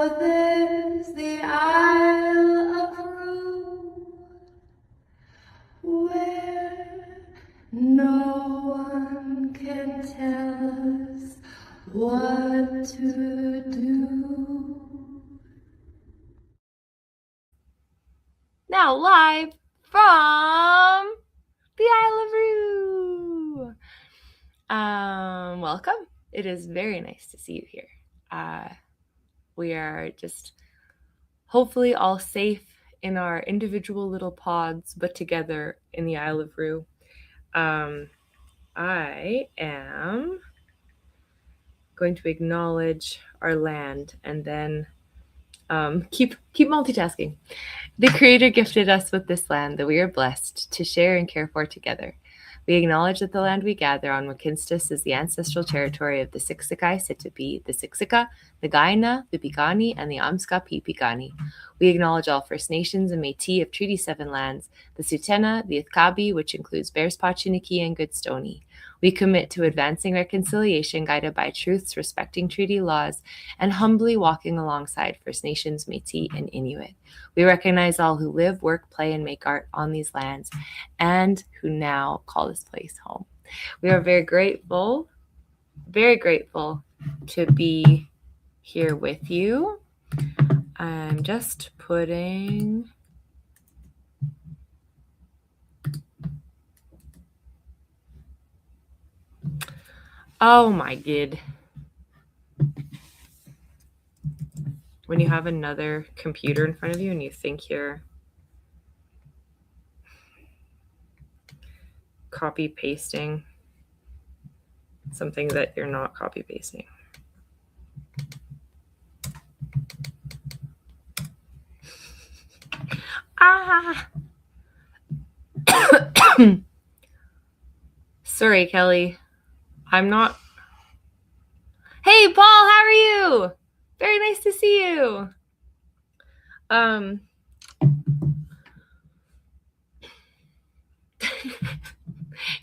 Now there's the Isle of Roux, where no one can tell us what to do. Now live from the Isle of Roux. Welcome. It is very nice to see you here. We are just hopefully all safe in our individual little pods, but together in the Isle of Roux. I am going to acknowledge our land and then keep multitasking. The Creator gifted us with this land that we are blessed to share and care for together. We acknowledge that the land we gather on Wakinstas is the ancestral territory of the Siksika, Sitapi, the Siksika, the Gaina, the Pigani, and the Amska Pigani. We acknowledge all First Nations and Métis of Treaty 7 lands, the Sutena, the Ithkabi, which includes Bearspaw, Chiniki, and Goodstoney. We commit to advancing reconciliation guided by truths, respecting treaty laws, and humbly walking alongside First Nations, Métis, and Inuit. We recognize all who live, work, play, and make art on these lands, and who now call this place home. We are very grateful to be here with you. I'm just putting... Oh my god. When you have another computer in front of you and you think you're copy pasting something that you're not copy pasting. Sorry, Kelly. I'm not. Hey, Paul, how are you? Very nice to see you.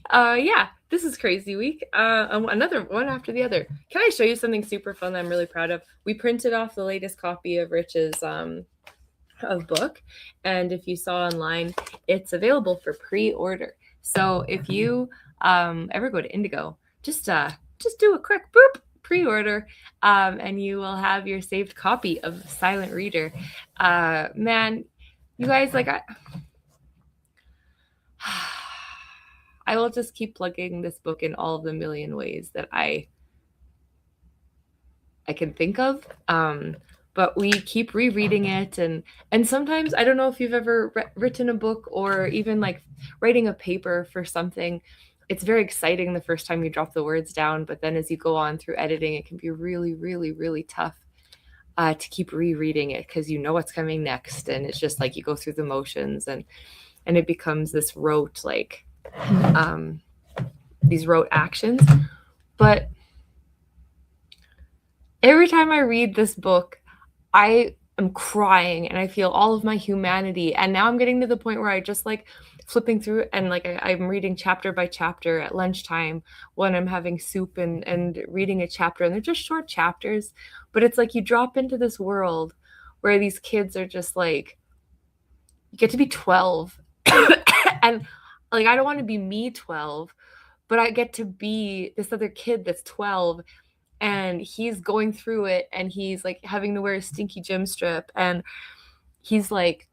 Yeah, this is crazy week. Another one after the other. Can I show you something super fun that I'm really proud of? We printed off the latest copy of Rich's of book, and if you saw online, it's available for pre-order. So if you ever go to Indigo, just do a quick boop pre-order, and you will have your saved copy of Silent Reader. Man, you guys, like I will just keep plugging this book in all of the million ways that I can think of. But we keep rereading it, and sometimes, I don't know if you've ever written a book or even like writing a paper for something. It's very exciting the first time you drop the words down, but then as you go on through editing, it can be really, really, really tough to keep rereading it because you know what's coming next, and it's just like you go through the motions, and it becomes this rote, like these rote actions. But every time I read this book, I am crying and I feel all of my humanity. And now I'm getting to the point where I just like flipping through and like I'm reading chapter by chapter at lunchtime when I'm having soup and reading a chapter. And they're just short chapters, but it's like you drop into this world where these kids are just like, you get to be 12. And like, I don't want to be me 12, but I get to be this other kid that's 12. And he's going through it, and he's like having to wear a stinky gym strip, and he's like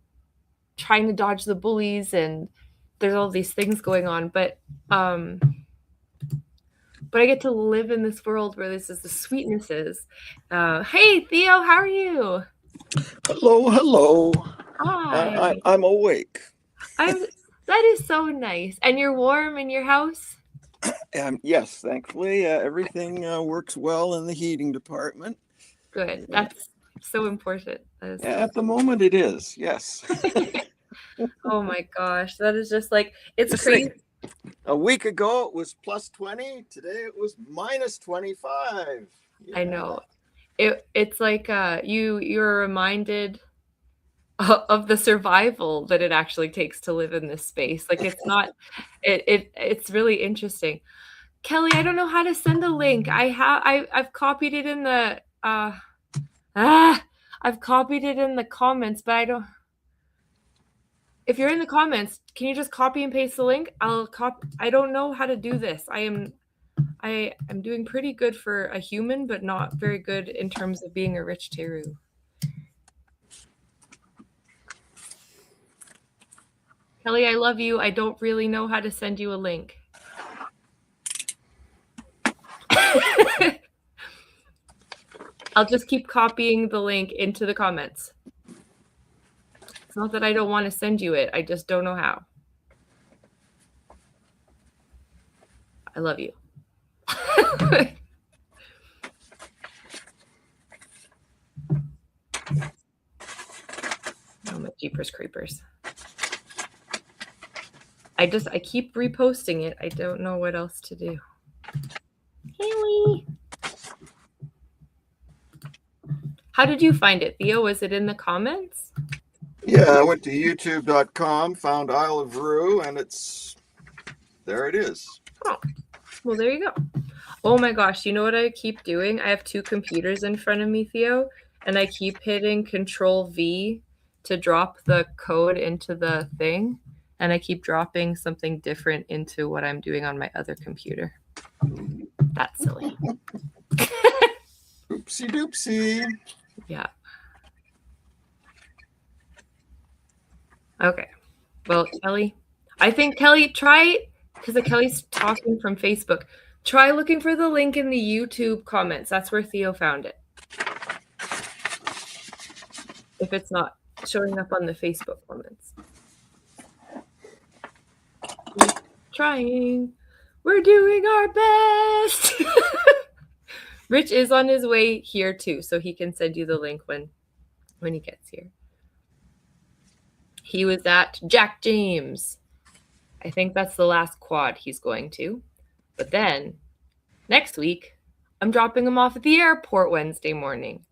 trying to dodge the bullies, and there's all these things going on. But I get to live in this world where this is the sweetnesses. Hey, Theo, how are you? Hello. Hi. I'm awake. That is so nice. And you're warm in your house? Yes, thankfully, everything works well in the heating department. Good. That's so important. At the moment, it is. Yes. Oh my gosh, that is just like, it's crazy. A week ago, it was plus 20. Today, it was minus 25. Yeah. I know. It's like you're reminded of the survival that it actually takes to live in this space. Like, it's not, it's really interesting. Kelly, I don't know how to send a link. I've copied it in the, I I've copied it in the comments, but I don't. If you're in the comments, can you just copy and paste the link? I don't know how to do this. I am doing pretty good for a human, but not very good in terms of being a rich Teru. Kelly, I love you. I don't really know how to send you a link. I'll just keep copying the link into the comments. It's not that I don't want to send you it. I just don't know how. I love you. Oh, my jeepers creepers. I keep reposting it. I don't know what else to do. Haley. How did you find it, Theo? Was it in the comments? Yeah, I went to youtube.com, found Isle of Roux, and there it is. Oh, well, there you go. Oh my gosh, you know what I keep doing? I have two computers in front of me, Theo, and I keep hitting Control V to drop the code into the thing, and I keep dropping something different into what I'm doing on my other computer. That's silly. Oopsie doopsie. Yeah. Okay. Well, Kelly, I think Kelly, try, because Kelly's talking from Facebook, try looking for the link in the YouTube comments. That's where Theo found it. If it's not showing up on the Facebook comments. Keep trying. We're doing our best. Rich is on his way here too, so he can send you the link when he gets here. He was at Jack James. I think that's the last quad he's going to. But then next week, I'm dropping him off at the airport Wednesday morning.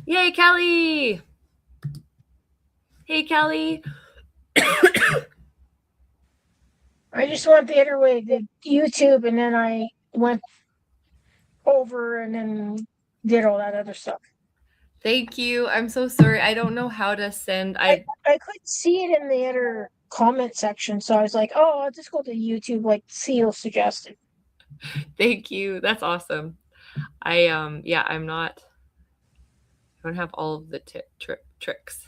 Yay, Kelly! Hey, Kelly. I just went the other way to YouTube, and then I went over and then did all that other stuff. Thank you. I'm so sorry. I don't know how to send. I could see it in the other comment section, so I was like, oh, I'll just go to YouTube like Theo suggested. Thank you. That's awesome. I'm not. I don't have all of the tricks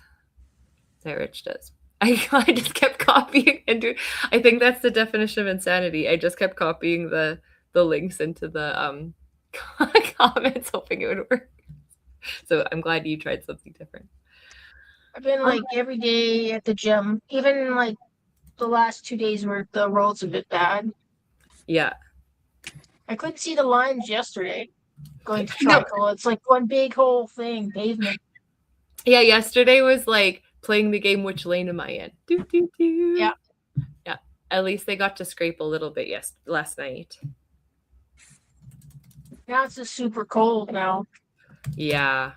that Rich does. I just kept copying and doing. I think that's the definition of insanity. I just kept copying the links into the comments, hoping it would work. So I'm glad you tried something different. I've been like every day at the gym, even like the last 2 days where the road's a bit bad. Yeah. I couldn't see the lines yesterday going to Trico. No. It's like one big whole thing, pavement. Yeah, yesterday was like playing the game, which lane am I in? Do, do, do. Yeah. Yeah. At least they got to scrape a little bit last night. Now it's just super cold now. Yeah.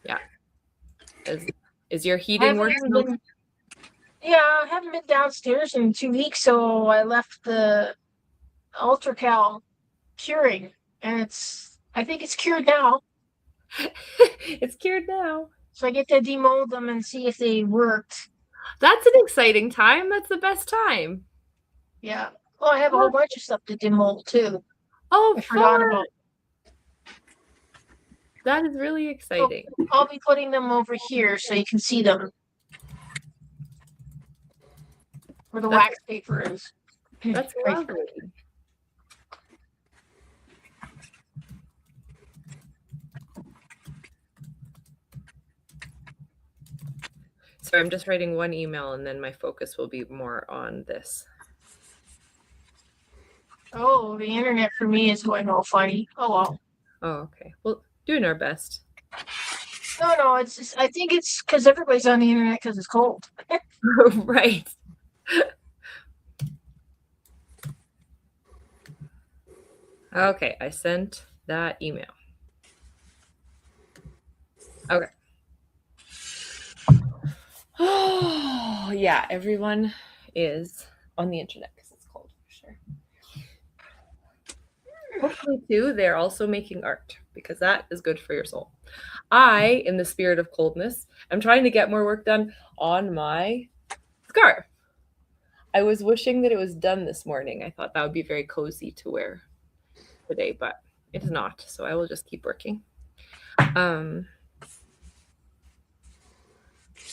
Yeah. Is your heating working? Yeah, I haven't been downstairs in 2 weeks, so I left the UltraCal curing, and I think it's cured now. It's cured now. So I get to demold them and see if they worked. That's an exciting time. That's the best time. Yeah. Well, I have a whole bunch of stuff to demold too. Oh, I forgot about it. That is really exciting. So I'll be putting them over here so you can see them. Where the wax paper is. That's lovely. So I'm just writing one email and then my focus will be more on this. Oh, the internet for me is going all funny. Oh, well. Oh, okay. Well, doing our best. No, it's just, I think it's because everybody's on the internet because it's cold. Right. Okay, I sent that email. Okay. Oh, yeah, everyone is on the internet because it's cold for sure. Hopefully, too, they're also making art because that is good for your soul. I, in the spirit of coldness, am trying to get more work done on my scarf. I was wishing that it was done this morning. I thought that would be very cozy to wear today, but it is not. So I will just keep working.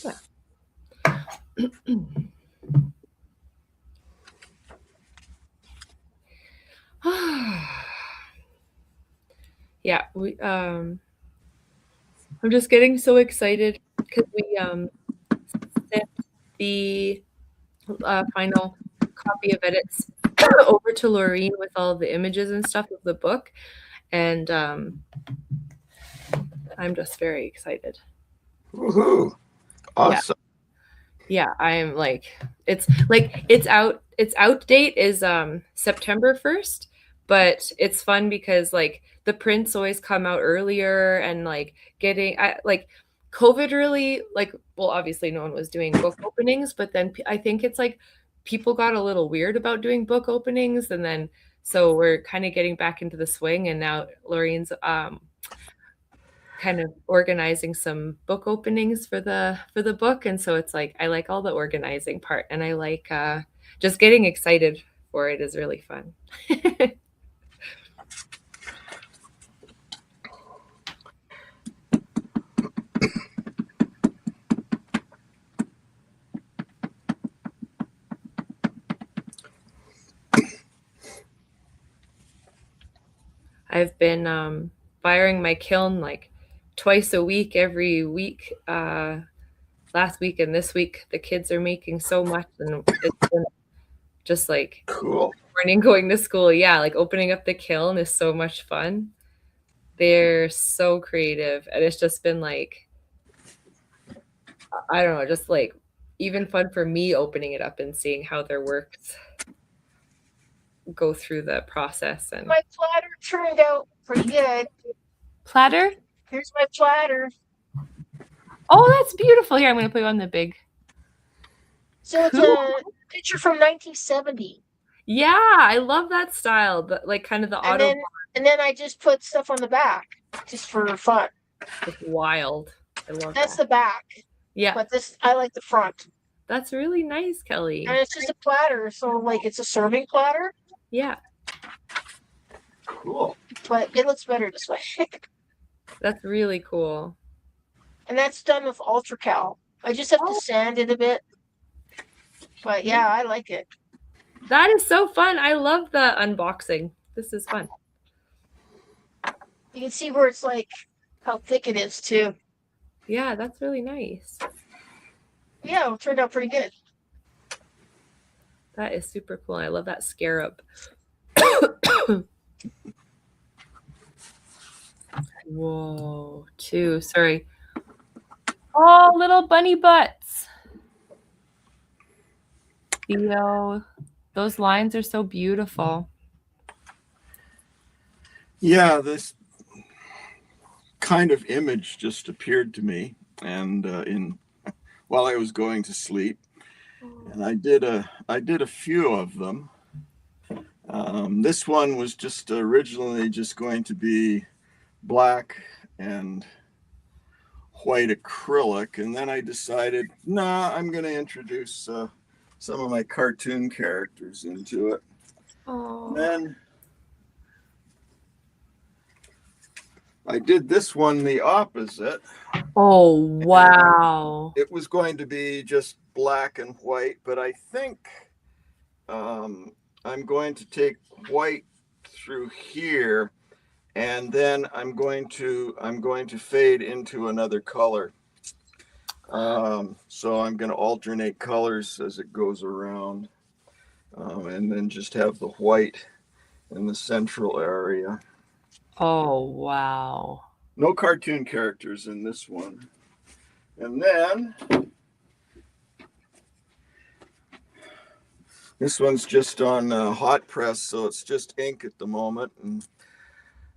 Yeah. Yeah, I'm just getting so excited because we sent the final copy of edits over to Laureen with all the images and stuff of the book, and I'm just very excited. Woohoo! Awesome. Yeah, I'm like it's out. Its out date is September 1st, but it's fun because like the prints always come out earlier, and like like COVID really like, well, obviously no one was doing book openings, but then I think it's like people got a little weird about doing book openings, and then so we're kind of getting back into the swing, and now Laureen's kind of organizing some book openings for the book, and so it's like I like all the organizing part, and I like just getting excited for it is really fun. I've been firing my kiln like twice a week, every week. Last week and this week, the kids are making so much, and it's been just like Cool. morning going to school. Yeah, like opening up the kiln is so much fun. They're so creative, and it's just been like, I don't know, just like even fun for me opening it up and seeing how their works go through the process. And My platter turned out pretty good. platter. Here's my platter. Oh, that's beautiful. Here, I'm going to put you on the big. So it's a picture from 1970. Yeah, I love that style, but like kind of the auto. And then I just put stuff on the back just for fun. It's wild. I love That's that. the back. Yeah, But I like the front. that's really nice, Kelly. And it's just a platter, so like it's a serving platter. Yeah, Cool. But it looks better this way. that's really cool. And that's done with Ultracal. I just have to sand it a bit. But yeah, I like it. That is so fun. I love the unboxing. This is fun. You can see where it's like how thick it is too. Yeah, that's really nice. Yeah, it turned out pretty good. That is super cool. I love that scarab. Whoa, two. Sorry. Oh, little bunny butts. Theo, those lines are so beautiful. Yeah, this kind of image just appeared to me, and while I was going to sleep, and I did a few of them. This one was just originally just going to be black and white acrylic, and then I decided, nah, I'm going to introduce some of my cartoon characters into it. Oh. Then I did this one the opposite. Oh, wow. It was going to be just black and white, but I think I'm going to take white through here, and then I'm going to fade into another color. So I'm going to alternate colors as it goes around, and then just have the white in the central area. Oh, wow. No cartoon characters in this one. And then this one's just on hot press, so it's just ink at the moment,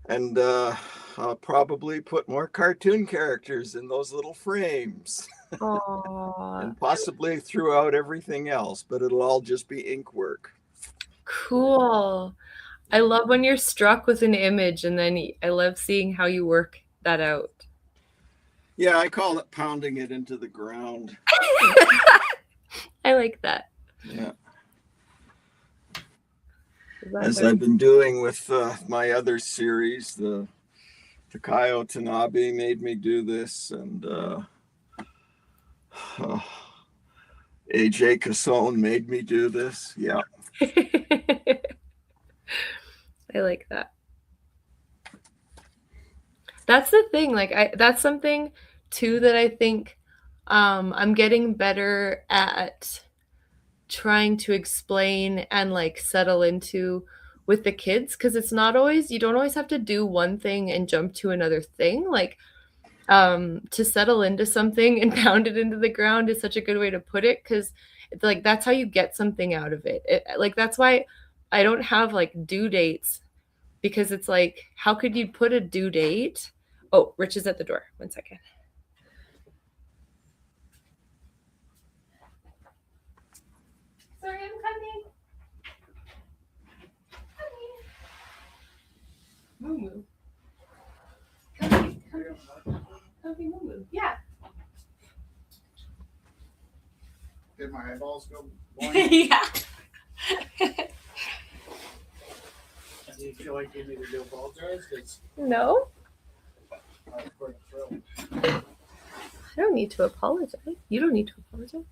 and I'll probably put more cartoon characters in those little frames. And possibly throughout everything else, but it'll all just be ink work. Cool. I love when you're struck with an image and then I love seeing how you work that out. Yeah, I call it pounding it into the ground. I like that. Yeah. That's As I've been doing with my other series, the Takayo Tanabe made me do this, and AJ Casone made me do this. Yeah. I like that. That's the thing. Like that's something too that I think I'm getting better at trying to explain and like settle into with the kids, because it's not always, you don't always have to do one thing and jump to another thing. Like to settle into something and pound it into the ground is such a good way to put it, because it's like that's how you get something out of it. Like that's why I don't have like due dates, because it's like how could you put a due date? Oh, Rich is at the door. 1 second. Sorry, I'm coming. Moo moo. Coming, moo moo. Yeah. Did my eyeballs go blind? Yeah. Do you feel like you need to apologize? Because No, I was quite thrilled. I don't need to apologize. You don't need to apologize.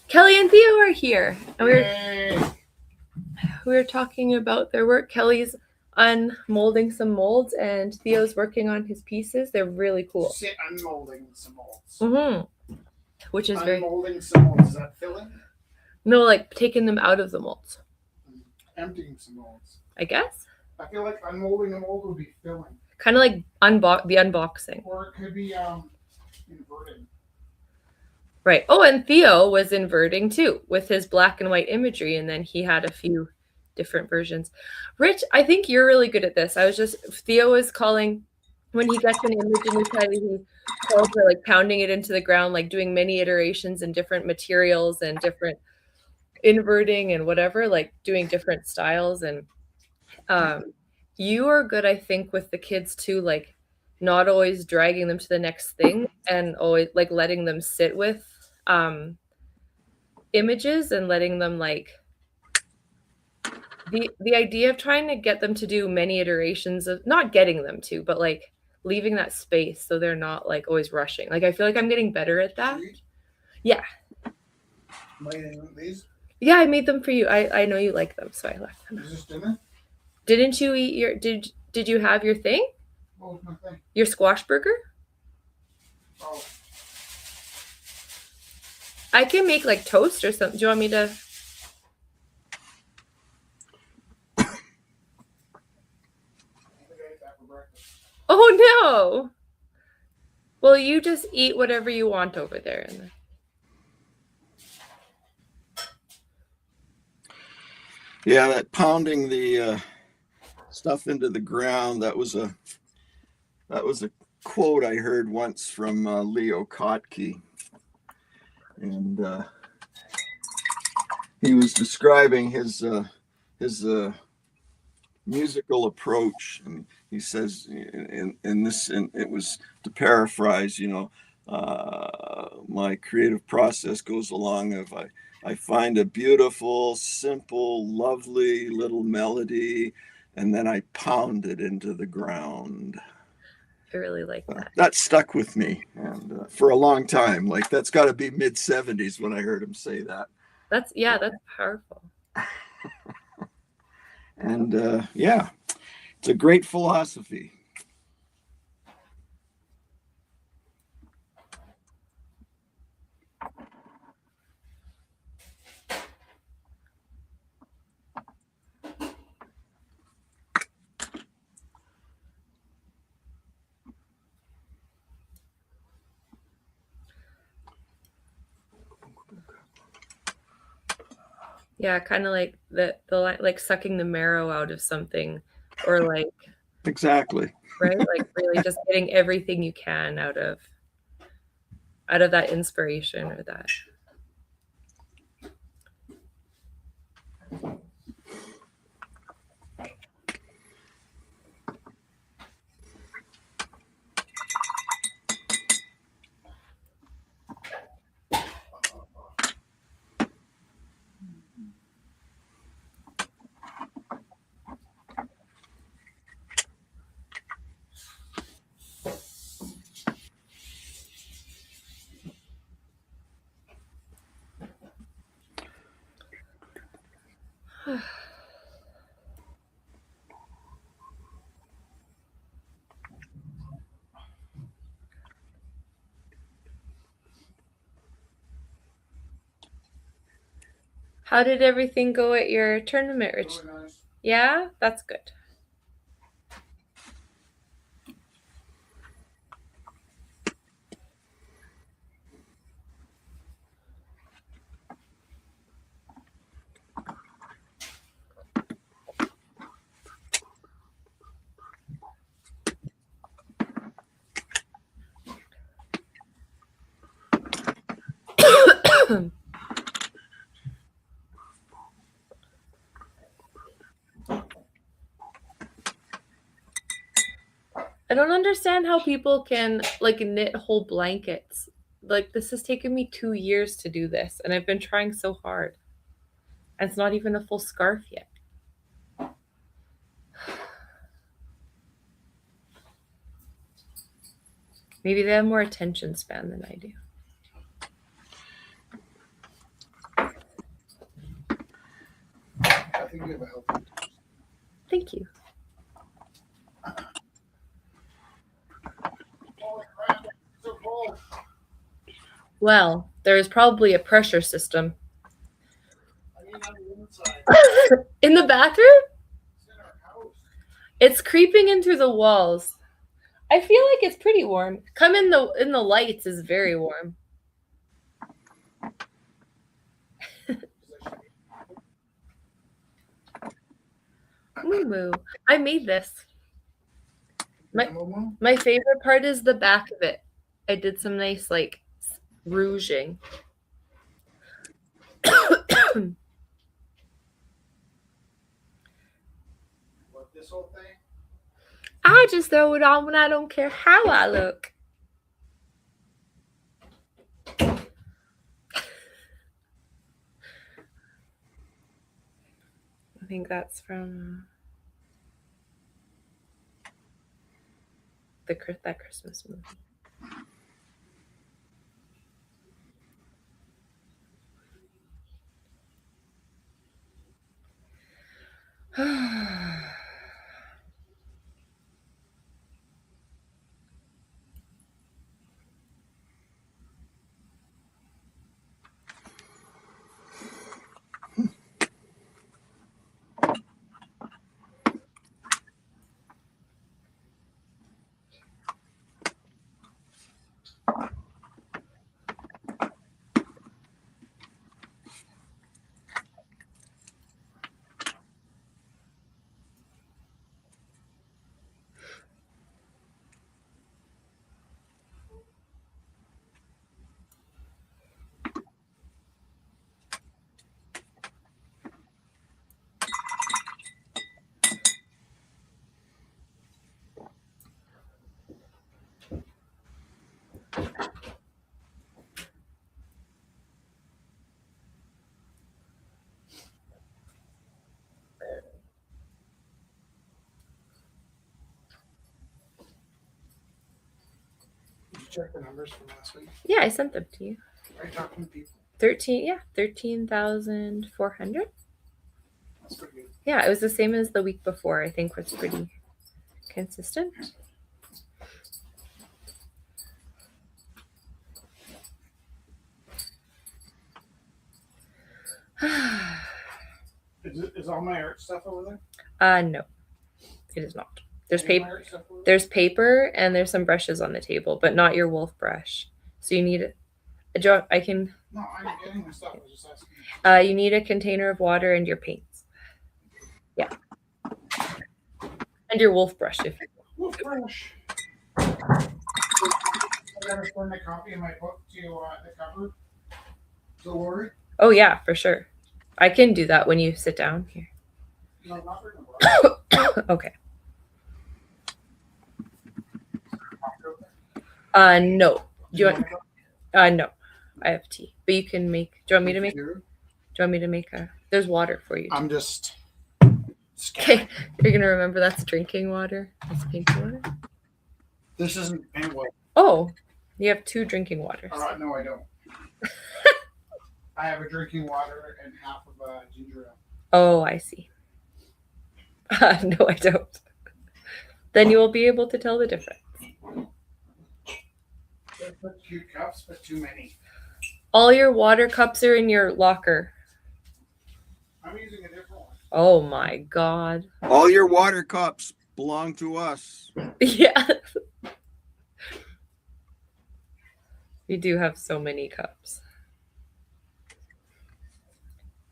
Kelly and Theo are here, and we were talking about their work. Kelly's unmolding some molds, and Theo's working on his pieces. They're really cool. Sit unmolding some molds. Mm-hmm. Which is very Unmolding some molds. Is that filling? no, like taking them out of the molds, Emptying some molds. I guess. I feel like unmolding a mold would be filling. Kind of like the unboxing. Or it could be inverting. Right. Oh, and Theo was inverting too with his black and white imagery, and then he had a few different versions. Rich, I think you're really good at this. Theo was calling when he gets an image in his head, he calls for like pounding it into the ground, like doing many iterations and different materials and different inverting and whatever, like doing different styles. And you are good, I think, with the kids too, like not always dragging them to the next thing and always like letting them sit with images and letting them like the idea of trying to get them to do many iterations of not getting them to, but like leaving that space so they're not like always rushing. Like I feel like I'm getting better at that. Yeah. These? Yeah, I made them for you. I know you like them, so I left them. Is this dinner? Didn't you eat your did you have your thing? What was my thing? Your squash burger? Oh. I can make like toast or something. Do you want me to? Oh no. Well, you just eat whatever you want over there. Yeah, that pounding the stuff into the ground, that was a quote I heard once from Leo Kottke. And he was describing his musical approach, and he says in this, and it was to paraphrase, my creative process goes along of I find a beautiful, simple, lovely little melody, and then I pound it into the ground. I really like that. That stuck with me, and for a long time. Like that's got to be mid-70s when I heard him say that. That's powerful. And yeah, it's a great philosophy. Yeah, kind of like the like sucking the marrow out of something, or like Exactly. right, like really just getting everything you can out of that inspiration or that. How did everything go at your tournament, Rich? Really nice. Yeah, that's good. I don't understand how people can like knit whole blankets. Like this has taken me 2 years to do this, and I've been trying so hard. And it's not even a full scarf yet. Maybe they have more attention span than I do. I think you have a healthy. Thank you. Holy crap, it's so cold. Well, there is probably a pressure system. I mean, on the inside. In the bathroom? It's in our house. It's creeping in through the walls. I feel like it's pretty warm. Come in the lights is very warm. Moo. I made this. My favorite part is the back of it. I did some nice like rouging. What, this whole thing? I just throw it on when I don't care how I look. I think that's from that Christmas movie. Did you check the numbers from last week? Yeah, I sent them to you. Are you talking to people? 13,400. That's pretty good. Yeah, it was the same as the week before. I think was pretty consistent. Is all my art stuff over there? No, it is not. There's Any of paper. my art stuff over there? There's paper and there's some brushes on the table, but not your wolf brush. So you need I can. No, I'm getting my stuff. I was just asking. You need a container of water and your paints. Yeah. And your wolf brush if you. Wolf brush. I gotta store my copy in my book to the cover. To Lori. Oh yeah, for sure. I can do that when you sit down here. No, not for the Okay. No. Do you want? No. I have tea, but you can make. Do you want me to make? Do you want me to make a? There's water for you. I'm just. Okay, you're gonna remember that's drinking water. That's pink water. This isn't paint water. Oh, you have 2 drinking waters. No, I don't. I have a drinking water and half of a ginger ale. Oh, I see. No, I don't. Then you will be able to tell the difference. They put cute cups, but too many. All your water cups are in your locker. I'm using a different one. Oh my God. All your water cups belong to us. Yeah. We do have so many cups.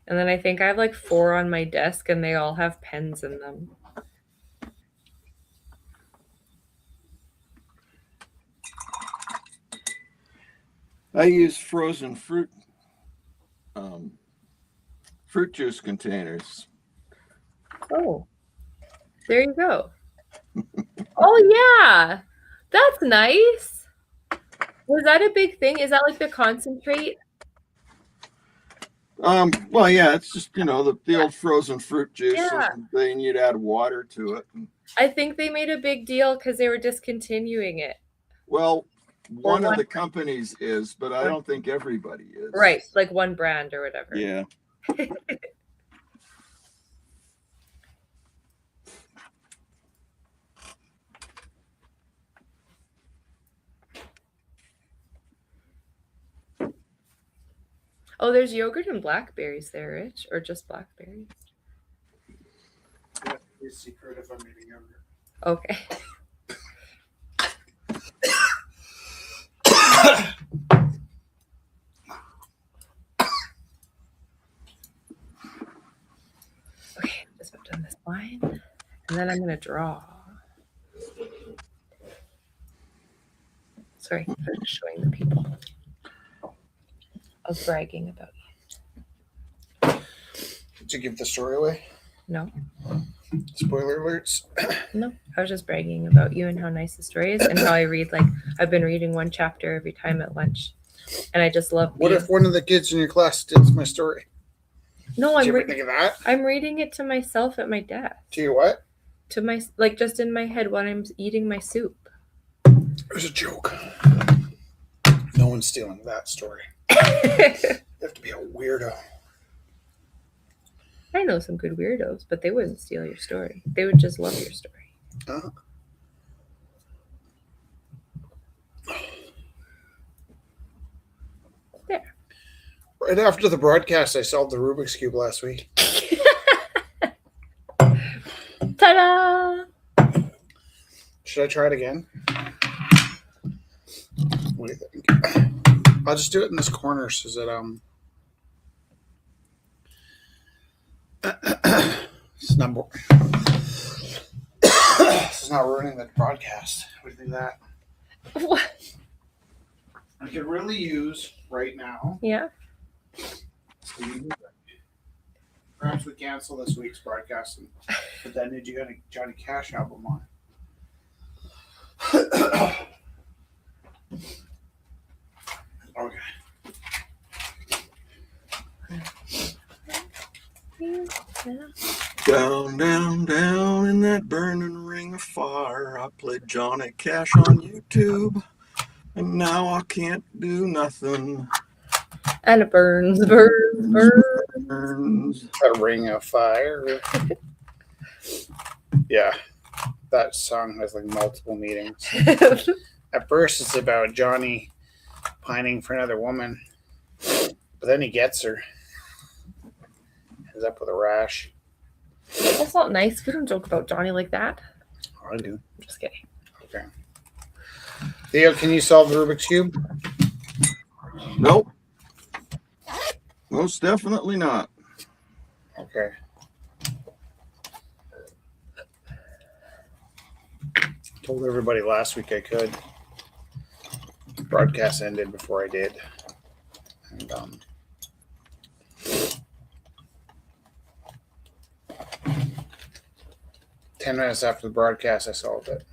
And then I think I have like 4 on my desk and they all have pens in them. I use frozen fruit juice containers. Oh, there you go. Oh, yeah. That's nice. Was that a big thing? Is that like the concentrate? Well, yeah, it's just, the old frozen fruit juice. Yeah. Then you'd add water to it. I think they made a big deal because they were discontinuing it. Well, one of the companies is, but I don't think everybody is. Right, like one brand or whatever. Yeah. Oh, there's yogurt and blackberries there, Rich, or just blackberries? That's the secret if I'm eating yogurt. Okay. Okay, just about done this line, and then I'm gonna draw. Sorry, I'm just showing the people. I was bragging about you. Did you give the story away? No. Spoiler alerts. No, I was just bragging about you and how nice the story is and how I read, like, I've been reading one chapter every time at lunch. And I just love What if one of the kids in your class did my story? No, Did you ever think of that? I'm reading it to myself at my desk. To you what? To my, like, just in my head when I'm eating my soup. It was a joke. No one's stealing that story. You have to be a weirdo. I know some good weirdos, but they wouldn't steal your story. They would just love your story. Uh-huh. There. Right after the broadcast, I solved the Rubik's Cube last week. Ta-da! Should I try it again? What do you think? I'll just do it in this corner so that it's not this is not ruining the broadcast. What do you think of that? What? I could really use right now. Yeah. Perhaps we cancel this week's broadcast and put that new Johnny Cash album on. Okay. Down, down, down in that burning ring of fire, I played Johnny Cash on YouTube, and now I can't do nothing. And it burns. A ring of fire. Yeah. That song has like multiple meanings. At first, it's about Johnny pining for another woman, but then he gets her. Ends up with a rash. That's not nice. We don't joke about Johnny like that. Oh, I do. I'm just kidding. Okay. Theo, can you solve the Rubik's Cube? Nope. Most definitely not. Okay. Told everybody last week I could. Broadcast ended before I did. And 10 minutes after the broadcast, I solved it.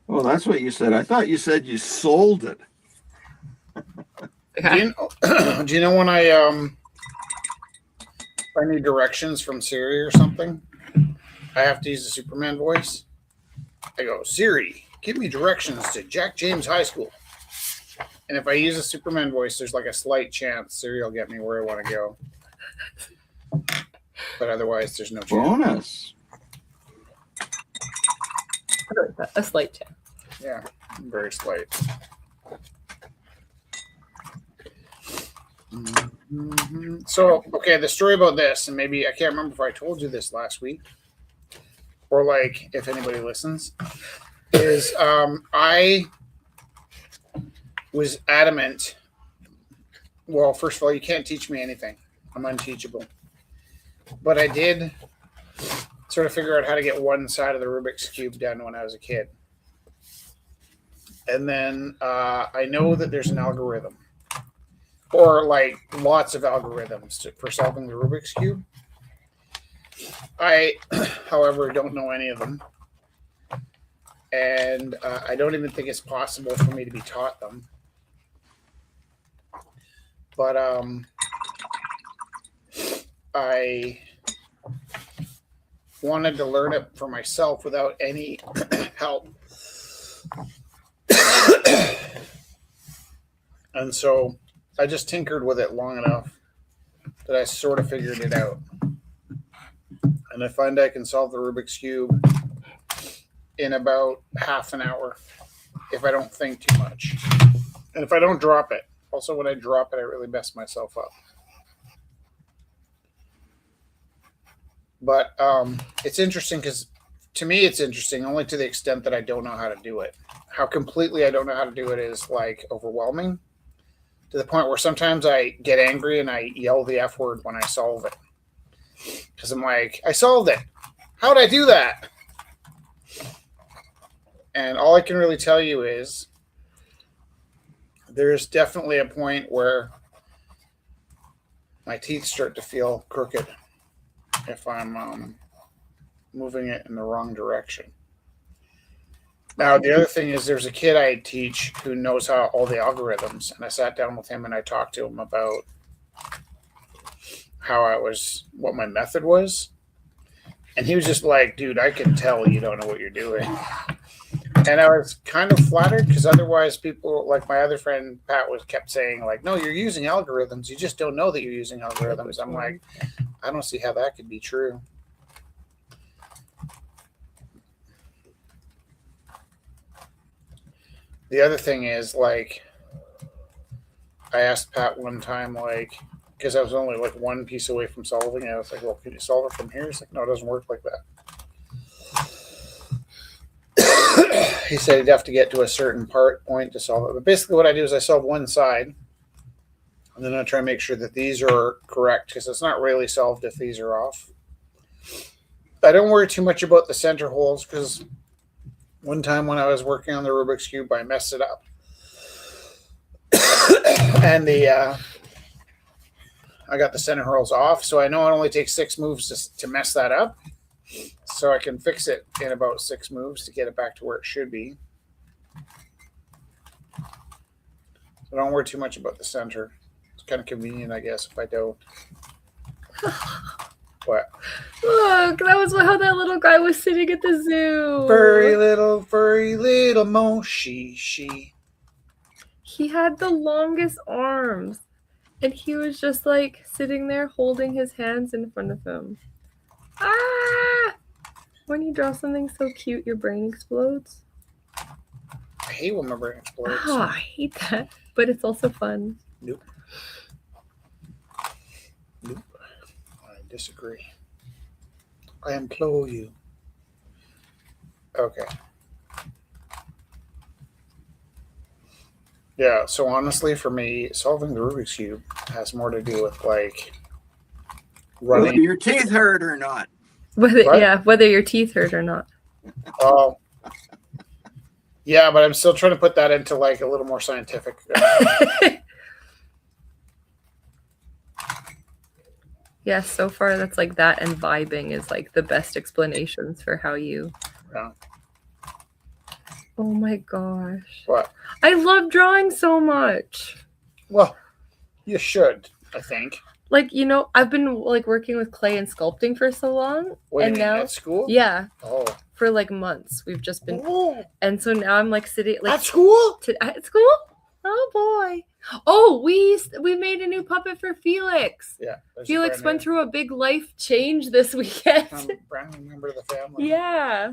Oh, that's what you said. I thought you said you sold it. Do you know when I need directions from Siri or something, I have to use the Superman voice? I go, Siri, give me directions to Jack James High School. And if I use a Superman voice, there's like a slight chance Siri will get me where I want to go. But otherwise, there's no chance. Bonus. A slight chance. Yeah, very slight. So, okay, the story about this, and maybe I can't remember if I told you this last week, or like if anybody listens, is I was adamant. Well, first of all, you can't teach me anything. I'm unteachable. But I did sort of figure out how to get one side of the Rubik's Cube done when I was a kid. And then I know that there's an algorithm, or like lots of algorithms for solving the Rubik's Cube. I, however, don't know any of them. And I don't even think it's possible for me to be taught them. But I wanted to learn it for myself without any help. And so I just tinkered with it long enough that I sort of figured it out. And I find I can solve the Rubik's Cube in about half an hour if I don't think too much. And if I don't drop it. Also, when I drop it, I really mess myself up. But it's interesting because to me, it's interesting only to the extent that I don't know how to do it. How completely I don't know how to do it is like overwhelming to the point where sometimes I get angry and I yell the F word when I solve it. Because I'm like, I solved it. How'd I do that? And all I can really tell you is there's definitely a point where my teeth start to feel crooked if I'm moving it in the wrong direction. Now, the other thing is there's a kid I teach who knows how all the algorithms, and I sat down with him and I talked to him about what my method was. And he was just like, dude, I can tell you don't know what you're doing. And I was kind of flattered because otherwise people, like my other friend Pat kept saying like, no, you're using algorithms. You just don't know that you're using algorithms. I'm like, I don't see how that could be true. The other thing is like, I asked Pat one time, like, because I was only like one piece away from solving it. I was like, well, can you solve it from here? He's like, no, it doesn't work like that. He said he'd have to get to a certain point to solve it. But basically what I do is I solve one side, and then I try to make sure that these are correct, because it's not really solved if these are off. I don't worry too much about the center holes, because one time when I was working on the Rubik's Cube, I messed it up. And I got the center holes off, so I know it only takes 6 moves to mess that up. So I can fix it in about 6 moves to get it back to where it should be. So don't worry too much about the center. It's kind of convenient, I guess, if I don't. What? Look, that was how that little guy was sitting at the zoo. Furry little moshi. He had the longest arms. And he was just like sitting there holding his hands in front of him. Ah! When you draw something so cute, your brain explodes. I hate when my brain explodes. Oh, I hate that. But it's also fun. Nope. I disagree. I implore you. Okay. Yeah, so honestly, for me, solving the Rubik's Cube has more to do with like running. Whether your teeth hurt or not. Whether your teeth hurt or not. Oh, yeah, but I'm still trying to put that into like a little more scientific. Yeah, so far that's like that, and vibing is like the best explanations for how you. Yeah. Oh my gosh. What? I love drawing so much. Well, you should, I think. Like, you know, I've been like working with clay and sculpting for so long. What, and do you mean, now at school? Yeah. Oh. For like months. We've just been Oh. And so now I'm like sitting like At school? At school? Oh boy. Oh, we made a new puppet for Felix. Yeah. Felix went through a big life change this weekend. Brand member of the family. Yeah.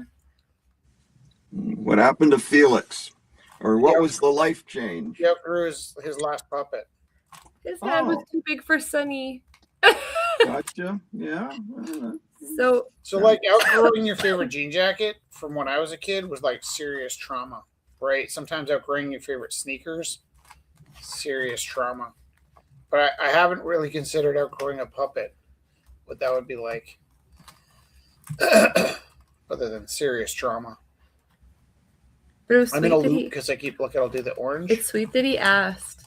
What happened to Felix? Or what was the life change? He outgrew his last puppet. His head was Oh. too big for Sunny. Gotcha. Yeah. So So like outgrowing your favorite jean jacket from when I was a kid was like serious trauma, right? Sometimes outgrowing your favorite sneakers, serious trauma. But I haven't really considered outgrowing a puppet, what that would be like, other than serious trauma. but it was I'm in a sweet that loop he. because I keep looking. I'll do the orange, It's sweet that he asked.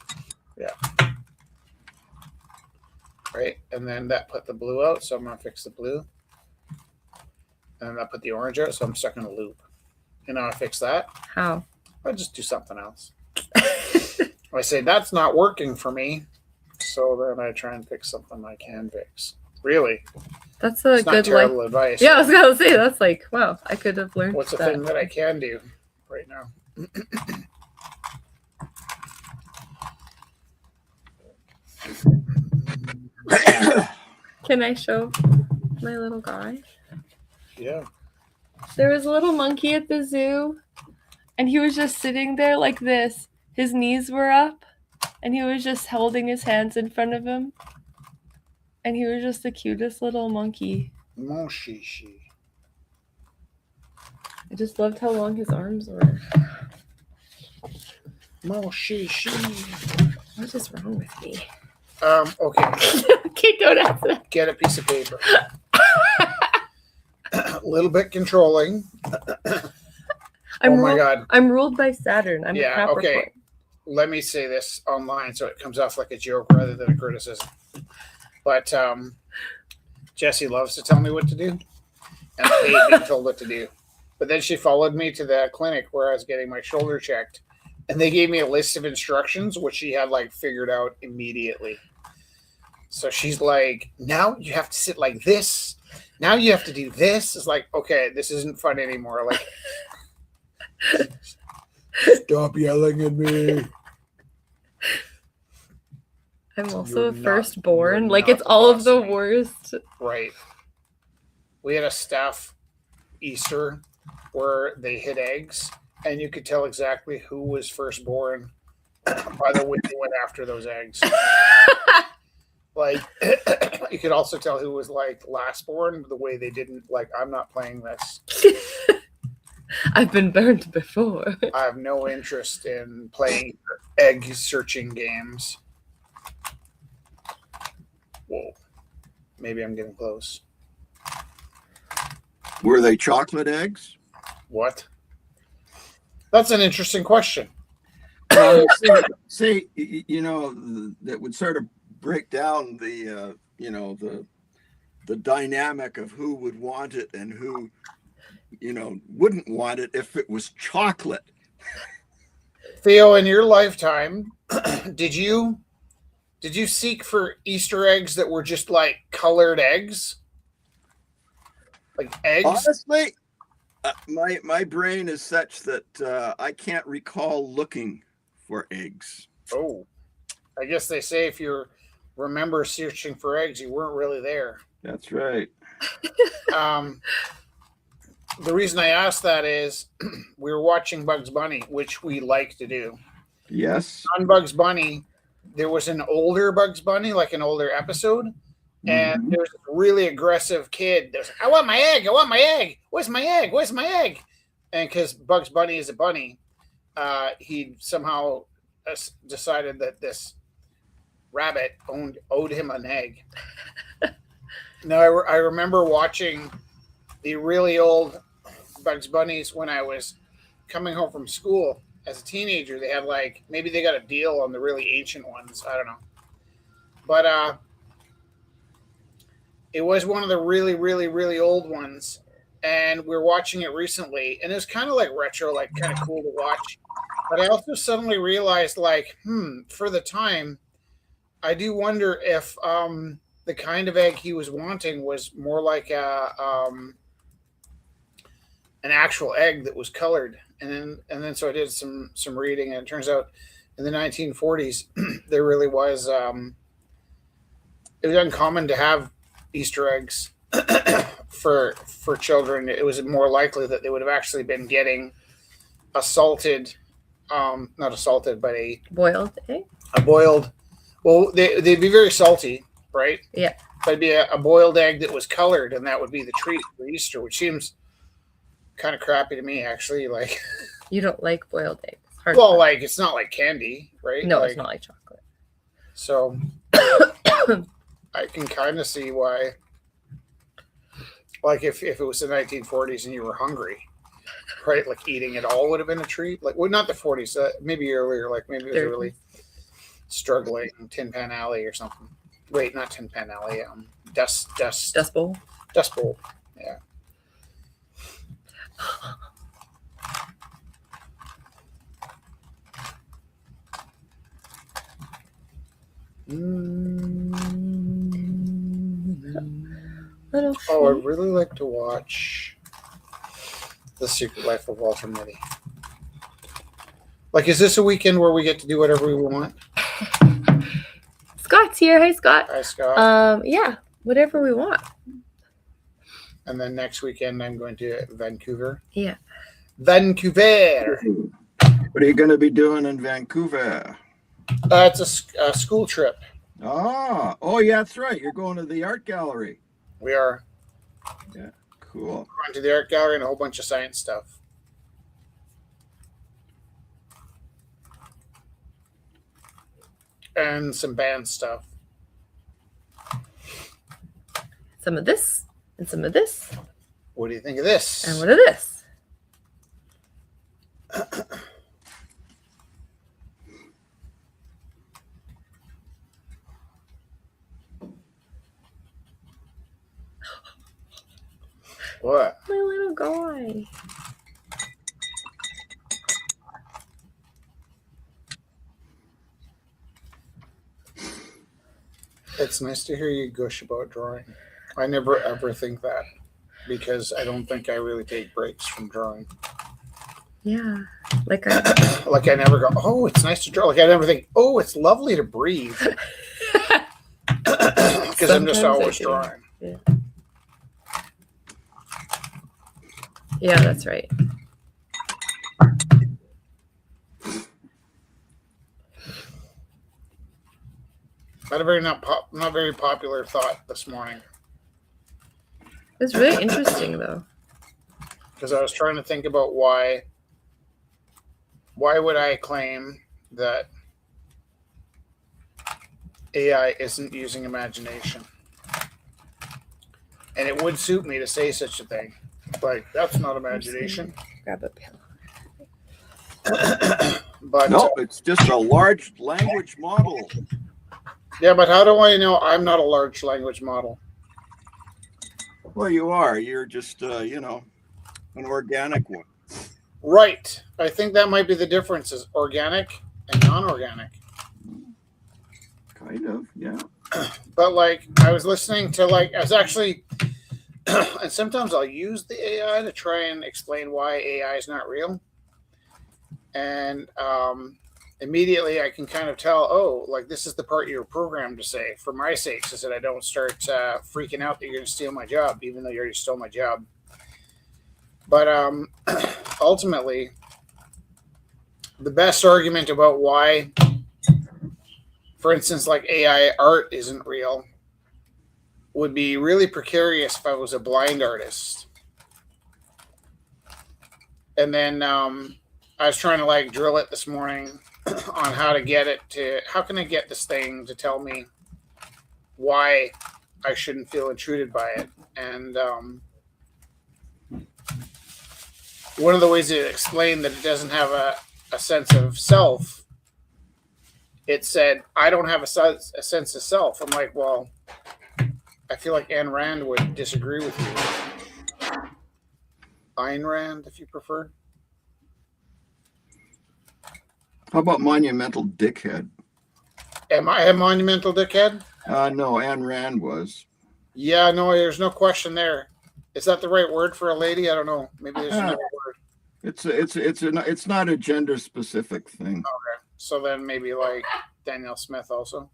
right? And then that put the blue out, so I'm gonna fix the blue. And then that put the orange out, so I'm stuck in a loop. And now I fix that. How? I just do something else. I say that's not working for me, so then I try and fix something I can fix. Really, That's a it's not good life. terrible advice. Yeah, I was gonna say that's like wow. I could have learned. What's the that. thing that I can do right now? Can I show my little guy? Yeah. There was a little monkey at the zoo, and he was just sitting there like this. His knees were up, and he was just holding his hands in front of him. And he was just the cutest little monkey. Mon chichi. I just loved how long his arms were. Mon chichi. What is wrong with me? Okay. Okay, don't answer that. Get a piece of paper. A little bit controlling. Oh my God. I'm ruled by Saturn. I'm a Yeah, Capricorn. okay. Let me say this online so it comes off like a joke rather than a criticism. But Jessie loves to tell me what to do, and I hate being told what to do. But then she followed me to the clinic where I was getting my shoulder checked, and they gave me a list of instructions, which she had like figured out immediately. So she's like, now you have to sit like this. Now you have to do this. It's like, okay, this isn't fun anymore. Like, stop yelling at me. I'm also You're a not- firstborn. you're Like not it's all of the bossy. worst. Right. We had a staff Easter where they hid eggs, and you could tell exactly who was firstborn by the way they went after those eggs. Like, you could also tell who was like lastborn the way they didn't like. I'm not playing this. I've been burned before. I have no interest in playing egg searching games. Whoa. Maybe I'm getting close. Were they chocolate eggs? What? That's an interesting question. See, you know, that would sort of break down the, you know, the dynamic of who would want it and who, you know, wouldn't want it if it was chocolate. Theo, in your lifetime, did you seek for Easter eggs that were just like colored eggs? Like eggs? Honestly, my brain is such that I can't recall looking for eggs. Oh, I guess they say if you remember searching for eggs, you weren't really there. That's right. The reason I asked that is we were watching Bugs Bunny, which we like to do. Yes. On Bugs Bunny, there was an older Bugs Bunny, like an older episode, and there was a really aggressive kid that was, I want my egg, I want my egg. Where's my egg? Where's my egg? And because Bugs Bunny is a bunny, he somehow decided that this rabbit owed him an egg. Now, I remember watching the really old Bugs Bunnies when I was coming home from school as a teenager. They had like, maybe they got a deal on the really ancient ones. I don't know. But it was one of the really, really, really old ones. And we were watching it recently. And it was kind of like retro, like kind of cool to watch. But I also suddenly realized like, for the time, I do wonder if the kind of egg he was wanting was more like an actual egg that was colored. And then so I did some reading, and it turns out in the 1940s there really was it was uncommon to have Easter eggs for children. It was more likely that they would have actually been getting not assaulted, but a Boiled egg? boiled Well, they'd be very salty, right? Yeah. But it'd be a boiled egg that was colored, and that would be the treat for Easter, which seems kind of crappy to me, actually. Like, You don't like boiled eggs. Hard well, time. like it's not like candy, right? No, like, it's not like chocolate. So I can kind of see why. Like if it was the 1940s and you were hungry, right? Like eating it all would have been a treat. Like, well, not the 40s, maybe earlier. Like maybe it was really struggling Tin Pan Alley or something. Wait, not Tin Pan Alley. Dust Bowl. Dust Bowl. Yeah. Oh, I'd really like to watch The Secret Life of Walter Mitty. Like, is this a weekend where we get to do whatever we want? Scott's here. Hi, Scott. Hi, Scott. Yeah, whatever we want. And then next weekend, I'm going to Vancouver. Yeah. Vancouver. What are you going to be doing in Vancouver? It's a school trip. Oh, yeah, that's right. You're going to the art gallery. We are. Yeah, cool. Going to the art gallery and a whole bunch of science stuff. And some band stuff. Some of this and some of this. What do you think of this? And what of this? What? My little guy. It's nice to hear you gush about drawing. I never ever think that because I don't think I really take breaks from drawing. Yeah. Like I never go, oh, it's nice to draw. Like I never think, oh, it's lovely to breathe. Because I'm just always drawing. Yeah. Yeah, that's right. I had a very not very popular thought this morning. It was really interesting though. Because I was trying to think about why would I claim that AI isn't using imagination? And it would suit me to say such a thing. Like, that's not imagination. Grab a pillow. But no, it's just a large language model. Yeah, but how do I know I'm not a large language model? Well, you are. You're just, an organic one. Right. I think that might be the difference is organic and non-organic. Kind of, yeah. But, like, I was listening to, like, I was actually, and sometimes I'll use the AI to try and explain why AI is not real. And immediately I can kind of tell, oh, like this is the part you were programmed to say for my sake, so that I don't start freaking out that you're going to steal my job, even though you already stole my job. But ultimately, the best argument about why, for instance, like AI art isn't real would be really precarious if I was a blind artist. And then I was trying to like drill it this morning on how to get it to, how can I get this thing to tell me why I shouldn't feel intruded by it? And one of the ways it explained that it doesn't have a sense of self, it said, I don't have a sense of self. I'm like, well, I feel like Ayn Rand would disagree with you. Ayn Rand, if you prefer. How about monumental dickhead? Am I a monumental dickhead? No, Ayn Rand was. Yeah, no, there's no question there. Is that the right word for a lady? I don't know. Maybe there's another word. It's not a gender specific thing. Okay, so then maybe like Danielle Smith also.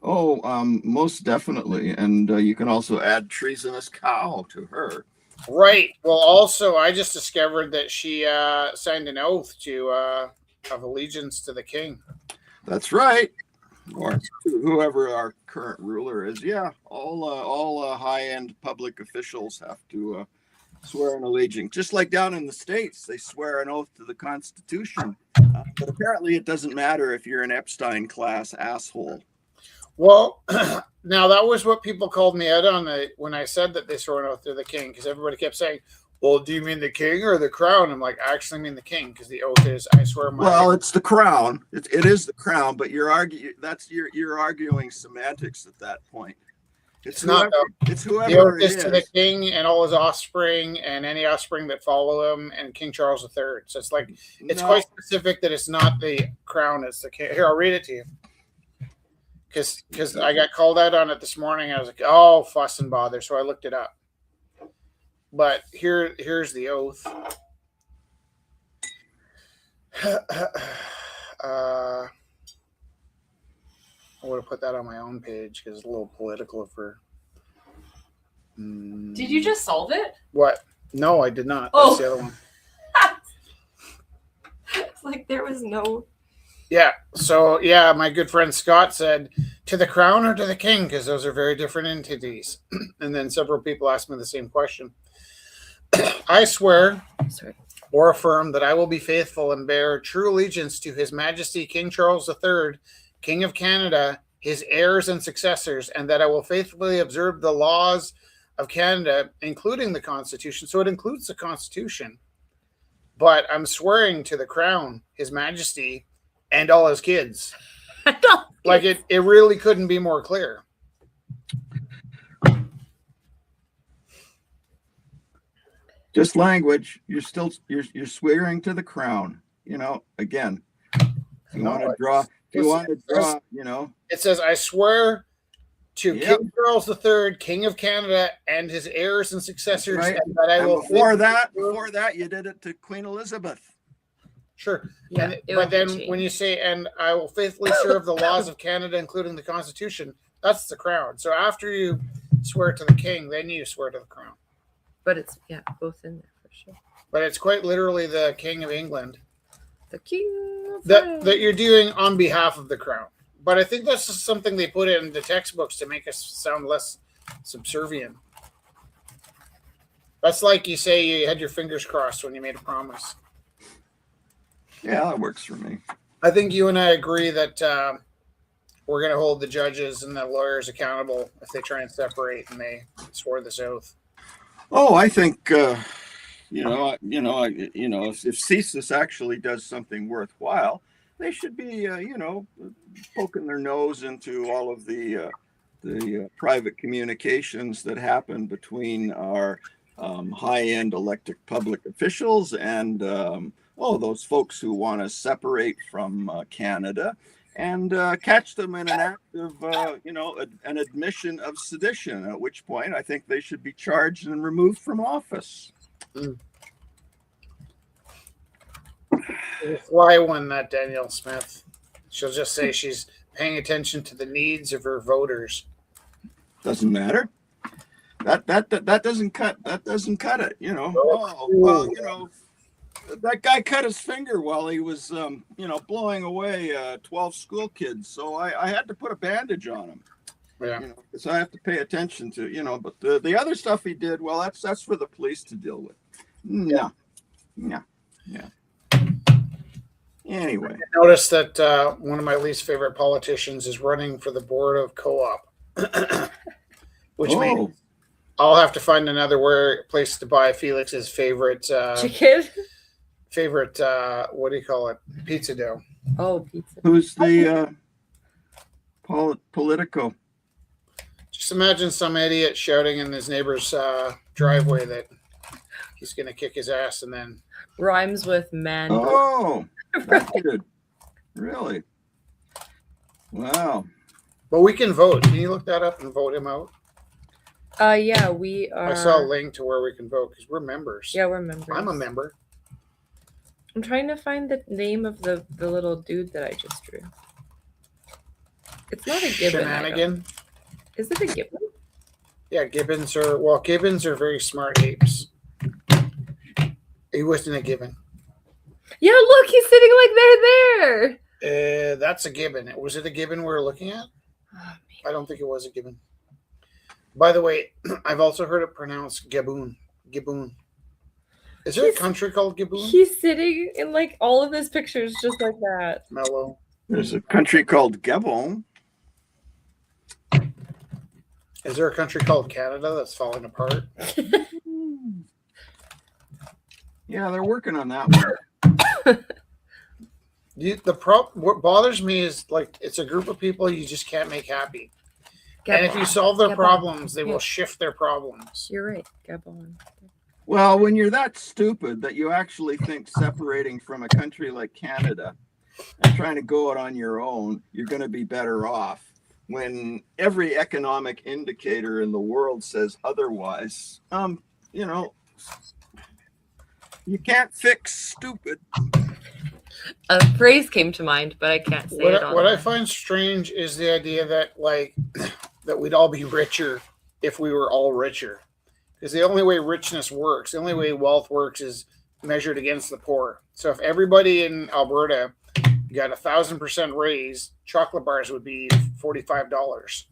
Oh, most definitely, and you can also add treasonous cow to her. Right. Well, also, I just discovered that she signed an oath to of allegiance to the king. That's right. or whoever our current ruler is. Yeah, all high-end public officials have to swear an allegiance, just like down in the States, they swear an oath to the Constitution. But apparently, it doesn't matter if you're an Epstein class asshole. Well, now that was what people called me out on when I said that they swore an oath to the king, because everybody kept saying, "Well, do you mean the king or the crown?" I'm like, I actually mean the king, because the oath is, I swear my. Well, it's the crown. It is the crown, but you're arguing semantics at that point. It's not. Whoever the oath it is to the king and all his offspring and any offspring that follow him and King Charles III. So it's like it's quite specific that it's not the crown; it's the king. Here, I'll read it to you. Because I got called out on it this morning. I was like, oh, fuss and bother. So I looked it up. But here's the oath. I would have put that on my own page because it's a little political for. Did you just solve it? What? No, I did not. Oh. That's the other one. It's like there was no. Yeah. So, yeah, my good friend Scott said, to the crown or to the king? Because those are very different entities. And then several people asked me the same question. I swear or affirm that I will be faithful and bear true allegiance to His Majesty King Charles III, King of Canada, his heirs and successors, and that I will faithfully observe the laws of Canada, including the Constitution. So it includes the Constitution. But I'm swearing to the crown, His Majesty, and all his kids. Like it really couldn't be more clear. Just language. You're swearing to the crown. Again, if you want to draw, It says, I swear to King Charles III, King of Canada, and his heirs and successors, right. And that I will. Before that, you did it to Queen Elizabeth. Sure. Yeah, but then when you say, and I will faithfully serve the laws of Canada, including the Constitution, that's the crown. So after you swear to the king, then you swear to the crown. But it's, both in there for sure. But it's quite literally the King of England. The king that you're doing on behalf of the crown. But I think that's just something they put in the textbooks to make us sound less subservient. That's like you say you had your fingers crossed when you made a promise. Yeah, that works for me. I think you and I agree that we're going to hold the judges and the lawyers accountable if they try and separate and they swore this oath. Oh, I think if CSIS actually does something worthwhile, they should be poking their nose into all of the private communications that happen between our high-end elected public officials and those folks who want to separate from Canada and catch them in an act of, an admission of sedition, at which point I think they should be charged and removed from office. Why won that Danielle Smith? She'll just say she's paying attention to the needs of her voters. Doesn't matter. That doesn't cut. That doesn't cut it. That guy cut his finger while he was, blowing away 12 school kids. So I had to put a bandage on him. Yeah. Because I have to pay attention to, but the other stuff he did, well, that's for the police to deal with. Yeah. Anyway. I noticed that one of my least favorite politicians is running for the board of co-op, which means I'll have to find another place to buy Felix's favorite chicken. Favorite, what do you call it? Pizza dough. Oh, pizza. Who's the Politico? Just imagine some idiot shouting in his neighbor's driveway that he's going to kick his ass and then rhymes with man. Oh, that's good. Really? Wow. But we can vote. Can you look that up and vote him out? Yeah, we are. I saw a link to where we can vote because we're members. Yeah, we're members. I'm a member. I'm trying to find the name of the little dude that I just drew. It's not a gibbon. Shenanigan. Is it a gibbon? Yeah, gibbons are very smart apes. He wasn't a gibbon. Yeah, look, he's sitting like they're there. That's a gibbon. Was it a gibbon we were looking at? Maybe. I don't think it was a gibbon. By the way, I've also heard it pronounced Gaboon. Gaboon. Is there a country called Gaboon? He's sitting in like all of his pictures just like that. Mellow. There's a country called Gabon. Is there a country called Canada that's falling apart? Yeah, they're working on that one. What bothers me is like it's a group of people you just can't make happy. And if you solve their problems, they will shift their problems. You're right, Gabon. Well, when you're that stupid that you actually think separating from a country like Canada and trying to go it on your own, you're going to be better off. When every economic indicator in the world says otherwise, you know, you can't fix stupid. A phrase came to mind, but I can't say it on What I there. find strange is the idea that like that we'd all be richer if we were all richer. Because the only way richness works, the only way wealth works is measured against the poor. So if everybody in Alberta got 1,000% raise, chocolate bars would be $45.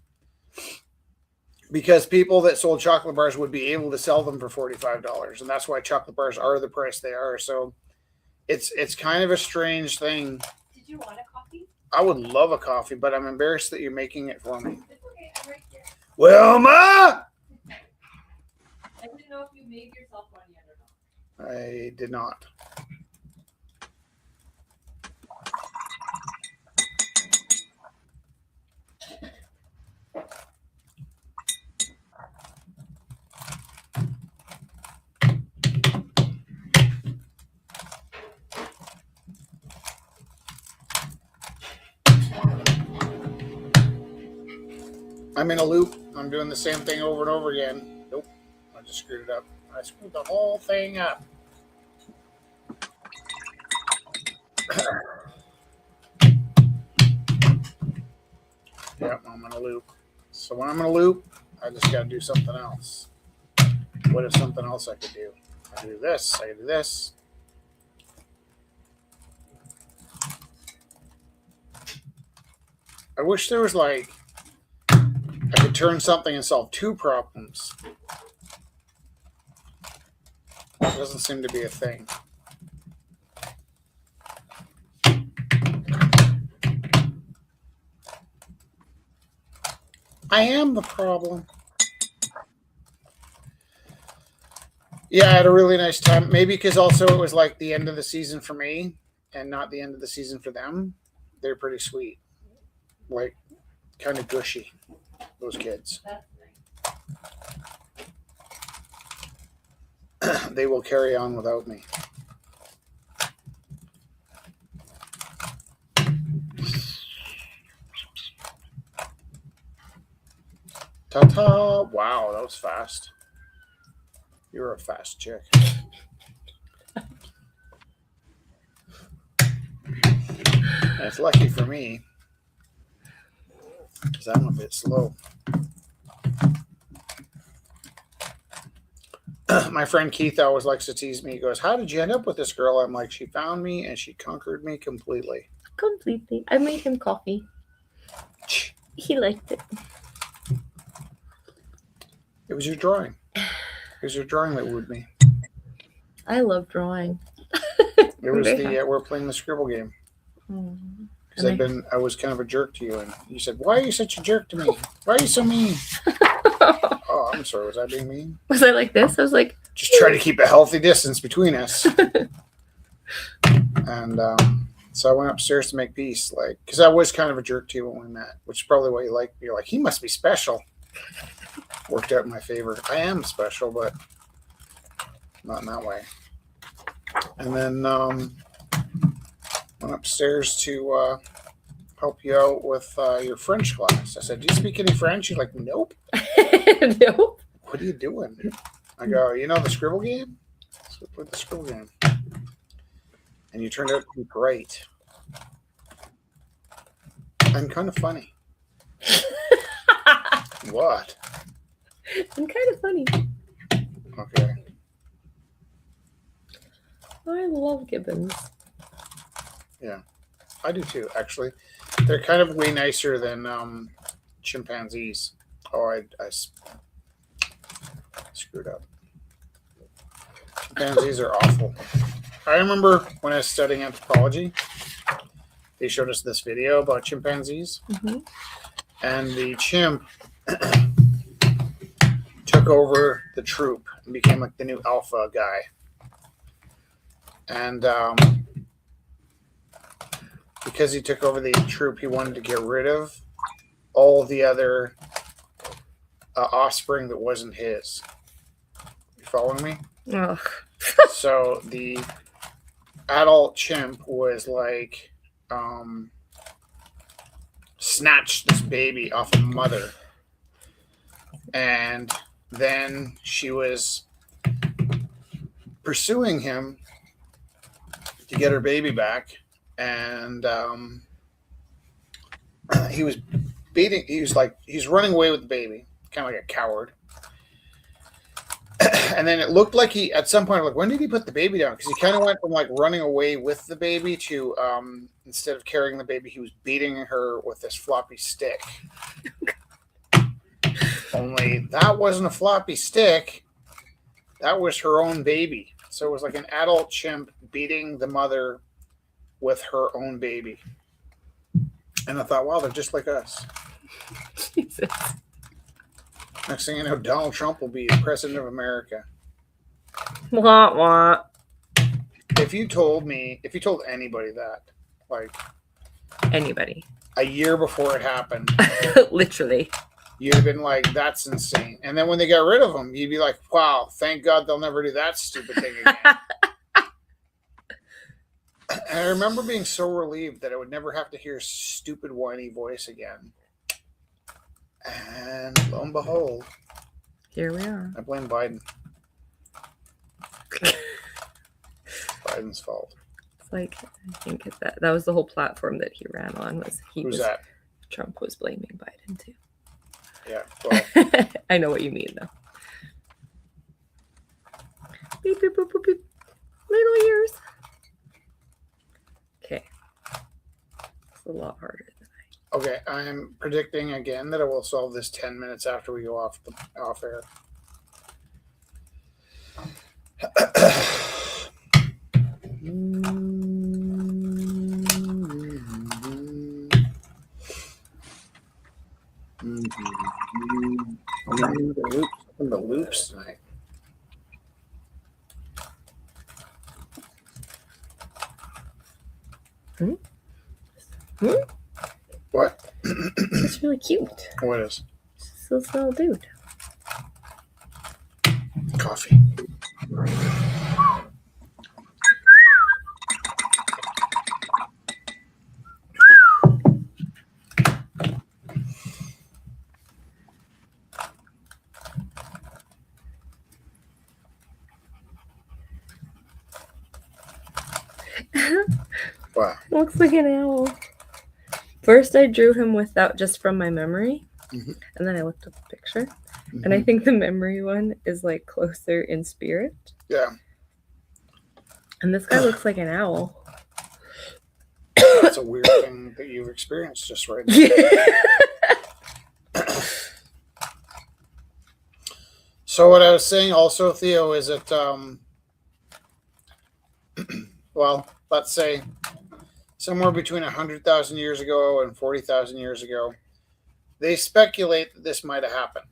Because people that sold chocolate bars would be able to sell them for $45. And that's why chocolate bars are the price they are. So it's kind of a strange thing. Did you want a coffee? I would love a coffee, but I'm embarrassed that you're making it for me. It's okay, I'm right here. Wilma! I didn't know if you made yourself one yet or not. I did not. I'm in a loop. I'm doing the same thing over and over again. Nope. I just screwed it up. I screwed the whole thing up. Yep, I'm in a loop. So when I'm in a loop, I just got to do something else. What is something else I could do? I could do this. I could do this. I wish there was like I could turn something and solve two problems. That doesn't seem to be a thing. I am the problem. Yeah, I had a really nice time. Maybe because also it was like the end of the season for me and not the end of the season for them. They're pretty sweet. Like, kind of gushy, those kids. They will carry on without me. Ta-ta! Wow, that was fast. You're a fast chick. And it's lucky for me because I'm a bit slow. My friend Keith always likes to tease me. He goes, "How did you end up with this girl?" I'm like, "She found me and she conquered me completely." Completely. I made him coffee. He liked it. It was your drawing. It was your drawing that wooed me. I love drawing. It was the we're playing the scribble game. Because I was kind of a jerk to you, and you said, "Why are you such a jerk to me? Why are you so mean?" Oh, I'm sorry. Was I being mean? Was I like this? I was like, just try to keep a healthy distance between us. And so I went upstairs to make peace, like, because I was kind of a jerk to you when we met, which is probably why you liked me. You're like, he must be special. Worked out in my favor. I am special, but not in that way. And then went upstairs to help you out with your French class. I said, "Do you speak any French?" You're like, "Nope." nope. What are you doing? I go, "You know the scribble game?" So we played the scribble game. And you turned out to be great. And kind of funny. What? I'm kind of funny. Okay. I love gibbons. Yeah. I do too, actually. They're kind of way nicer than chimpanzees. Oh, I screwed up. Chimpanzees are awful. I remember when I was studying anthropology, they showed us this video about chimpanzees, and the chimp took over the troop and became like the new alpha guy. And because he took over the troop, he wanted to get rid of all the other offspring that wasn't his. You following me? Ugh. So the adult chimp was like snatched this baby off a mother, and then she was pursuing him to get her baby back, and he was he's running away with the baby, kind of like a coward. And then it looked like he, at some point, like, when did he put the baby down? Because he kind of went from like running away with the baby to instead of carrying the baby, he was beating her with this floppy stick. Only that wasn't a floppy stick. That was her own baby. So it was like an adult chimp beating the mother with her own baby. And I thought, wow, they're just like us. Jesus. Next thing you know, Donald Trump will be president of America. Wah, wah. If you told anybody that, like Anybody. a year before it happened, Literally. you'd have been like, that's insane. And then when they got rid of him, you'd be like, wow, thank God they'll never do that stupid thing again. And I remember being so relieved that I would never have to hear his stupid, whiny voice again. And lo and behold, Here we are. I blame Biden. Biden's fault. It's like, I think that was the whole platform that he ran on. Who's that? Trump was blaming Biden too. Yeah. Well, I know what you mean though. Beep, beep, boop, boop, beep. Little ears. Okay. It's a lot harder than okay, I'm predicting again that I will solve this 10 minutes after we go off air. The loops tonight. What? It's really cute. What is? It's this little dude. Coffee. Wow. Looks like an owl. First, I drew him without just from my memory, and then I looked at the picture, and I think the memory one is like closer in spirit. Yeah. And this guy looks like an owl. That's a weird thing that you've experienced just right now. So what I was saying also, Theo, is that, well, let's say somewhere between 100,000 years ago and 40,000 years ago, they speculate that this might have happened.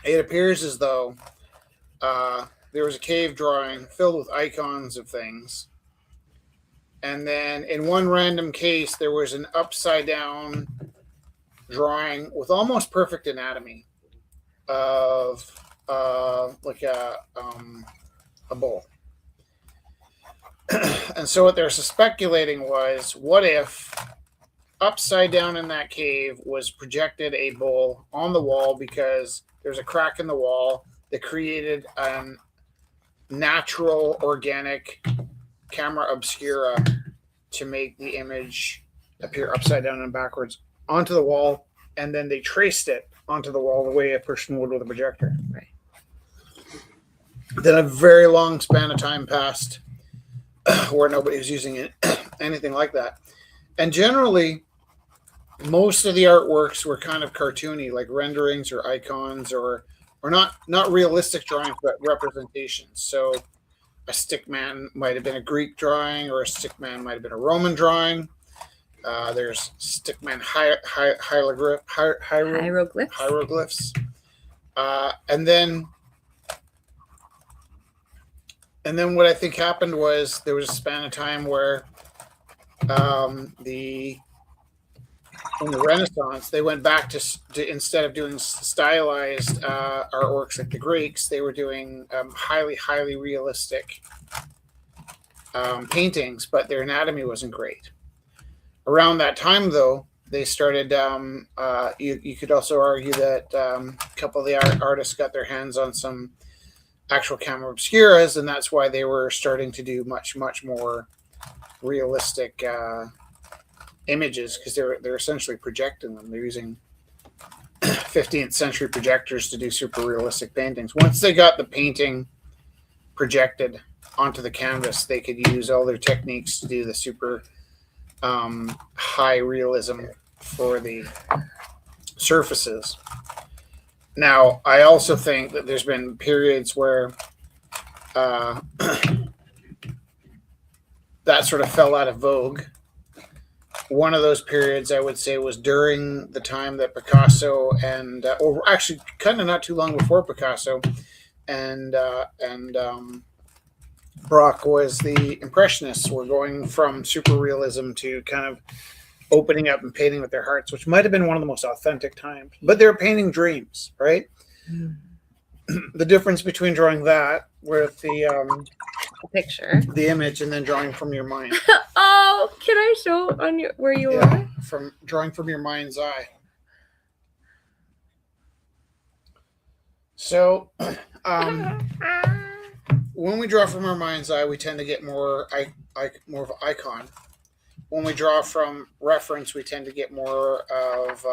It appears as though there was a cave drawing filled with icons of things. And then in one random case, there was an upside down drawing with almost perfect anatomy of like a bowl. And so what they're speculating was, what if upside down in that cave was projected a bowl on the wall because there's a crack in the wall that created a natural organic camera obscura to make the image appear upside down and backwards onto the wall, and then they traced it onto the wall the way a person would with a projector. Right. Then a very long span of time passed where nobody was using anything like that. And generally, most of the artworks were kind of cartoony, like renderings or icons, or not realistic drawings, but representations. So a stick man might have been a Greek drawing, or a stick man might have been a Roman drawing. There's stickman Hieroglyphs. hieroglyphs. And then what I think happened was there was a span of time where in the Renaissance, they went back to instead of doing stylized artworks like the Greeks, they were doing highly realistic paintings, but their anatomy wasn't great. Around that time, though, they started. You could also argue that a couple of the artists got their hands on some actual camera obscuras, and that's why they were starting to do much more realistic images, because they're essentially projecting them. They're using 15th century projectors to do super realistic paintings. Once they got the painting projected onto the canvas, they could use all their techniques to do the super high realism for the surfaces. Now, I also think that there's been periods where that sort of fell out of vogue. One of those periods, I would say, was during the time that Picasso and, or actually kind of not too long before Picasso and Braque was the Impressionists were going from super realism to kind of opening up and painting with their hearts, which might have been one of the most authentic times. But they're painting dreams, right? Mm. The difference between drawing that with the picture, the image, and then drawing from your mind. Oh, can I show on your where you are? From drawing from your mind's eye. So, when we draw from our mind's eye, we tend to get more of an icon. When we draw from reference, we tend to get more of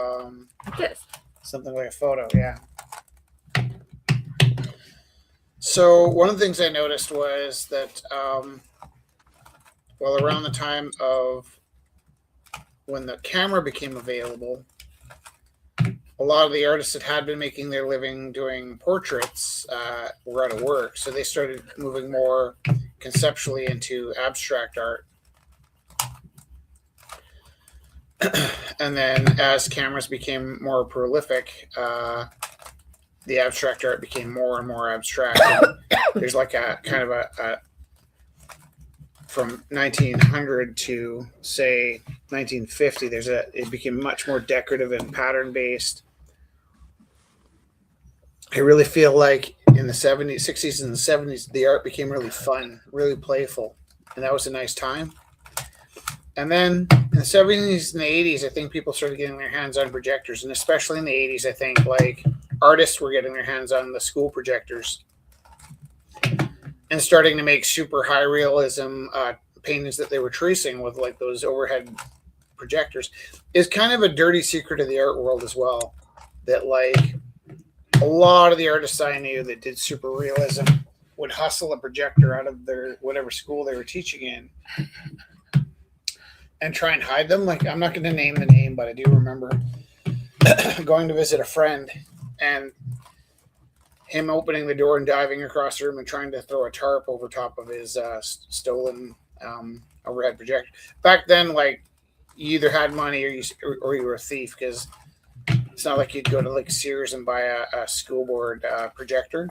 this. Something like a photo. Yeah. So one of the things I noticed was that, well, around the time of when the camera became available, a lot of the artists that had been making their living doing portraits were out of work. So they started moving more conceptually into abstract art. And then as cameras became more prolific, the abstract art became more and more abstract. And there's like a kind of a from 1900 to say 1950, it became much more decorative and pattern based. I really feel like in the 70s, 60s, and the 70s, the art became really fun, really playful, and that was a nice time. And then in the 70s and the 80s, I think people started getting their hands on projectors, and especially in the 80s, I think like artists were getting their hands on the school projectors and starting to make super high realism paintings that they were tracing with like those overhead projectors. Is kind of a dirty secret of the art world as well, that like a lot of the artists I knew that did super realism would hustle a projector out of their whatever school they were teaching in and try and hide them. Like, I'm not going to name the name, but I do remember going to visit a friend and him opening the door and diving across the room and trying to throw a tarp over top of his stolen overhead projector. Back then, like, you either had money or you were a thief, because it's not like you'd go to like Sears and buy a school board projector.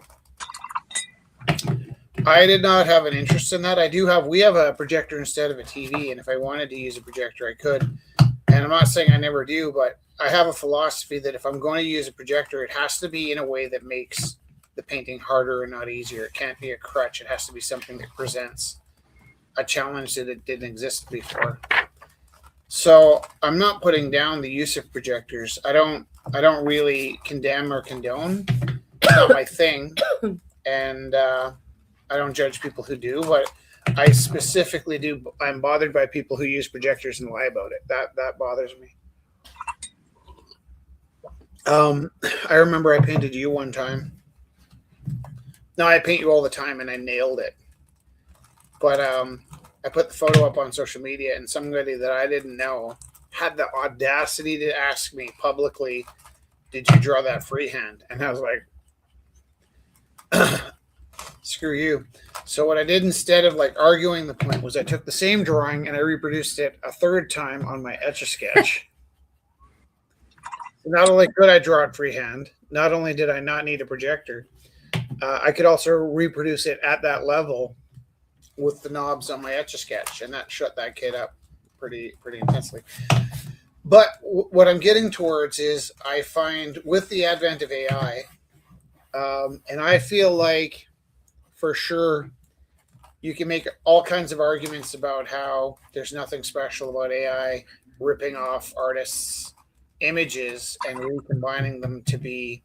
I did not have an interest in that. We have a projector instead of a TV, and if I wanted to use a projector, I could. And I'm not saying I never do, but I have a philosophy that if I'm going to use a projector, it has to be in a way that makes the painting harder and not easier. It can't be a crutch. It has to be something that presents a challenge that it didn't exist before. So I'm not putting down the use of projectors. I don't really condemn or condone. It's not my thing. And I don't judge people who do, but I specifically do. I'm bothered by people who use projectors and lie about it. That bothers me. I remember I painted you one time. No, I paint you all the time, and I nailed it. But I put the photo up on social media, and somebody that I didn't know had the audacity to ask me publicly, "Did you draw that freehand?" And I was like, "Screw you." So what I did instead of like arguing the point was I took the same drawing and I reproduced it a third time on my Etch-a-Sketch. Not only could I draw it freehand, not only did I not need a projector, I could also reproduce it at that level with the knobs on my Etch-a-Sketch, and that shut that kid up pretty intensely. But what I'm getting towards is I find with the advent of AI, and I feel like for sure you can make all kinds of arguments about how there's nothing special about AI ripping off artists' images and recombining them to be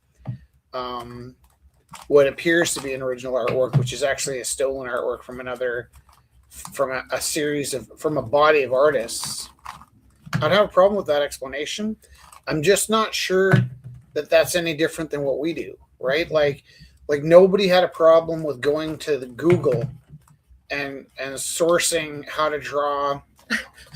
what appears to be an original artwork, which is actually a stolen artwork from a series of, from a body of artists. I don't have a problem with that explanation. I'm just not sure that that's any different than what we do, right? Like nobody had a problem with going to the Google and sourcing how to draw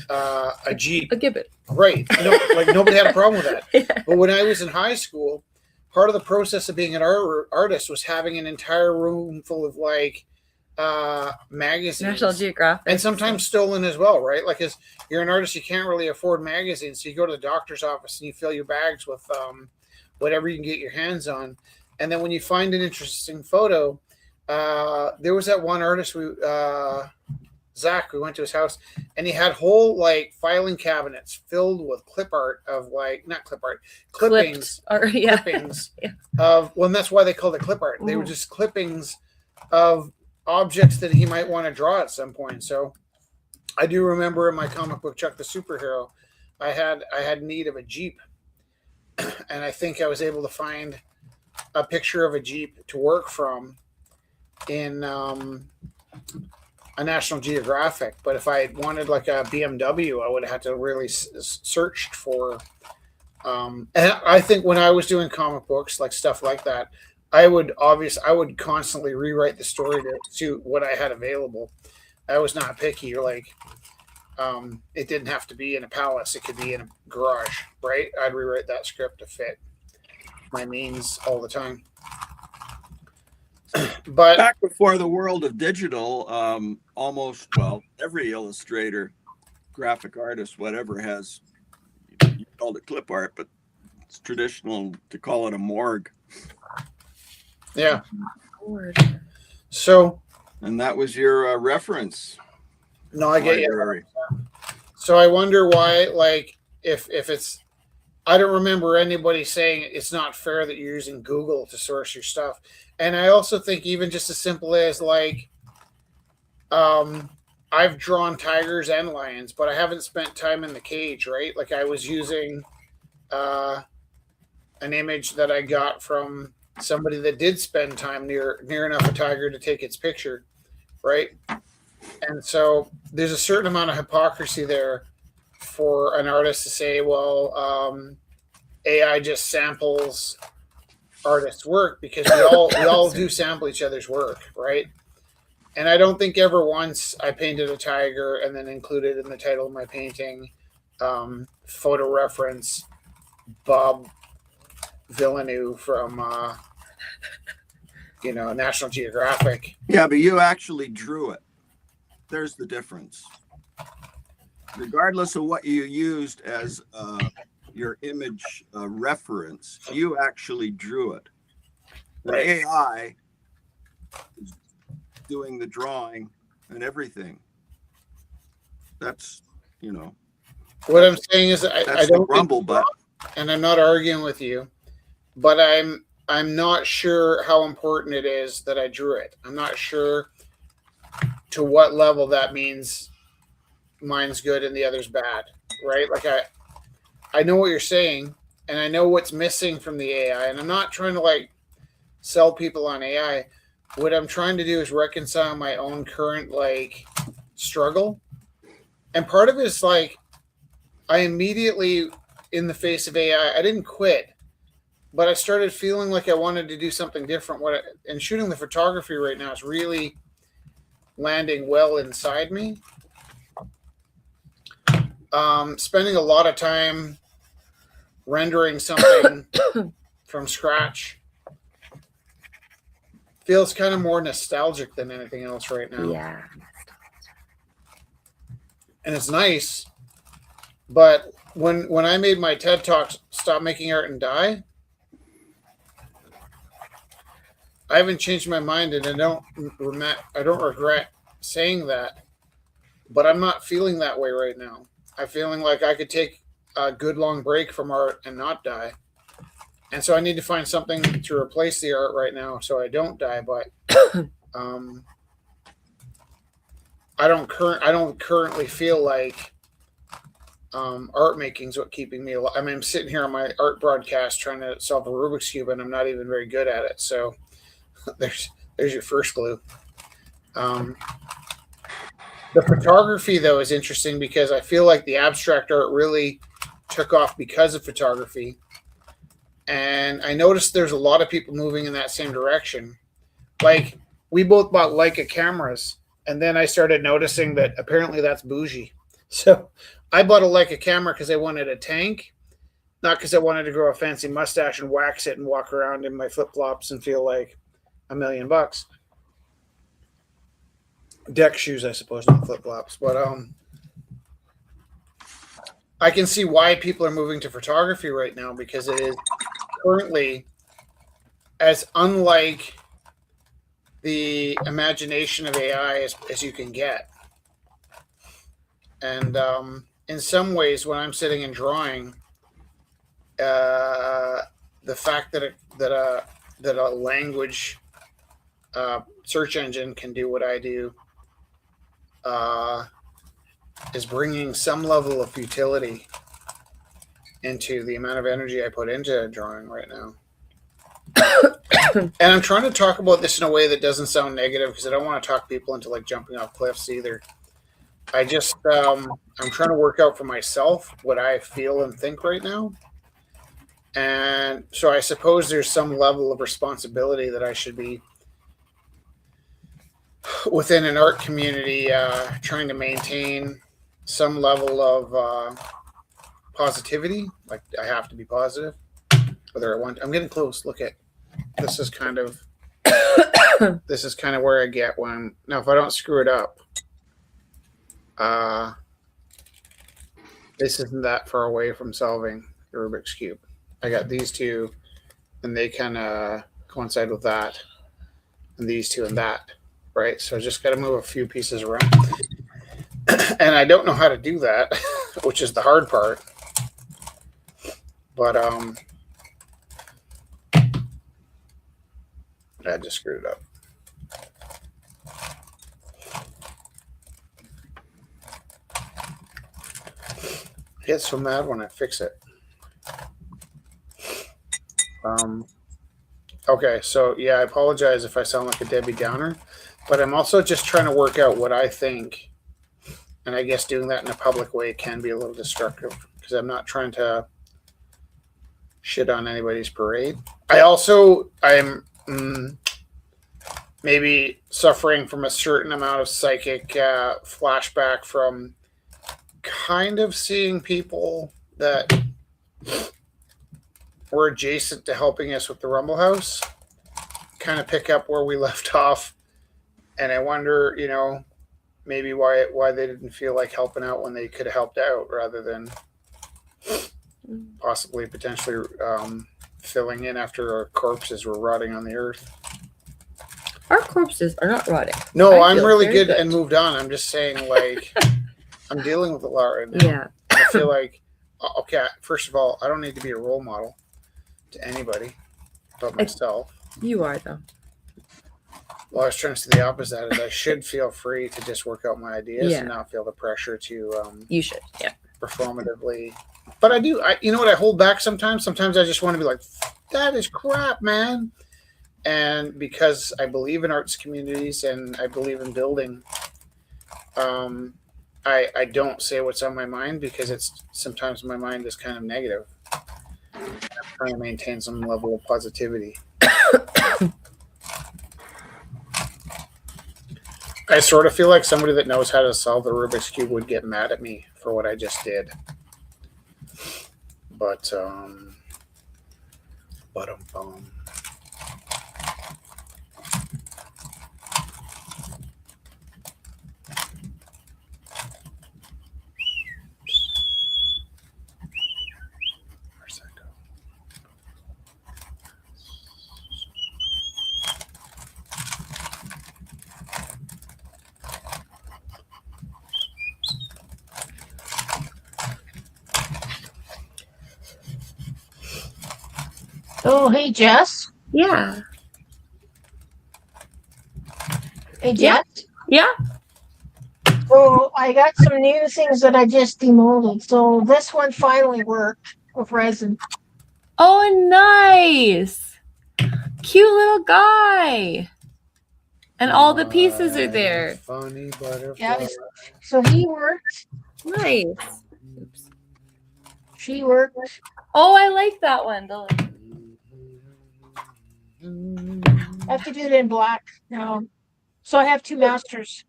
a Jeep. A gibbet. Right. Like nobody had a problem with that. Yeah. But when I was in high school, part of the process of being an artist was having an entire room full of like magazines. National Geographic. And sometimes stolen as well, right? Like as you're an artist, you can't really afford magazines. So you go to the doctor's office and you fill your bags with whatever you can get your hands on. And then when you find an interesting photo, there was that one artist, Zach, we went to his house, and he had whole like filing cabinets filled with clip art of like, not clip art, clippings. Clippings yeah. of, well, and that's why they called it clip art. They were just clippings of objects that he might want to draw at some point. So I do remember in my comic book, Chuck the Superhero, I had need of a Jeep. And I think I was able to find a picture of a Jeep to work from in a National Geographic. But if I wanted like a BMW, I would have had to really search for. And I think when I was doing comic books, like stuff like that, I would constantly rewrite the story to suit what I had available. I was not picky, or like it didn't have to be in a palace; it could be in a garage, right? I'd rewrite that script to fit my means all the time. But back before the world of digital, every illustrator, graphic artist, whatever, has, you called it clip art, but it's traditional to call it a morgue. Yeah. So, and that was your reference. No, I get you. So I wonder why, like, if it's, I don't remember anybody saying it's not fair that you're using Google to source your stuff. And I also think even just as simple as like, I've drawn tigers and lions, but I haven't spent time in the cage, right? Like I was using an image that I got from somebody that did spend time near enough a tiger to take its picture, right? And so there's a certain amount of hypocrisy there for an artist to say, well, AI just samples artists' work, because we all do sample each other's work, right? And I don't think ever once I painted a tiger and then included in the title of my painting photo reference Bob Villeneuve from National Geographic. Yeah, but you actually drew it. There's the difference. Regardless of what you used as your image reference, you actually drew it. The Right. AI is doing the drawing and everything. That's, What I'm saying is I that's don't the grumble, but and I'm not arguing with you, but I'm not sure how important it is that I drew it. I'm not sure to what level that means mine's good and the other's bad, right? Like I know what you're saying, and I know what's missing from the AI, and I'm not trying to like sell people on AI. What I'm trying to do is reconcile my own current like struggle. And part of it is like I immediately, in the face of AI, I didn't quit, but I started feeling like I wanted to do something different. And shooting the photography right now is really landing well inside me. spending a lot of time rendering something from scratch feels kind of more nostalgic than anything else right now. Yeah. And it's nice, but when I made my TED Talk, Stop Making Art and Die, I haven't changed my mind, and I don't regret saying that, but I'm not feeling that way right now. I'm feeling like I could take a good long break from art and not die. And so I need to find something to replace the art right now so I don't die. But I don't currently feel like art making is what keeping me alive. I mean, I'm sitting here on my art broadcast trying to solve a Rubik's Cube, and I'm not even very good at it. So there's your first clue. The photography, though, is interesting because I feel like the abstract art really took off because of photography. And I noticed there's a lot of people moving in that same direction. Like, we both bought Leica cameras, and then I started noticing that apparently that's bougie. So I bought a Leica camera because I wanted a tank, not because I wanted to grow a fancy mustache and wax it and walk around in my flip-flops and feel like $1 million. Deck shoes, I suppose, not flip-flops. But I can see why people are moving to photography right now, because it is currently as unlike the imagination of AI as you can get. And in some ways, when I'm sitting and drawing, the fact that a language search engine can do what I do is bringing some level of futility into the amount of energy I put into drawing right now. And I'm trying to talk about this in a way that doesn't sound negative, because I don't want to talk people into like jumping off cliffs either. I just I'm trying to work out for myself what I feel and think right now. And so I suppose there's some level of responsibility that I should be within an art community, trying to maintain some level of positivity. Like, I have to be positive, whether I want. I'm getting close. Look at this is kind of where I get when now if I don't screw it up. This isn't that far away from solving the Rubik's Cube. I got these two, and they kind of coincide with that, and these two and that, right? So I just got to move a few pieces around. And I don't know how to do that, which is the hard part. But I just screwed it up. I get so mad when I fix it. Okay, so yeah, I apologize if I sound like a Debbie Downer, but I'm also just trying to work out what I think. And I guess doing that in a public way can be a little destructive, because I'm not trying to shit on anybody's parade. I'm maybe suffering from a certain amount of psychic flashback from kind of seeing people that were adjacent to helping us with the Rumble House kind of pick up where we left off. And I wonder, maybe why they didn't feel like helping out when they could have helped out, rather than possibly potentially filling in after our corpses were rotting on the earth. Our corpses are not rotting. No, I'm really good and moved on. I'm just saying, like, I'm dealing with a lot right now. Yeah. I feel like, okay, first of all, I don't need to be a role model to anybody but myself. You are, though. Well, I was trying to say the opposite. Is I should feel free to just work out my ideas and not feel the pressure to. You should, yeah. Performatively, but I do. You know what? I hold back sometimes. Sometimes I just want to be like, "That is crap, man." And because I believe in arts communities and I believe in building, I don't say what's on my mind, because it's sometimes my mind is kind of negative. I'm trying to maintain some level of positivity. I sort of feel like somebody that knows how to solve the Rubik's Cube would get mad at me for what I just did. But, ba-dum-bum. Where's that go? Oh, hey, Jess. Yeah. Hey, Yeah. Jess. Yeah. So I got some new things that I just demolded. So this one finally worked with resin. Oh, nice. Cute little guy. And all the pieces are there. Funny butterfly. Yeah. So he worked. Nice. Oops. She worked. Oh, I like that one. I have to do it in black now. So I have two masters.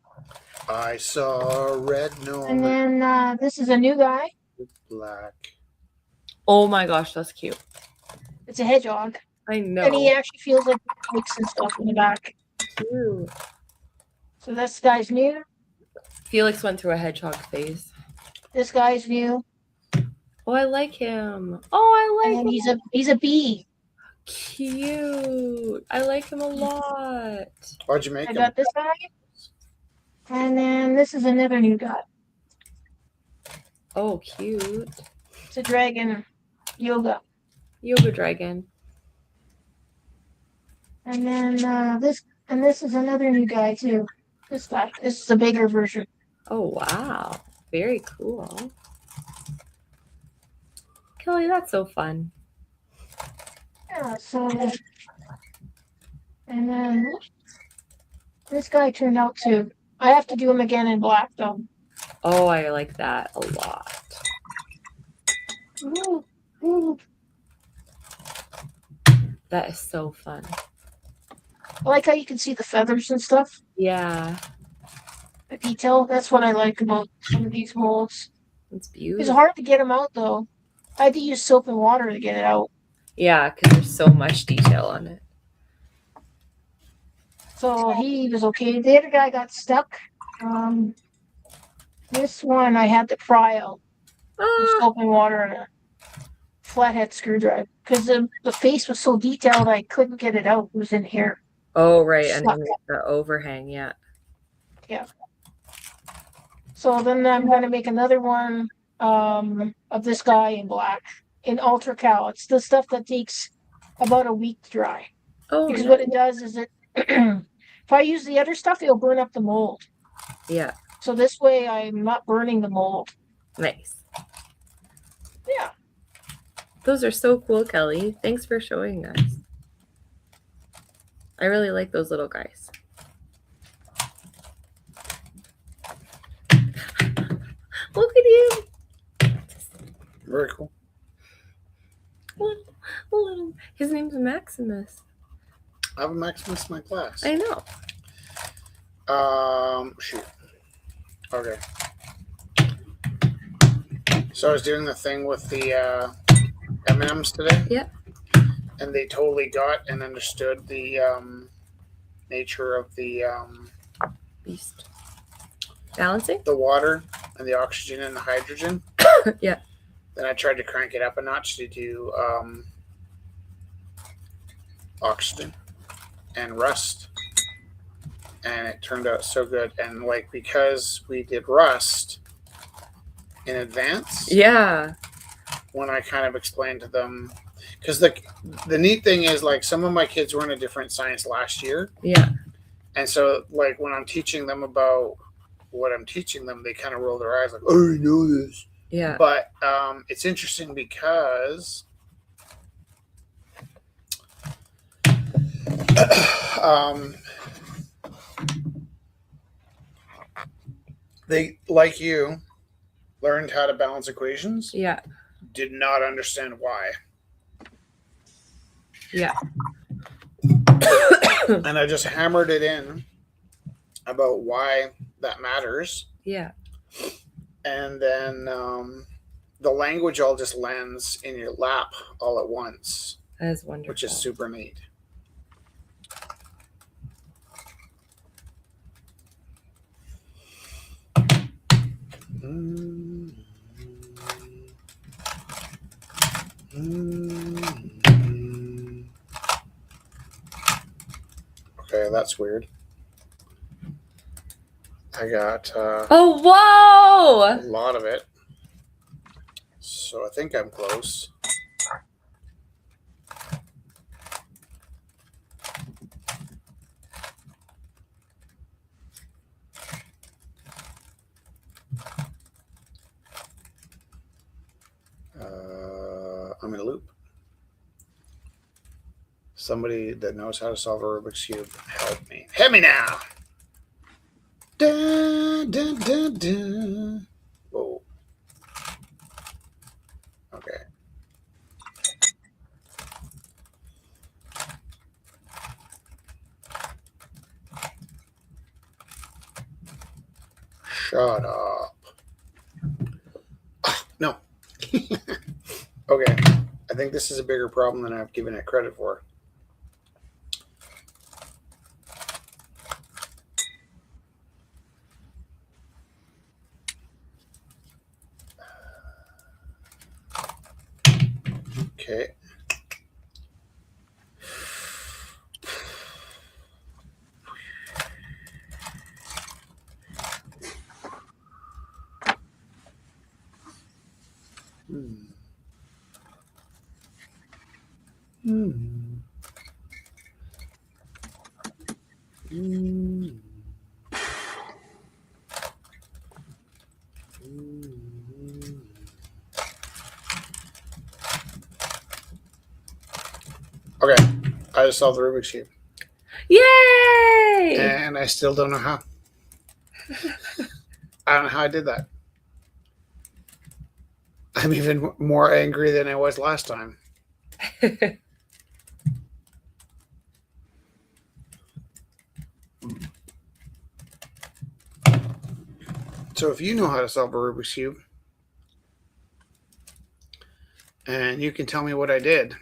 I saw a red And gnome then this is a new guy. with black. Oh my gosh, that's cute. It's a hedgehog. I know. And he actually feels like spikes and stuff in the back. Cute. So this guy's new. Felix went through a hedgehog phase. This guy's new. Oh, I like him. Oh, I And like then him. he's a bee. Cute. I like him a lot. Why'd you make I him? got this guy. And then this is another new guy. Oh, cute. It's a dragon yoga. Yoga dragon. And then this is another new guy too. This guy. This is a bigger version. Oh, wow. Very cool. Kelly, that's so fun. Yeah, so and then this guy turned out too. I have to do him again in black though. Oh, I like that a lot. Ooh, ooh. That is so fun. I like how you can see the feathers and stuff. Yeah, The detail. That's what I like about some of these molds. it's It's beautiful. hard to get them out though. I had to use soap and water to get it out. Yeah, because there's so much detail on it. So he was okay. The other guy got stuck. This one I had to pry out with Ah, soap and water and a flathead screwdriver because the face was so detailed I couldn't get it out. It was in here. oh, right, Stuck. underneath the overhang, yeah. So then I'm going to make another one of this guy in black in Ultra Cal. It's the stuff that takes about a week to dry. Oh, Because no. what it does is it, if I use the other stuff, it'll burn up the mold. Yeah, So this way I'm not burning the mold. nice. Yeah. Those are so cool, Kelly. Thanks for showing us. I really like those little guys. Look at you. Very cool. His name's Maximus. I have a Maximus in my class. I know. Shoot. Okay. So I was doing the thing with the M&Ms today. Yeah. And they totally got and understood the nature of the Beast. Balancing? the water and the oxygen and the hydrogen. Yeah. Then I tried to crank it up a notch to do oxygen and rust. And it turned out so good. And like, because we did rust in advance, Yeah. when I kind of explained to them, because the neat thing is, like, some of my kids were in a different science last year. Yeah. And so, like, when I'm teaching them about what I'm teaching them, they kind of roll their eyes like, oh, I know this. Yeah. But it's interesting because they, like you, learned how to balance equations, Yeah. did not understand why. Yeah. And I just hammered it in about why that matters. Yeah. And then the language all just lands in your lap all at once, That is wonderful. which is super neat. Okay, that's weird. I got Oh, a whoa! lot of it. So I think I'm close. I'm in a loop. Somebody that knows how to solve a Rubik's Cube, help me. Help me now! Dun, dun, dun, dun. Whoa. Okay. Shut up. Ah, no. Okay. I think this is a bigger problem than I've given it credit for. Okay. Okay. I just solved the Rubik's Cube. Yay! And I still don't know how. I don't know how I did that. I'm even more angry than I was last time. So if you know how to solve a Rubik's Cube, and you can tell me what I did,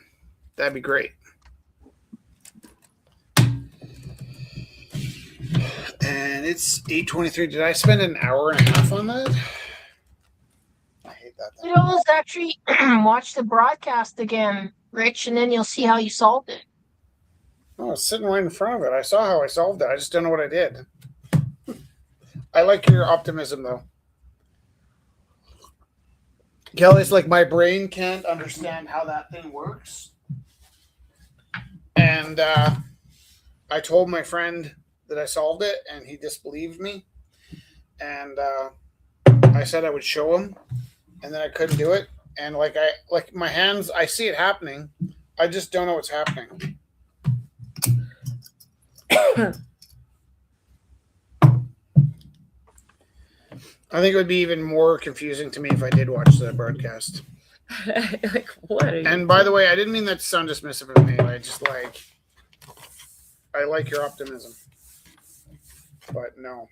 that'd be great. And it's 8:23. Did I spend an hour and a half on that? I hate that You thing. know, let's actually watch the broadcast again, Rich, and then you'll see how you solved it. Oh, it's sitting right in front of it. I saw how I solved it. I just don't know what I did. I like your optimism, though. Kelly's like, my brain can't understand how that thing works. And I told my friend that I solved it, and he disbelieved me. And I said I would show him, and then I couldn't do it. And like my hands, I see it happening. I just don't know what's happening. I think it would be even more confusing to me if I did watch the broadcast. Like, what are you And by the way, I didn't mean that to sound dismissive of me. I just I like your optimism. But no,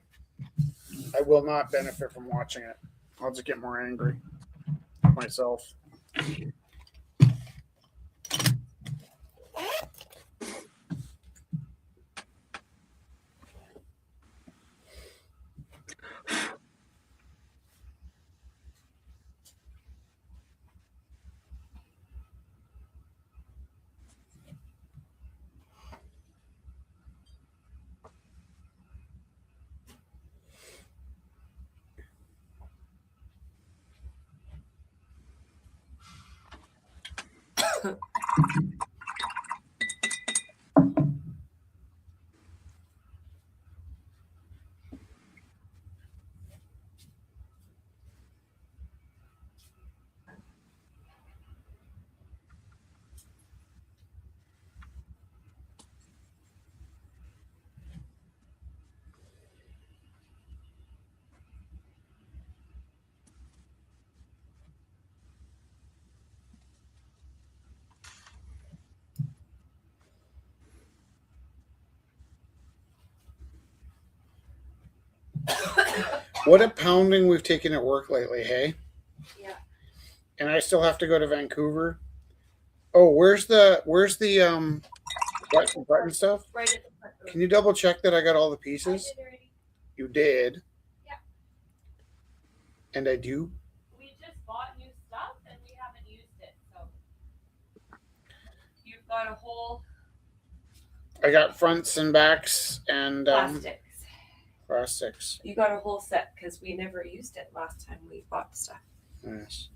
I will not benefit from watching it. I'll just get more angry myself. What a pounding we've taken at work lately, hey? Yeah. And I still have to go to Vancouver. Oh, where's the button stuff? Right at the front. Can you double check that I got all the pieces? I did already. You did. Yeah. And I do. We just bought new stuff and we haven't used it, so you've got a whole I got fronts and backs and plastics. You got a whole set because we never used it last time we bought stuff. Yes.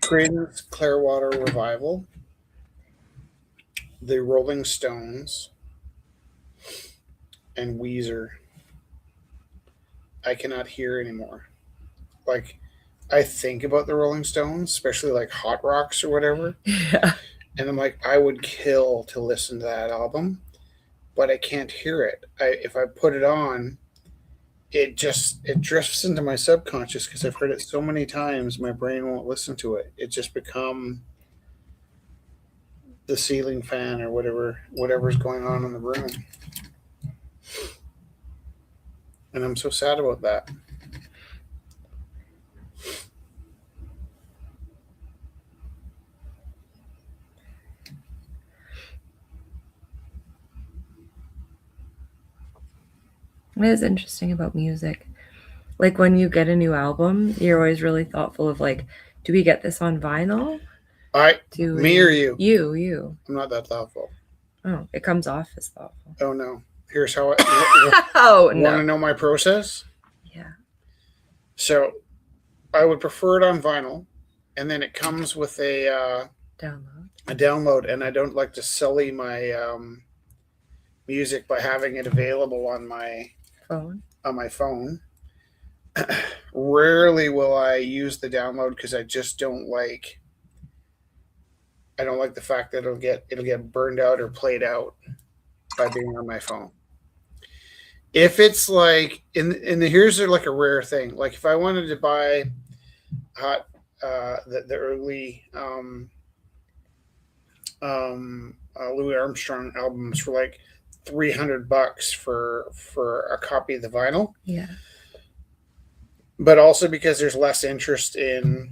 Creedence Clearwater Revival, the Rolling Stones, and Weezer. I cannot hear anymore. Like, I think about the Rolling Stones, especially like Hot Rocks or whatever. Yeah. And I'm like, I would kill to listen to that album, but I can't hear it. If I put it on, it drifts into my subconscious because I've heard it so many times. My brain won't listen to it. It just become the ceiling fan or whatever's going on in the room. And I'm so sad about that. It is interesting about music. Like when you get a new album, you're always really thoughtful of like, do we get this on vinyl? Me or you? You. I'm not that thoughtful. Oh, it comes off as thoughtful. Oh no. Here's how Oh Want no. to know my process? Yeah. So I would prefer it on vinyl, and then it comes with a download, and I don't like to sully my music by having it available on my phone. Rarely will I use the download because I just don't like. I don't like the fact that it'll get burned out or played out by being on my phone. If it's like here's like a rare thing. Like if I wanted to buy the early Louis Armstrong albums for like $300 for a copy of the vinyl. Yeah. But also because there's less interest in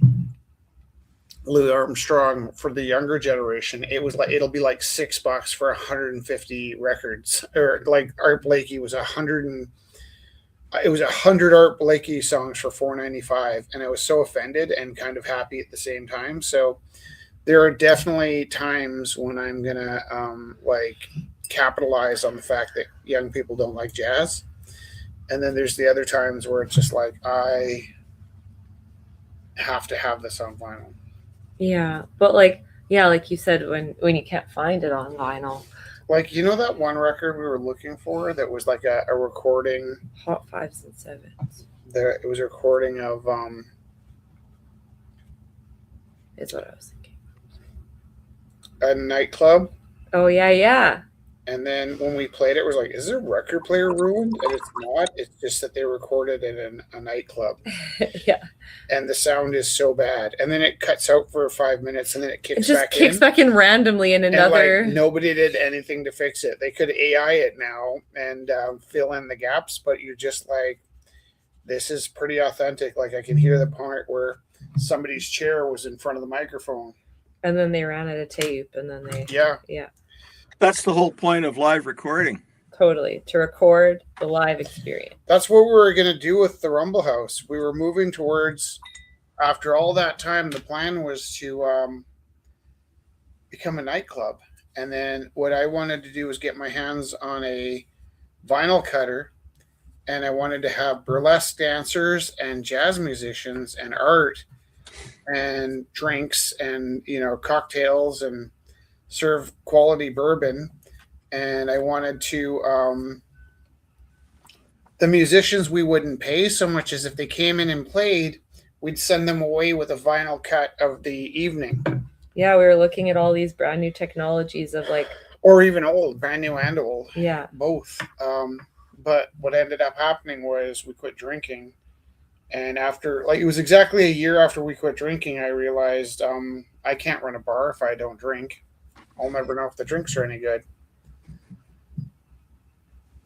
Louis Armstrong for the younger generation, it'll be like $6 for 150 records. Or like Art Blakey was 100 Art Blakey songs for $4.95, and I was so offended and kind of happy at the same time. So there are definitely times when I'm gonna like capitalize on the fact that young people don't like jazz, and then there's the other times where it's just like I have to have this on vinyl. Yeah, but like you said, when you can't find it on vinyl. Like, you know that one record we were looking for that was like a recording? Hot 5s and 7s. It was a recording of is what I was thinking. a nightclub. Oh yeah. And then when we played it, it was like, is their record player ruined? And it's not. It's just that they recorded it in a nightclub. Yeah. And the sound is so bad. And then it cuts out for 5 minutes, and then it kicks back in randomly in another. And like, nobody did anything to fix it. They could AI it now and fill in the gaps, but you're just like, this is pretty authentic. Like I can hear the part where somebody's chair was in front of the microphone. And then they ran out of tape, and then they. Yeah. That's the whole point of live recording. Totally. To record the live experience. That's what we were going to do with the Rumble House. We were moving towards, after all that time, the plan was to become a nightclub. And then what I wanted to do was get my hands on a vinyl cutter, and I wanted to have burlesque dancers and jazz musicians and art and drinks and, cocktails and serve quality bourbon. And I wanted to the musicians we wouldn't pay so much as if they came in and played, we'd send them away with a vinyl cut of the evening. Yeah, we were looking at all these brand new technologies of like, or even old, brand new and old. yeah, both. But what ended up happening was we quit drinking. And after, like, it was exactly a year after we quit drinking, I realized I can't run a bar if I don't drink. I'll never know if the drinks are any good.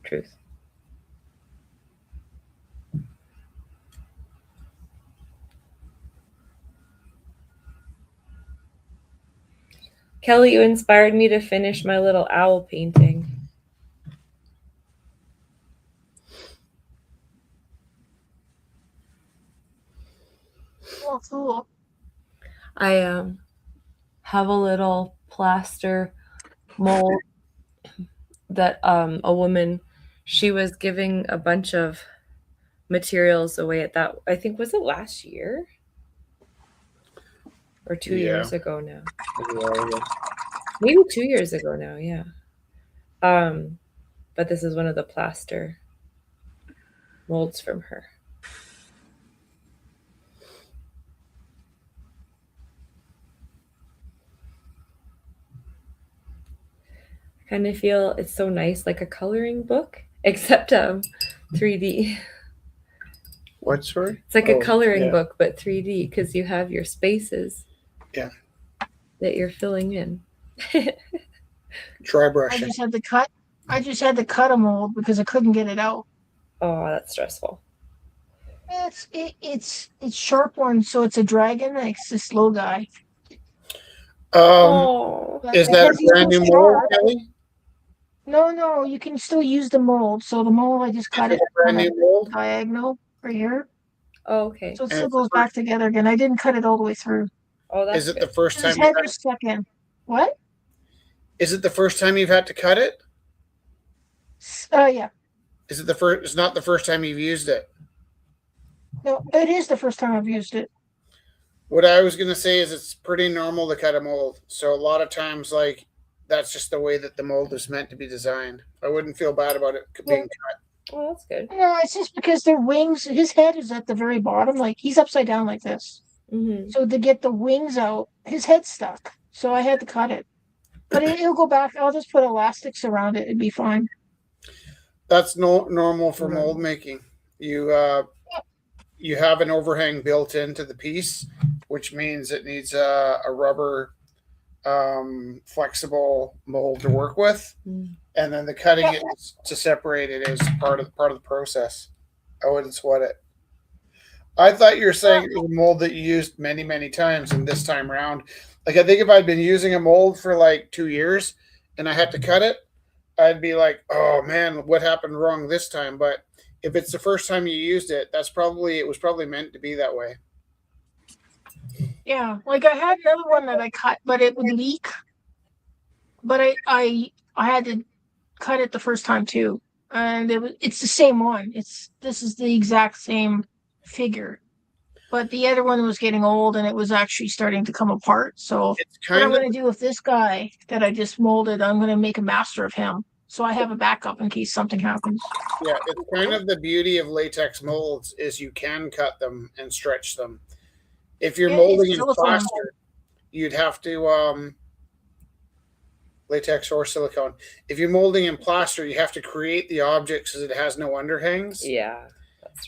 truth. Kelly, you inspired me to finish my little owl painting. Oh, cool. I have a little plaster mold that a woman, she was giving a bunch of materials away at that, I think, was it last year? Or 2 years ago now. Maybe 2 years ago now, yeah. But this is one of the plaster molds from her. I kind of feel it's so nice, like a coloring book, except 3D. What, sorry? It's like a coloring book, but 3D, because you have your spaces. Yeah. That you're filling in. Dry brushing. I just had to cut a mold because I couldn't get it out. Oh, that's stressful. It's sharp one, so it's a dragon. It's this slow guy. Is that a brand new mold, Kelly? No, you can still use the mold. So the mold, I just cut it brand new mold diagonal right here. Oh, okay. So it still goes back together again. I didn't cut it all the way through. Oh, that's Is it good. the first time? His head was stuck in. What? Is it the first time you've had to cut it? Yeah. Is it the first? It's not the first time you've used it. No, it is the first time I've used it. What I was going to say is it's pretty normal to cut a mold. So a lot of times, like, that's just the way that the mold is meant to be designed. I wouldn't feel bad about it being cut. Oh, that's good. No, it's just because their wings, his head is at the very bottom. Like, he's upside down like this. Mm-hmm. So to get the wings out, his head's stuck. So I had to cut it. But it'll go back. I'll just put elastics around it. It'd be fine. That's normal for mold making. You have an overhang built into the piece, which means it needs a rubber flexible mold to work with, and then the cutting it to separate it is part of the process. I wouldn't sweat it. I thought you were saying it was a mold that you used many times, and this time around, like, I think if I'd been using a mold for like 2 years and I had to cut it, I'd be like, oh man, what happened wrong this time? But if it's the first time you used it, it was probably meant to be that way. Yeah, like I had another one that I cut, but it would leak. But I had to cut it the first time too, and it's the same one. This is the exact same figure, but the other one was getting old and it was actually starting to come apart. So what I'm going to do with this guy that I just molded, I'm going to make a master of him, so I have a backup in case something happens. Yeah, it's kind of the beauty of latex molds is you can cut them and stretch them. If you're molding in plaster, you'd have to latex or silicone. If you're molding in plaster, you have to create the object so that it has no underhangs. Yeah,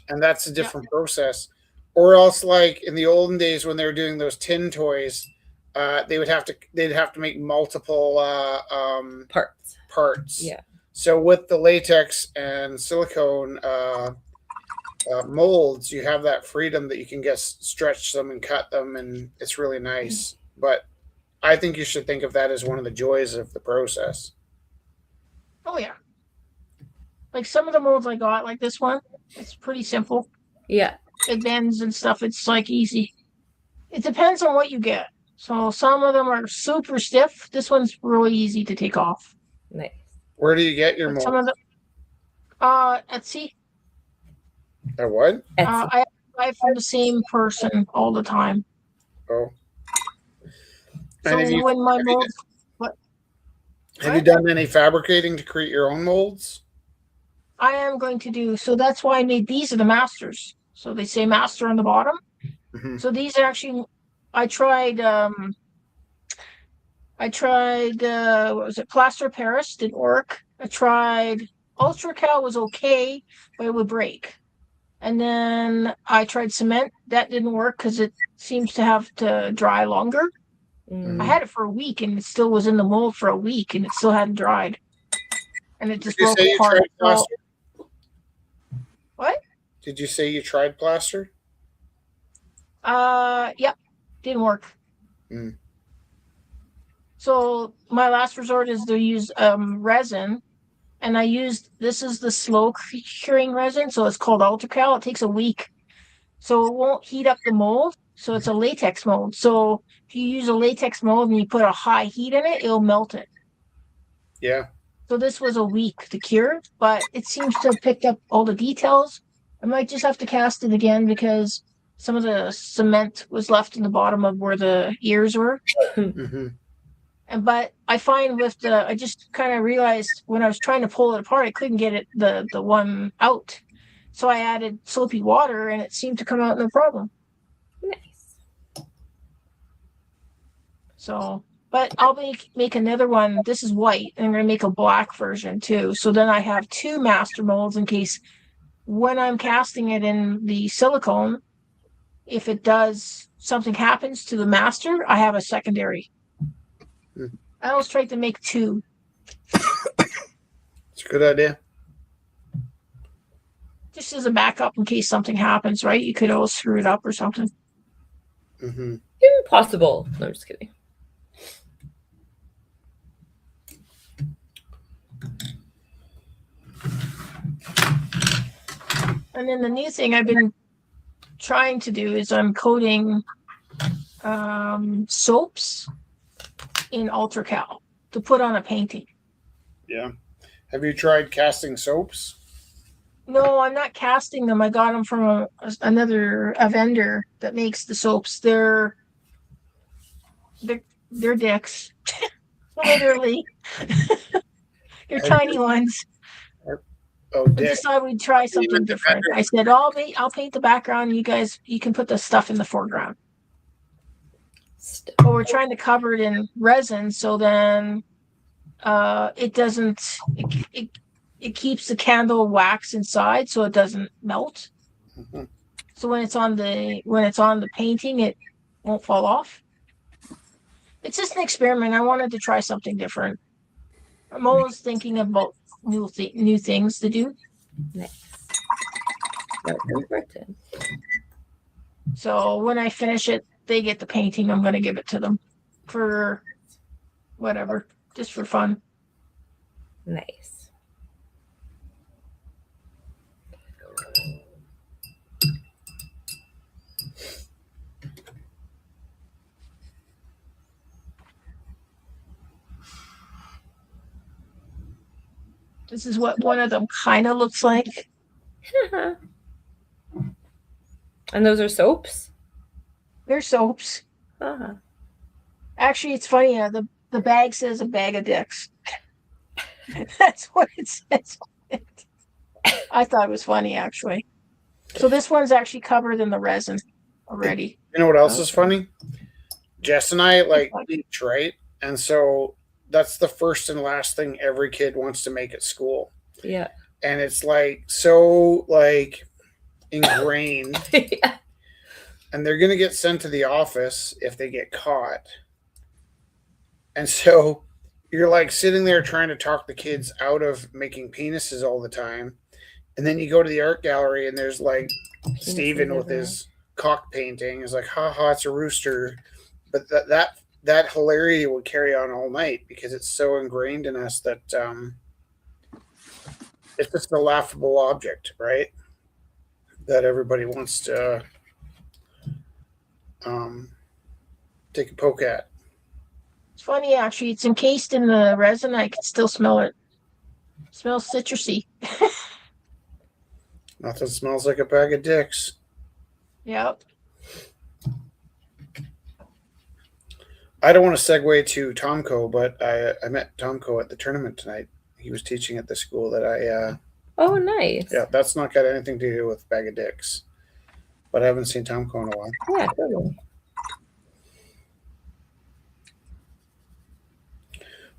and that's a different process. Or else, like in the olden days when they were doing those tin toys, they'd have to make multiple parts. Yeah. So with the latex and silicone molds, you have that freedom that you can stretch them and cut them, and it's really nice. But I think you should think of that as one of the joys of the process. Oh yeah. Like some of the molds I got, like this one, it's pretty simple. Yeah. It bends and stuff. It's like easy. It depends on what you get. So some of them are super stiff. This one's really easy to take off. Nice. Where do you get your molds? Some of them, Etsy. At what? I buy from the same person all the time. Oh. So when my molds, have you done any fabricating to create your own molds? I am going to do. So that's why I made these are the masters. So they say master on the bottom. Mm-hmm. So these actually, I tried what was it, plaster of Paris, didn't work. I tried Ultracal, was okay, but it would break. And then I tried cement, that didn't work because it seems to have to dry longer. I had it for a week and it still was in the mold for a week and it still hadn't dried. And it Did just you broke say you apart. tried plaster? What? Did you say you tried plaster? Yep, didn't work. Mm. So my last resort is to use resin, and I used, this is the slow curing resin, so it's called Ultracal. It takes a week, so it won't heat up the mold. So it's a latex mold. So if you use a latex mold and you put a high heat in it, it'll melt it. Yeah. So this was a week to cure, but it seems to have picked up all the details. I might just have to cast it again because some of the cement was left in the bottom of where the ears were. Mm-hmm. But I find with I just kind of realized when I was trying to pull it apart, I couldn't get it the one out. So I added soapy water, and it seemed to come out no problem. Nice. So, but I'll make another one. This is white, and I'm gonna make a black version too. So then I have two master molds in case when I'm casting it in the silicone, if it does something happens to the master, I have a secondary. I always try to make two. It's a good idea. Just as a backup in case something happens, right? You could always screw it up or something. Mm-hmm. Impossible. No, I'm just kidding. And then the new thing I've been trying to do is I'm coating soaps in Ultracal to put on a painting. Yeah. Have you tried casting soaps? No, I'm not casting them. I got them from a vendor that makes the soaps. They're dicks, literally. They're tiny ones. Oh, I dick. just thought we'd try something different. I said, I'll paint the background. You guys, you can put the stuff in the foreground. But we're trying to cover it in resin, so then it doesn't. It keeps the candle wax inside, so it doesn't melt. Mm-hmm. So when it's on the painting, it won't fall off. It's just an experiment. I wanted to try something different. I'm always thinking about new things to do. Nice. That's important. So when I finish it, they get the painting. I'm going to give it to them for whatever, just for fun. Nice. This is what one of them kind of looks like. And those are soaps? They're soaps. Uh-huh. Actually, it's funny. The bag says a bag of dicks. That's what it says. I thought it was funny, actually. So this one's actually covered in the resin already. You know what else is funny? Jess and I like bleach, right? And so that's the first and last thing every kid wants to make at school. Yeah. And it's like so like ingrained. Yeah. And they're going to get sent to the office if they get caught. And so you're like sitting there trying to talk the kids out of making penises all the time. And then you go to the art gallery and there's like Steven with his cock painting. It's like, haha, it's a rooster. But that hilarity will carry on all night because it's so ingrained in us that it's just a laughable object, right? That everybody wants to take a poke at. It's funny, actually. It's encased in the resin. I can still smell it. It smells citrusy. Nothing smells like a bag of dicks. Yep. I don't want to segue to Tomko, but I met Tomko at the tournament tonight. He was teaching at the school that I... Oh, nice. Yeah, that's not got anything to do with bag of dicks. but I haven't seen Tomko in a while. Yeah, totally.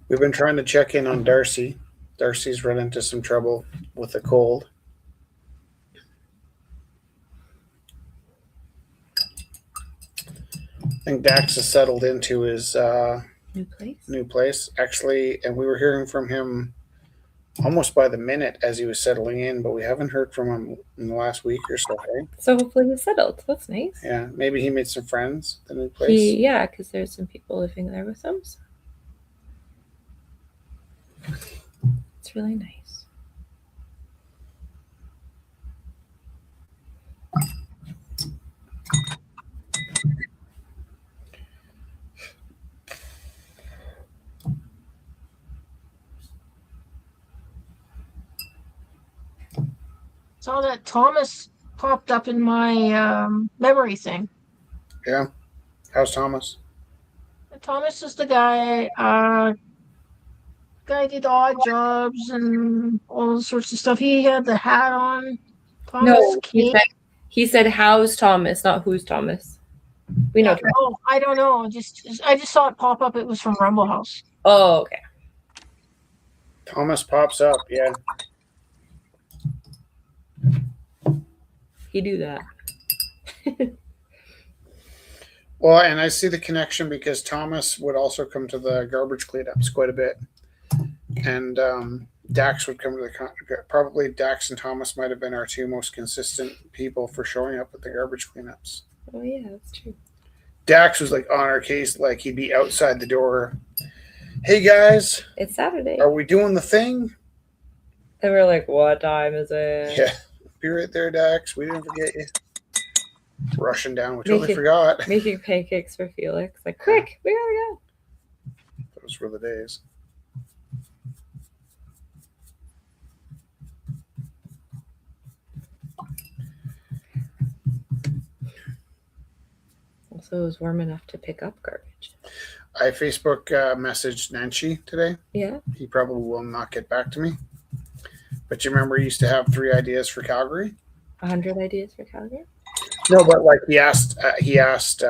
We've been trying to check in on Darcy. Darcy's run into some trouble with a cold. I think Dax has settled into his new place, actually, and we were hearing from him almost by the minute as he was settling in, but we haven't heard from him in the last week or so. Hey? So hopefully he's settled. That's nice. Yeah, maybe he made some friends at the new place. Yeah, because there's some people living there with him. So. It's really nice. Saw that Thomas popped up in my memory thing. Yeah. How's Thomas? Thomas is the guy. Guy did odd jobs and all sorts of stuff. He had the hat on. Thomas No, he said how's Thomas, not who's Thomas. We know. Oh, I don't know. I just saw it pop up. It was from Rumble House. Oh, okay. Thomas pops up, yeah. He do that. Well, and I see the connection because Thomas would also come to the garbage cleanups quite a bit. And Dax would come to probably Dax and Thomas might have been our two most consistent people for showing up at the garbage cleanups. Oh, yeah, that's true. Dax was like on our case, like he'd be outside the door. Hey, guys. It's Saturday. Are we doing the thing? And we're like, what time is it? Yeah. Be right there, Dax. We didn't forget you. Rushing down. We totally forgot. Making pancakes for Felix. Like, quick, we gotta go. Those were the days. Also, it was warm enough to pick up garbage. I Facebook messaged Nancy today. Yeah. He probably will not get back to me. But you remember he used to have 3 ideas for Calgary? 100 ideas for Calgary? No, but like he asked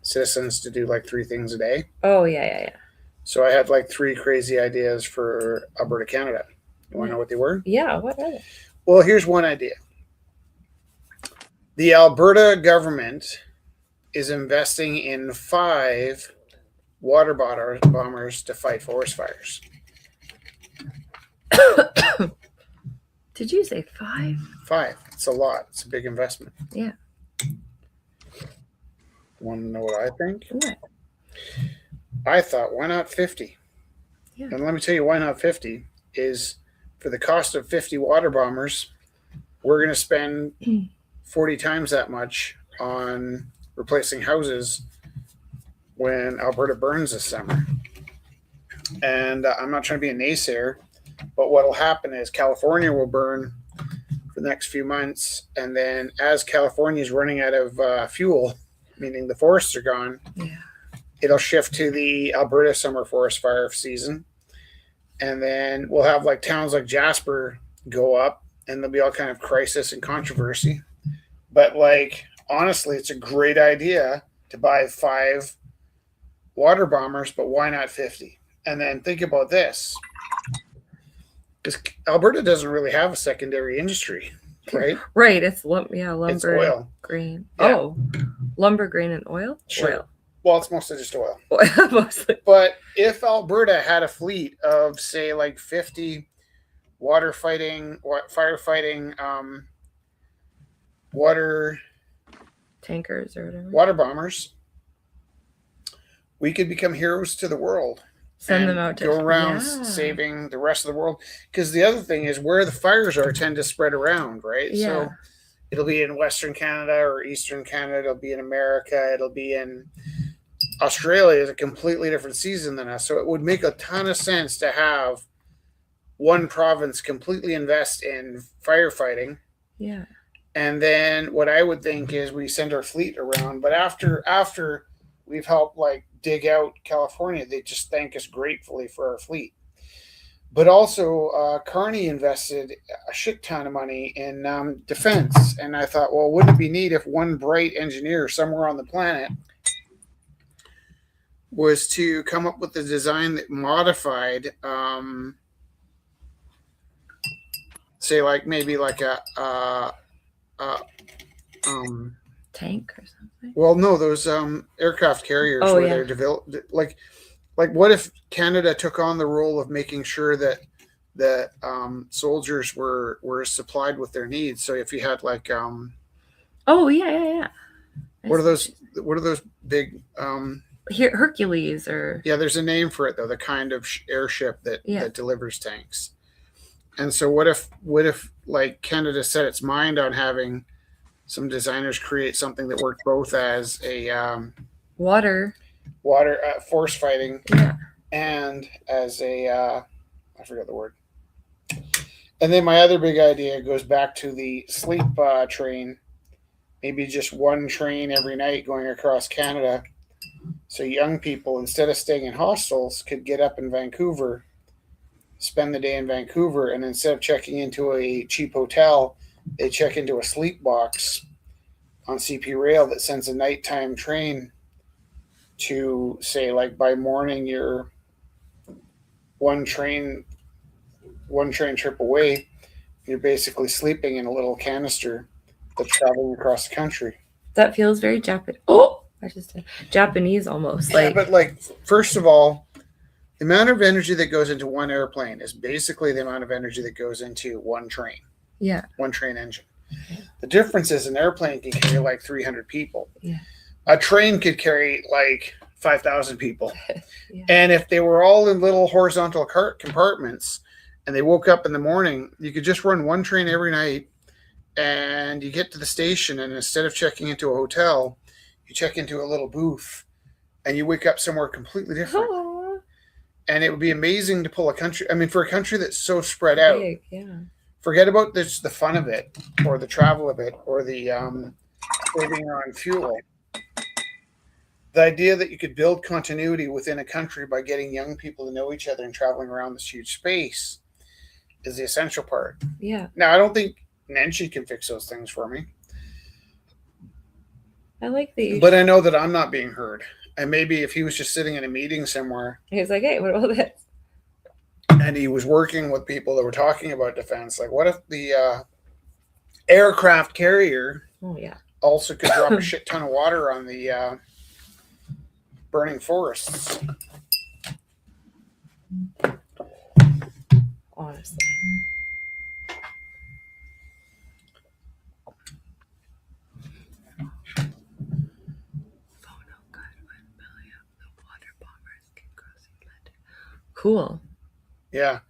citizens to do like 3 things a day. Oh, yeah. So I had like 3 crazy ideas for Alberta, Canada. You want to know what they were? Yeah, what are they? Well, here's one idea. The Alberta government is investing in 5 water bombers to fight forest fires. Did you say 5? 5. It's a lot. It's a big investment. Yeah. Want to know what I think? What? I thought, why not 50? Yeah. And let me tell you why not 50 is for the cost of 50 water bombers, we're going to spend 40 times that much on replacing houses when Alberta burns this summer. And I'm not trying to be a naysayer, but what will happen is California will burn for the next few months. And then as California is running out of fuel, meaning the forests are gone, it'll shift to the Alberta summer forest fire season. And then we'll have like towns like Jasper go up and there'll be all kind of crisis and controversy. But like, honestly, it's a great idea to buy 5 water bombers, but why not 50? And then think about this. Because Alberta doesn't really have a secondary industry, right? Right. It's lumber, it's oil, grain. Yeah. Oh, lumber, grain, and oil. Sure. Oil. Well, it's mostly just oil. Mostly. But if Alberta had a fleet of, say, like 50 firefighting, water tankers or whatever, water bombers, we could become heroes to the world. Send them out to go around saving the rest of the world. Because the other thing is where the fires are tend to spread around, right? Yeah. So it'll be in Western Canada or Eastern Canada. It'll be in America. It'll be in Australia. Is a completely different season than us. So it would make a ton of sense to have one province completely invest in firefighting. Yeah. And then what I would think is we send our fleet around. But after we've helped like dig out California, they just thank us gratefully for our fleet. But also, Carney invested a shit ton of money in defense. And I thought, well, wouldn't it be neat if one bright engineer somewhere on the planet was to come up with a design that modified, say, like maybe like a Tank or something. well, no, those aircraft carriers Oh, where yeah. they're developed. Like, what if Canada took on the role of making sure that soldiers were supplied with their needs? So if you had like Oh, yeah. what are those big Here, Hercules or yeah, there's a name for it though, the kind of airship that Yeah. that delivers tanks. And so what if like Canada set its mind on having some designers create something that worked both as a water force fighting Yeah. and as a I forgot the word. And then my other big idea goes back to the sleep train. Maybe just one train every night going across Canada. So young people, instead of staying in hostels, could get up in Vancouver, spend the day in Vancouver, and instead of checking into a cheap hotel, they check into a sleep box on CP Rail that sends a nighttime train to, say, like by morning you're one train trip away. You're basically sleeping in a little canister that's traveling across the country. That feels very Japanese. Oh, I just did. Japanese almost. Yeah, but like, first of all, the amount of energy that goes into one airplane is basically the amount of energy that goes into one train. Yeah. One train engine. The difference is an airplane can carry like 300 people. Yeah. A train could carry like 5,000 people. Yeah. And if they were all in little horizontal compartments and they woke up in the morning, you could just run one train every night, and you get to the station, and instead of checking into a hotel, you check into a little booth and you wake up somewhere completely different. Oh, And it would be amazing to pull a country. I mean, for a country that's so spread out, big, yeah. forget about the fun of it or the travel of it or the saving on fuel. The idea that you could build continuity within a country by getting young people to know each other and traveling around this huge space is the essential part. Yeah. Now, I don't think Nancy can fix those things for me. I like the. But I know that I'm not being heard. And maybe if he was just sitting in a meeting somewhere. He's like, hey, what about this? And he was working with people that were talking about defense. Like, what if the aircraft carrier also could drop a shit ton of water on the burning forests? Honestly. Cool. Yeah.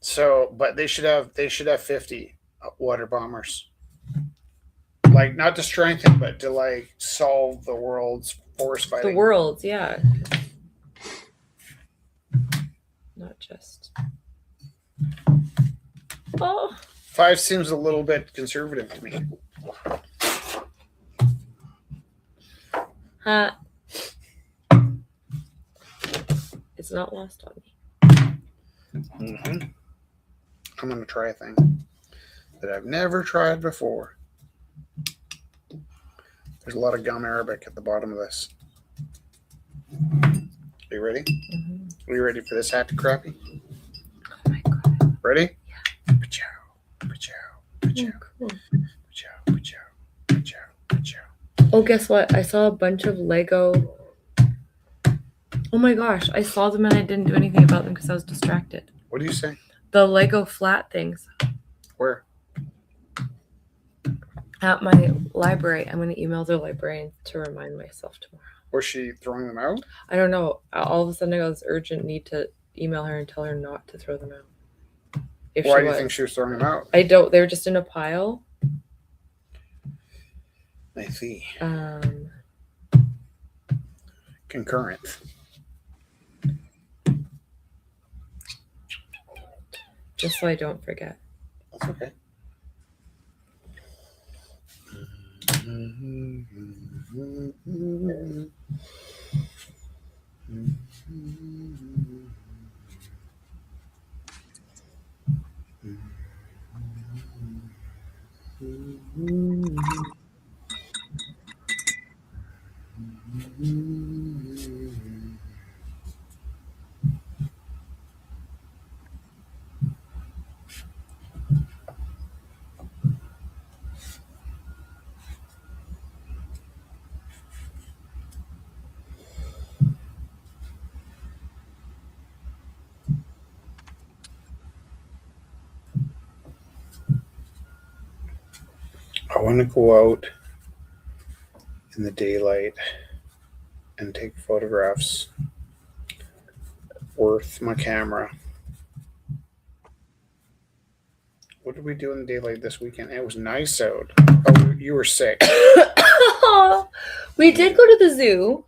So, but they should have 50 water bombers. Like, not to strengthen, but to like solve the world's forest fighting. The world's, yeah. Not just. Oh. 5 seems a little bit conservative to me. It's not lost on me. Mm-hmm. I'm going to try a thing that I've never tried before. There's a lot of gum arabic at the bottom of this. Are you ready? Mm-hmm. Are you ready for this hat to crappy? Oh my god. Ready? Yeah. Pachow, pachow, pachow, cool. pachow, pachow, pachow, pachow. Oh, guess what? I saw a bunch of Lego. Oh my gosh. I saw them and I didn't do anything about them because I was distracted. What do you say? The Lego flat things. Where? At my library. I'm going to email the librarian to remind myself tomorrow. Was she throwing them out? I don't know. All of a sudden I got this urgent need to email her and tell her not to throw them out. Why do you think she was throwing them out? I don't. They were just in a pile. I see. Concurrent. Just so I don't forget. That's okay. want to go out in the daylight and take photographs with my camera. What did we do in the daylight this weekend? It was nice out. Oh, you were sick. We did go to the zoo.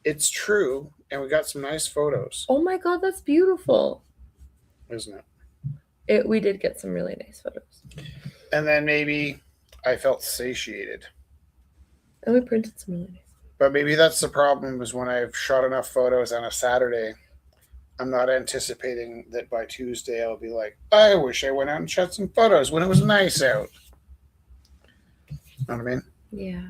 It's true, and we got some nice photos, Oh my god, that's beautiful. isn't it? We did get some really nice photos. And then maybe I felt satiated. And we printed some really nice. But maybe that's the problem, is when I've shot enough photos on a Saturday, I'm not anticipating that by Tuesday I'll be like, I wish I went out and shot some photos when it was nice out. Know what I mean? Yeah.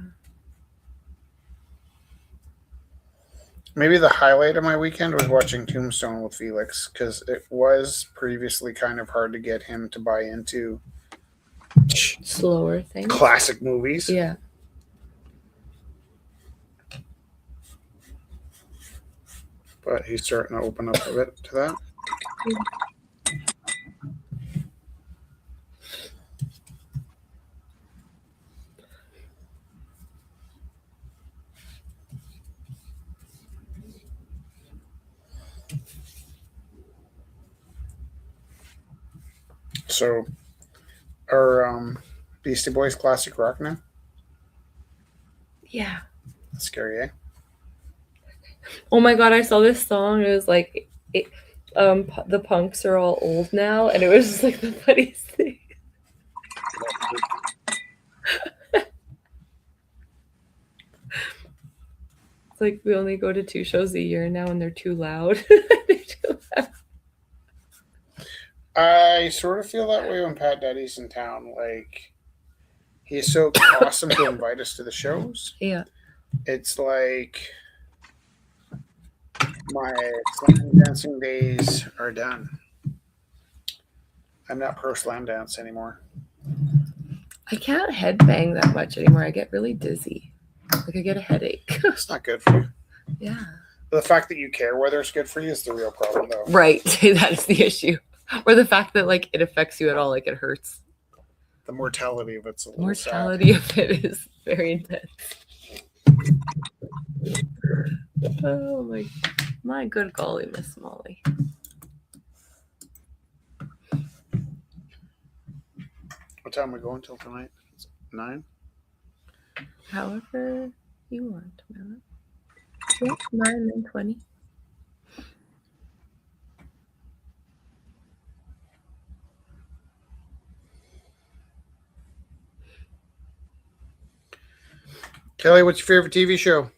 Maybe the highlight of my weekend was watching Tombstone with Felix, because it was previously kind of hard to get him to buy into Slower things. classic movies. Yeah. But he's starting to open up a bit to that. So, are Beastie Boys classic rock now? Yeah. That's scary, eh? Oh my god, I saw this song. It was like, the punks are all old now, and it was just like the funniest thing. It's like we only go to 2 shows a year now, and they're too loud. They're too loud. I sort of feel that way when Pat Daddy's in town. Like, he's so awesome to invite us to the shows. Yeah. It's like my slam dancing days are done. I'm not pro slam dance anymore. I can't headbang that much anymore. I get really dizzy. Like I get a headache. It's not good for you. Yeah. The fact that you care whether it's good for you is the real problem, though. Right. That is the issue. Or the fact that like it affects you at all, like it hurts. The mortality of it's a little Mortality of it is very intense. Oh my good golly, Miss Molly. What time are we going till tonight? 9? However you want, Mel. Yeah, 9 and 20. Kelly, what's your favorite TV show?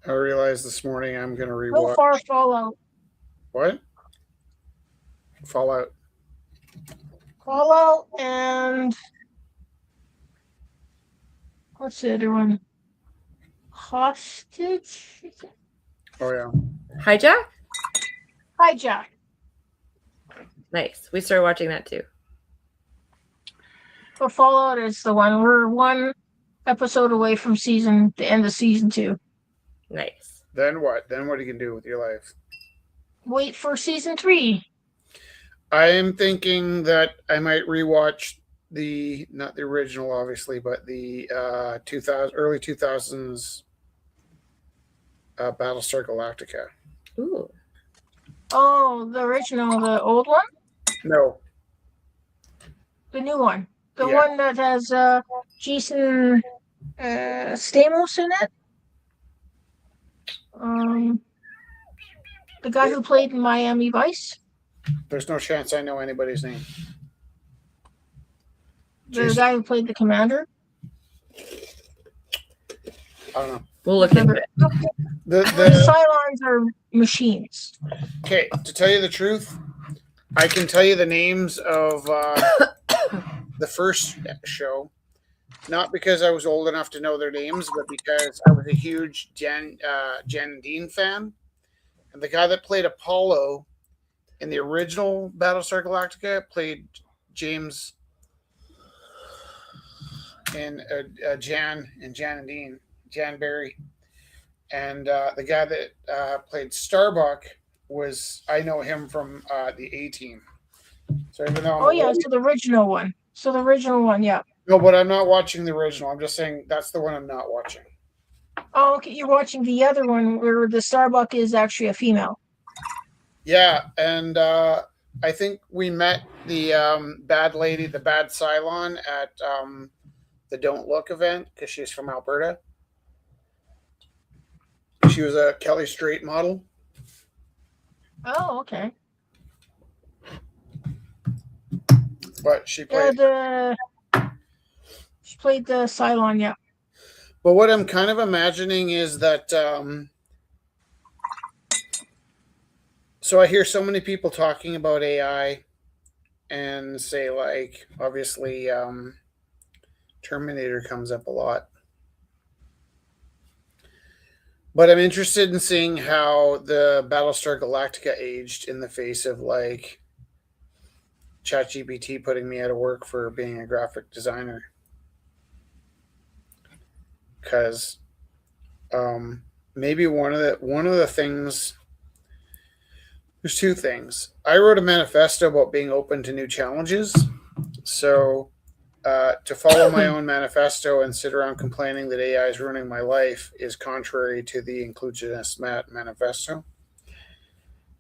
I realized this morning I'm going to So rewatch. far, Fallout. What? Fallout. Fallout and what's the other one? Hostage? Oh, yeah. Hijack? Hijack. Nice. We started watching that too. But Fallout is the one. We're one episode away from the end of season 2. Nice. Then what? Then what are you going to do with your life? Wait for season 3. I am thinking that I might rewatch not the original, obviously, but the early 2000s Battlestar Galactica. Ooh. Oh, the original, the old one? No. The new one. The Yeah. one that has Jason Stamos in it. The guy who played in Miami Vice. There's no chance I know anybody's name. The Jason- guy who played the commander. I don't know. We'll look into it. The The Cylons are machines. Okay, to tell you the truth, I can tell you the names of the first show, not because I was old enough to know their names, but because I was a huge Jen and Dean fan. And the guy that played Apollo in the original Battlestar Galactica played James in Jan and Dean, Jan Barry. And the guy that played Starbuck I know him from the A Team. So even though Oh yeah, so the original one. Yeah. no, but I'm not watching the original. I'm just saying that's the one I'm not watching. Oh, okay. You're watching the other one where the Starbuck is actually a female. Yeah, and I think we met the bad lady, the bad Cylon, at the Don't Look event because she's from Alberta. She was a Kelly Straight model. Oh, okay. But she played. She played the Cylon, yeah. But what I'm kind of imagining is that. So I hear so many people talking about AI, and say like, obviously, Terminator comes up a lot. But I'm interested in seeing how the Battlestar Galactica aged in the face of like ChatGPT putting me out of work for being a graphic designer. Because maybe one of the things. There's two things. I wrote a manifesto about being open to new challenges. So to follow my own manifesto and sit around complaining that AI is ruining my life is contrary to the Inclusionist manifesto.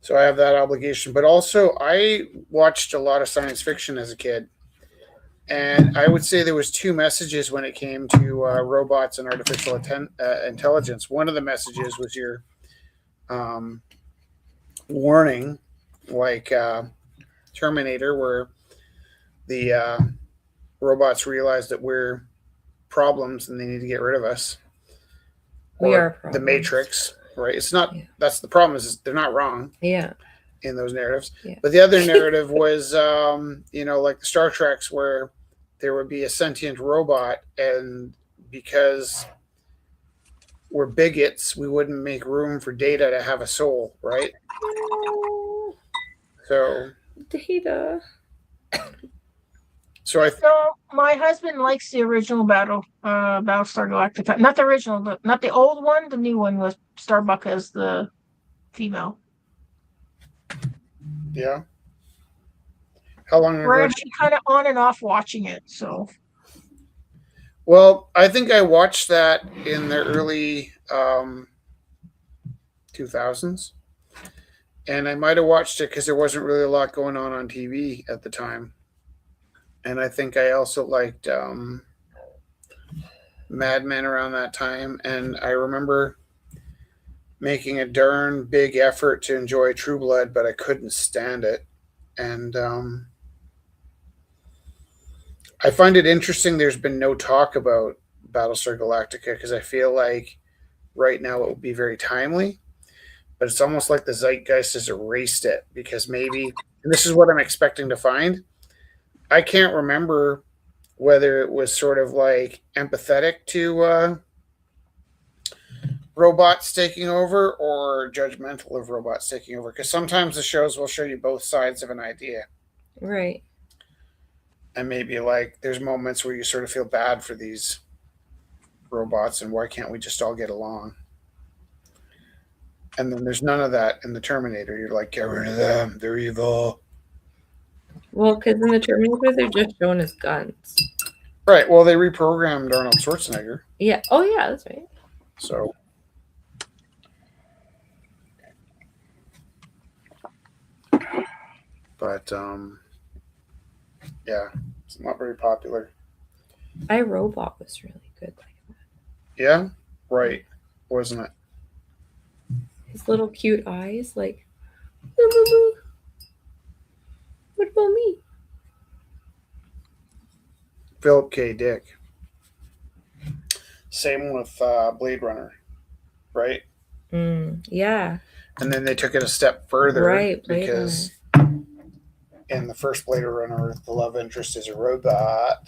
So I have that obligation. But also, I watched a lot of science fiction as a kid. And I would say there was two messages when it came to robots and artificial intelligence. One of the messages was your warning, like Terminator, where the robots realize that we're problems and they need to get rid of us. We or are problems. The Matrix, right? It's not. Yeah. That's the problem. Is they're not wrong. Yeah. In those narratives, yeah. But the other narrative was, like the Star Treks, where there would be a sentient robot, and because we're bigots, we wouldn't make room for Data to have a soul, right? So Data. So my husband likes the original Battlestar Galactica. Not the original, not the old one. The new one was Starbuck as the female. Yeah. How long ago? We're actually kind of on and off watching it. So. Well, I think I watched that in the early 2000s, and I might have watched it because there wasn't really a lot going on TV at the time. And I think I also liked Mad Men around that time. And I remember making a darn big effort to enjoy True Blood, but I couldn't stand it. And I find it interesting there's been no talk about Battlestar Galactica because I feel like right now it would be very timely. But it's almost like the zeitgeist has erased it because maybe, and this is what I'm expecting to find, I can't remember whether it was sort of like empathetic to robots taking over or judgmental of robots taking over. Because sometimes the shows will show you both sides of an idea. Right. And maybe like there's moments where you sort of feel bad for these robots and why can't we just all get along? And then there's none of that in the Terminator. You're like, get rid of them. They're evil. Well, because in the Terminator, they're just shown as guns. Right. Well, they reprogrammed Arnold Schwarzenegger. Yeah. Oh, yeah, that's right. So. But, yeah, it's not very popular. iRobot was really good like that. Yeah? Right. Wasn't it? His little cute eyes, like, boo, boo, boo. What about me? Philip K. Dick. Same with Blade Runner, right? Yeah. And then they took it a step further, right? Because in the first Blade Runner, the love interest is a robot.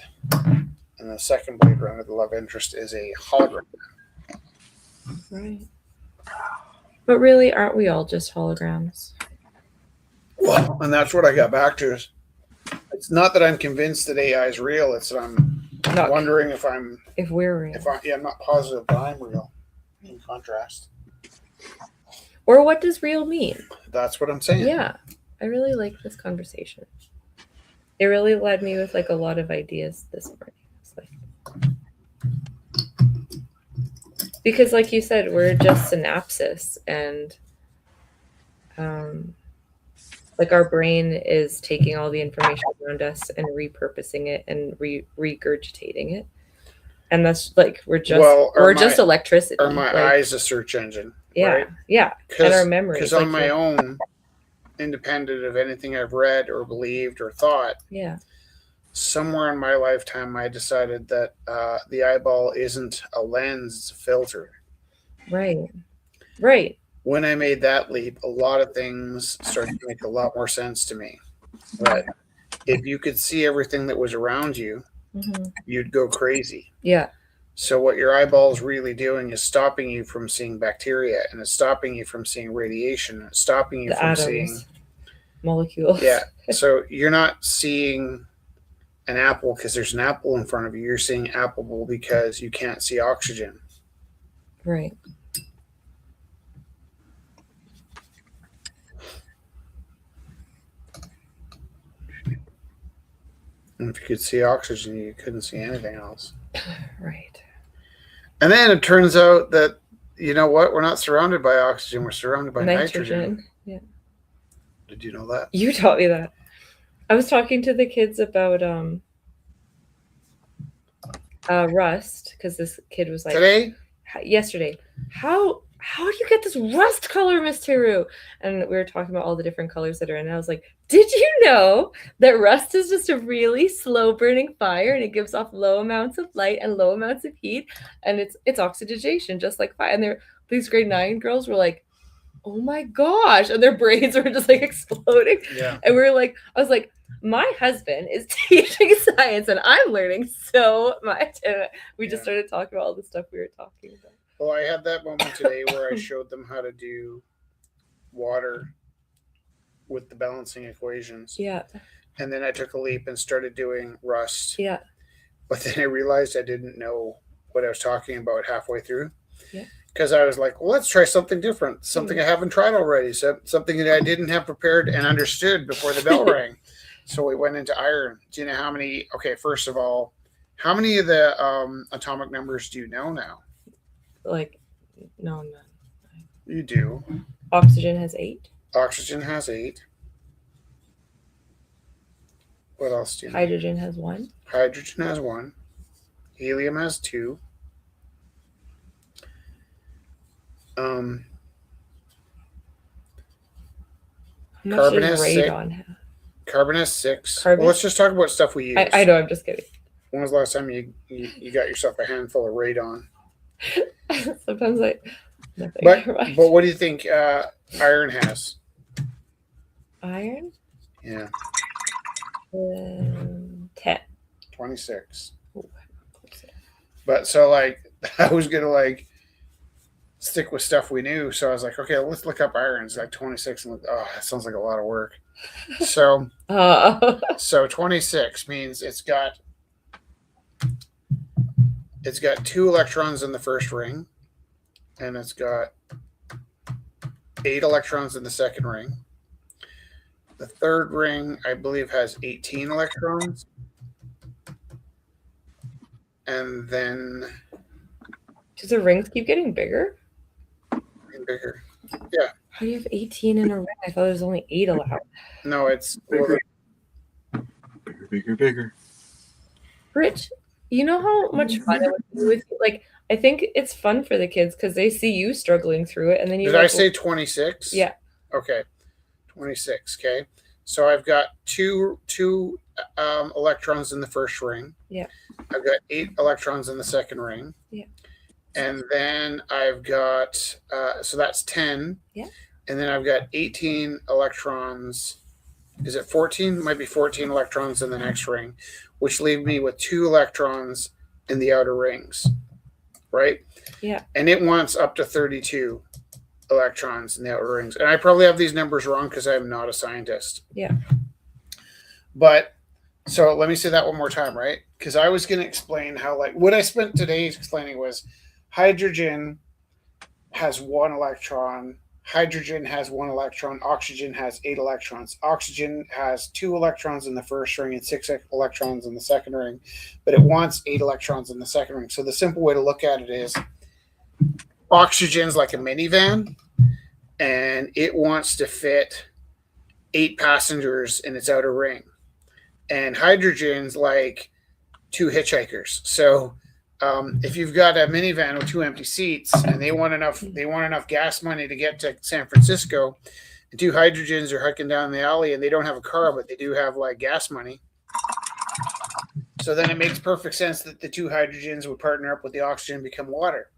In the second Blade Runner, the love interest is a hologram. Right. But really, aren't we all just holograms? Well, and that's what I got back to. It's not that I'm convinced that AI is real. It's that I'm wondering if we're real. I'm not positive that I'm real. In contrast. Or what does real mean? That's what I'm saying. Yeah, I really like this conversation. It really led me with like a lot of ideas this morning. It's like, because like you said, we're just synapses, and like our brain is taking all the information around us and repurposing it and regurgitating it. And that's like we're just electricity. Are my eyes a search engine? Yeah, right? Yeah. And our memories. Because on my own, independent of anything I've read or believed or thought, somewhere in my lifetime I decided that the eyeball isn't a lens, it's a filter. Right. When I made that leap, a lot of things started to make a lot more sense to me. But if you could see everything that was around you, you'd go crazy. Yeah. So what your eyeball is really doing is stopping you from seeing bacteria, and it's stopping you from seeing radiation, and it's stopping you from seeing molecules. Yeah. So you're not seeing an apple because there's an apple in front of you. You're seeing apple because you can't see oxygen. Right. And if you could see oxygen, you couldn't see anything else. Right. And then it turns out that, you know what? We're not surrounded by oxygen. We're surrounded by nitrogen. Yeah. Did you know that? You taught me that. I was talking to the kids about rust, because this kid was like yesterday, how do you get this rust color, Miss Teru? And we were talking about all the different colors that are in it. I was like, did you know that rust is just a really slow burning fire, and it gives off low amounts of light and low amounts of heat, and it's oxidation just like fire. And these grade 9 girls were like, oh my gosh, and their brains were just like exploding. Yeah. And I was like, my husband is teaching science and I'm learning so much. And we just started talking about all the stuff we were talking about. Well, I had that moment today where I showed them how to do water with the balancing equations. Yeah. And then I took a leap and started doing rust. Yeah. But then I realized I didn't know what I was talking about halfway through. Yeah. Because I was like, well, let's try something different, something I haven't tried already, something that I didn't have prepared and understood before the bell rang. So we went into iron. Do you know how many? Okay, first of all, how many of the atomic numbers do you know now? Like, no, none. You do. Oxygen has 8. Oxygen has 8. What else do you know? Hydrogen has 1. Hydrogen has 1. Helium has 2. Carbon has 6. Carbon has 6. Well, let's just talk about stuff we use. I know, I'm just kidding. When was the last time you got yourself a handful of radon? Sometimes nothing. But what do you think iron has? Iron? Yeah. 10. 26. Ooh. But so I was gonna stick with stuff we knew. So I was like, okay, let's look up iron. It's 26, and that sounds like a lot of work. So so 26 means it's got 2 electrons in the first ring, and it's got 8 electrons in the second ring. The third ring, I believe, has 18 electrons. And then... Do the rings keep getting bigger? Bigger. Yeah. How do you have 18 in a ring? I thought there was only 8 allowed. No, it's... Bigger. Bigger. Rich, you know how much fun it would be with you? I think it's fun for the kids because they see you struggling through it, and then you. Did I say 26? Yeah. Okay, 26. Okay, so I've got two electrons in the first ring. Yeah. I've got 8 electrons in the second ring. Yeah. And then I've got so that's 10. Yeah. And then I've got 18 electrons. Is it 14? Might be 14 electrons in the next ring, which leave me with 2 electrons in the outer rings. Right? Yeah. And it wants up to 32 electrons in the outer rings. And I probably have these numbers wrong because I'm not a scientist. Yeah. But so let me say that one more time, right? Because I was going to explain how what I spent today explaining was hydrogen has 1 electron. Hydrogen has 1 electron. Oxygen has 8 electrons. Oxygen has 2 electrons in the first ring and 6 electrons in the second ring, but it wants 8 electrons in the second ring. So the simple way to look at it is oxygen's like a minivan, and it wants to fit 8 passengers in its outer ring. And hydrogen's like 2 hitchhikers. So if you've got a minivan with 2 empty seats and they want enough gas money to get to San Francisco, and 2 hydrogens are hiking down the alley and they don't have a car, but they do have like gas money. So then it makes perfect sense that the 2 hydrogens would partner up with the oxygen and become water.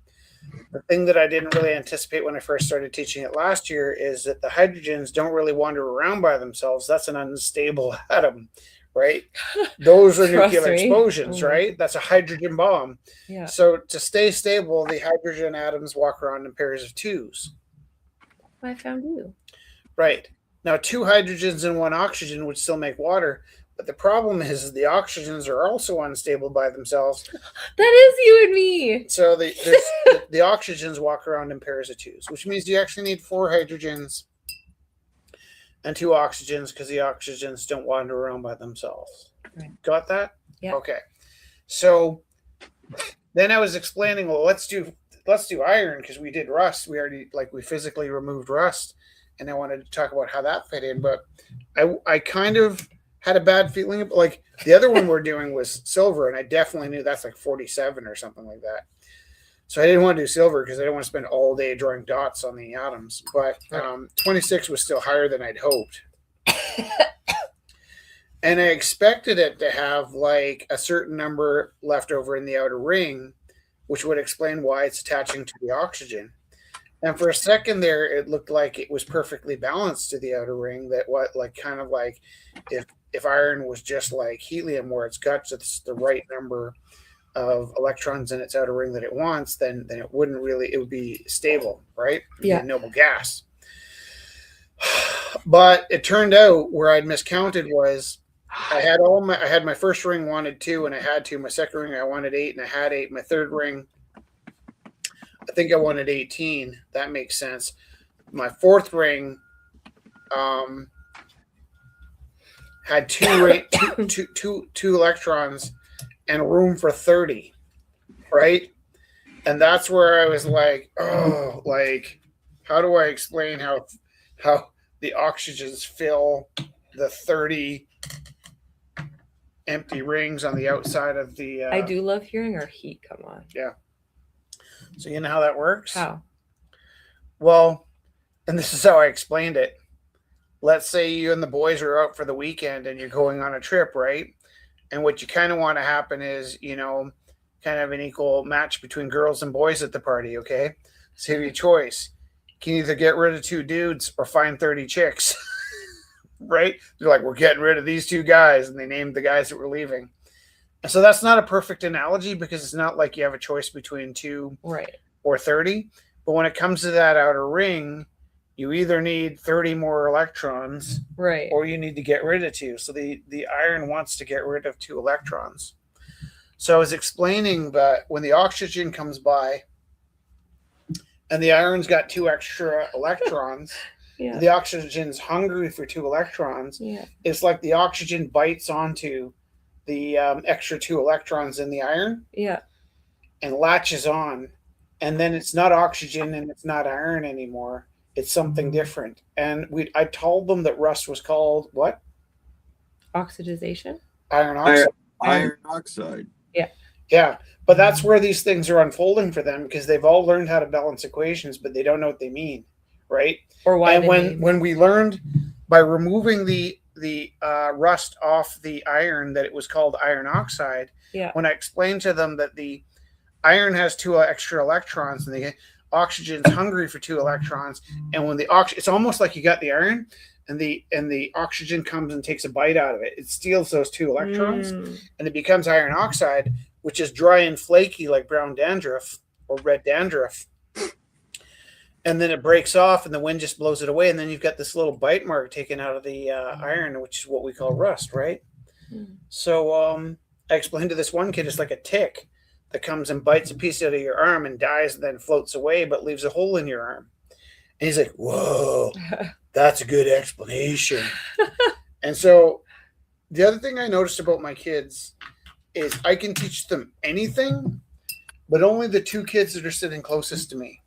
The thing that I didn't really anticipate when I first started teaching it last year is that the hydrogens don't really wander around by themselves. That's an unstable atom, right? Those are nuclear explosions, right? That's a hydrogen bomb. Yeah. So to stay stable, the hydrogen atoms walk around in pairs of 2s. I found you. Right. Now, 2 hydrogens and 1 oxygen would still make water, but the problem is the oxygens are also unstable by themselves. That is you and me. So the oxygens walk around in pairs of 2s, which means you actually need 4 hydrogens and 2 oxygens because the oxygens don't wander around by themselves. Right. Got that? Yeah. Okay. So then I was explaining, well, let's do iron because we did rust. We physically removed rust, and I wanted to talk about how that fit in. But I kind of had a bad feeling. Like the other one we're doing was silver, and I definitely knew that's like 47 or something like that. So I didn't want to do silver because I didn't want to spend all day drawing dots on the atoms. But 26 was still higher than I'd hoped. And I expected it to have like a certain number left over in the outer ring, which would explain why it's attaching to the oxygen. And for a second there, it looked like it was perfectly balanced to the outer ring. That if iron was just like helium, where it's got just the right number of electrons in its outer ring that it wants, then it would be stable, right? Yeah. A noble gas. But it turned out where I'd miscounted was I had my first ring wanted 2 and I had 2. My second ring I wanted 8 and I had 8. My third ring I think I wanted 18. That makes sense. My fourth ring had two electrons and room for 30, right? And that's where I was like, oh, like, how do I explain how the oxygens fill the 30 empty rings on the outside of the... I do love hearing our heat come on. Yeah. So you know how that works? How? Well, and this is how I explained it. Let's say you and the boys are out for the weekend and you're going on a trip, right? And what you kind of want to happen is, kind of an equal match between girls and boys at the party, okay? So you have your choice. You can either get rid of 2 dudes or find 30 chicks, right? They're like, we're getting rid of these 2 guys, and they named the guys that were leaving. And so that's not a perfect analogy because it's not like you have a choice between 2 or 30. But when it comes to that outer ring, you either need 30 more electrons, right, or you need to get rid of 2. So the iron wants to get rid of 2 electrons. So I was explaining that when the oxygen comes by and the iron's got 2 extra electrons, yeah, the oxygen's hungry for 2 electrons. Yeah. It's like the oxygen bites onto the extra 2 electrons in the iron, yeah, and latches on. And then it's not oxygen and it's not iron anymore. It's something different. And I told them that rust was called what? Oxidization? Iron oxide. Iron oxide. Yeah. Yeah. But that's where these things are unfolding for them because they've all learned how to balance equations, but they don't know what they mean. Right. Or why. And when we learned by removing the rust off the iron that it was called iron oxide, yeah, when I explained to them that the iron has 2 extra electrons and the oxygen's hungry for 2 electrons, and when it's almost like you got the iron and the oxygen comes and takes a bite out of it. It steals those 2 electrons and it becomes iron oxide, which is dry and flaky like brown dandruff or red dandruff. And then it breaks off and the wind just blows it away, and then you've got this little bite mark taken out of the iron, which is what we call rust, right? So I explained to this one kid, it's like a tick. that comes and bites a piece out of your arm and dies and then floats away but leaves a hole in your arm. And he's like, whoa, that's a good explanation. And so the other thing I noticed about my kids is I can teach them anything, but only the 2 kids that are sitting closest to me.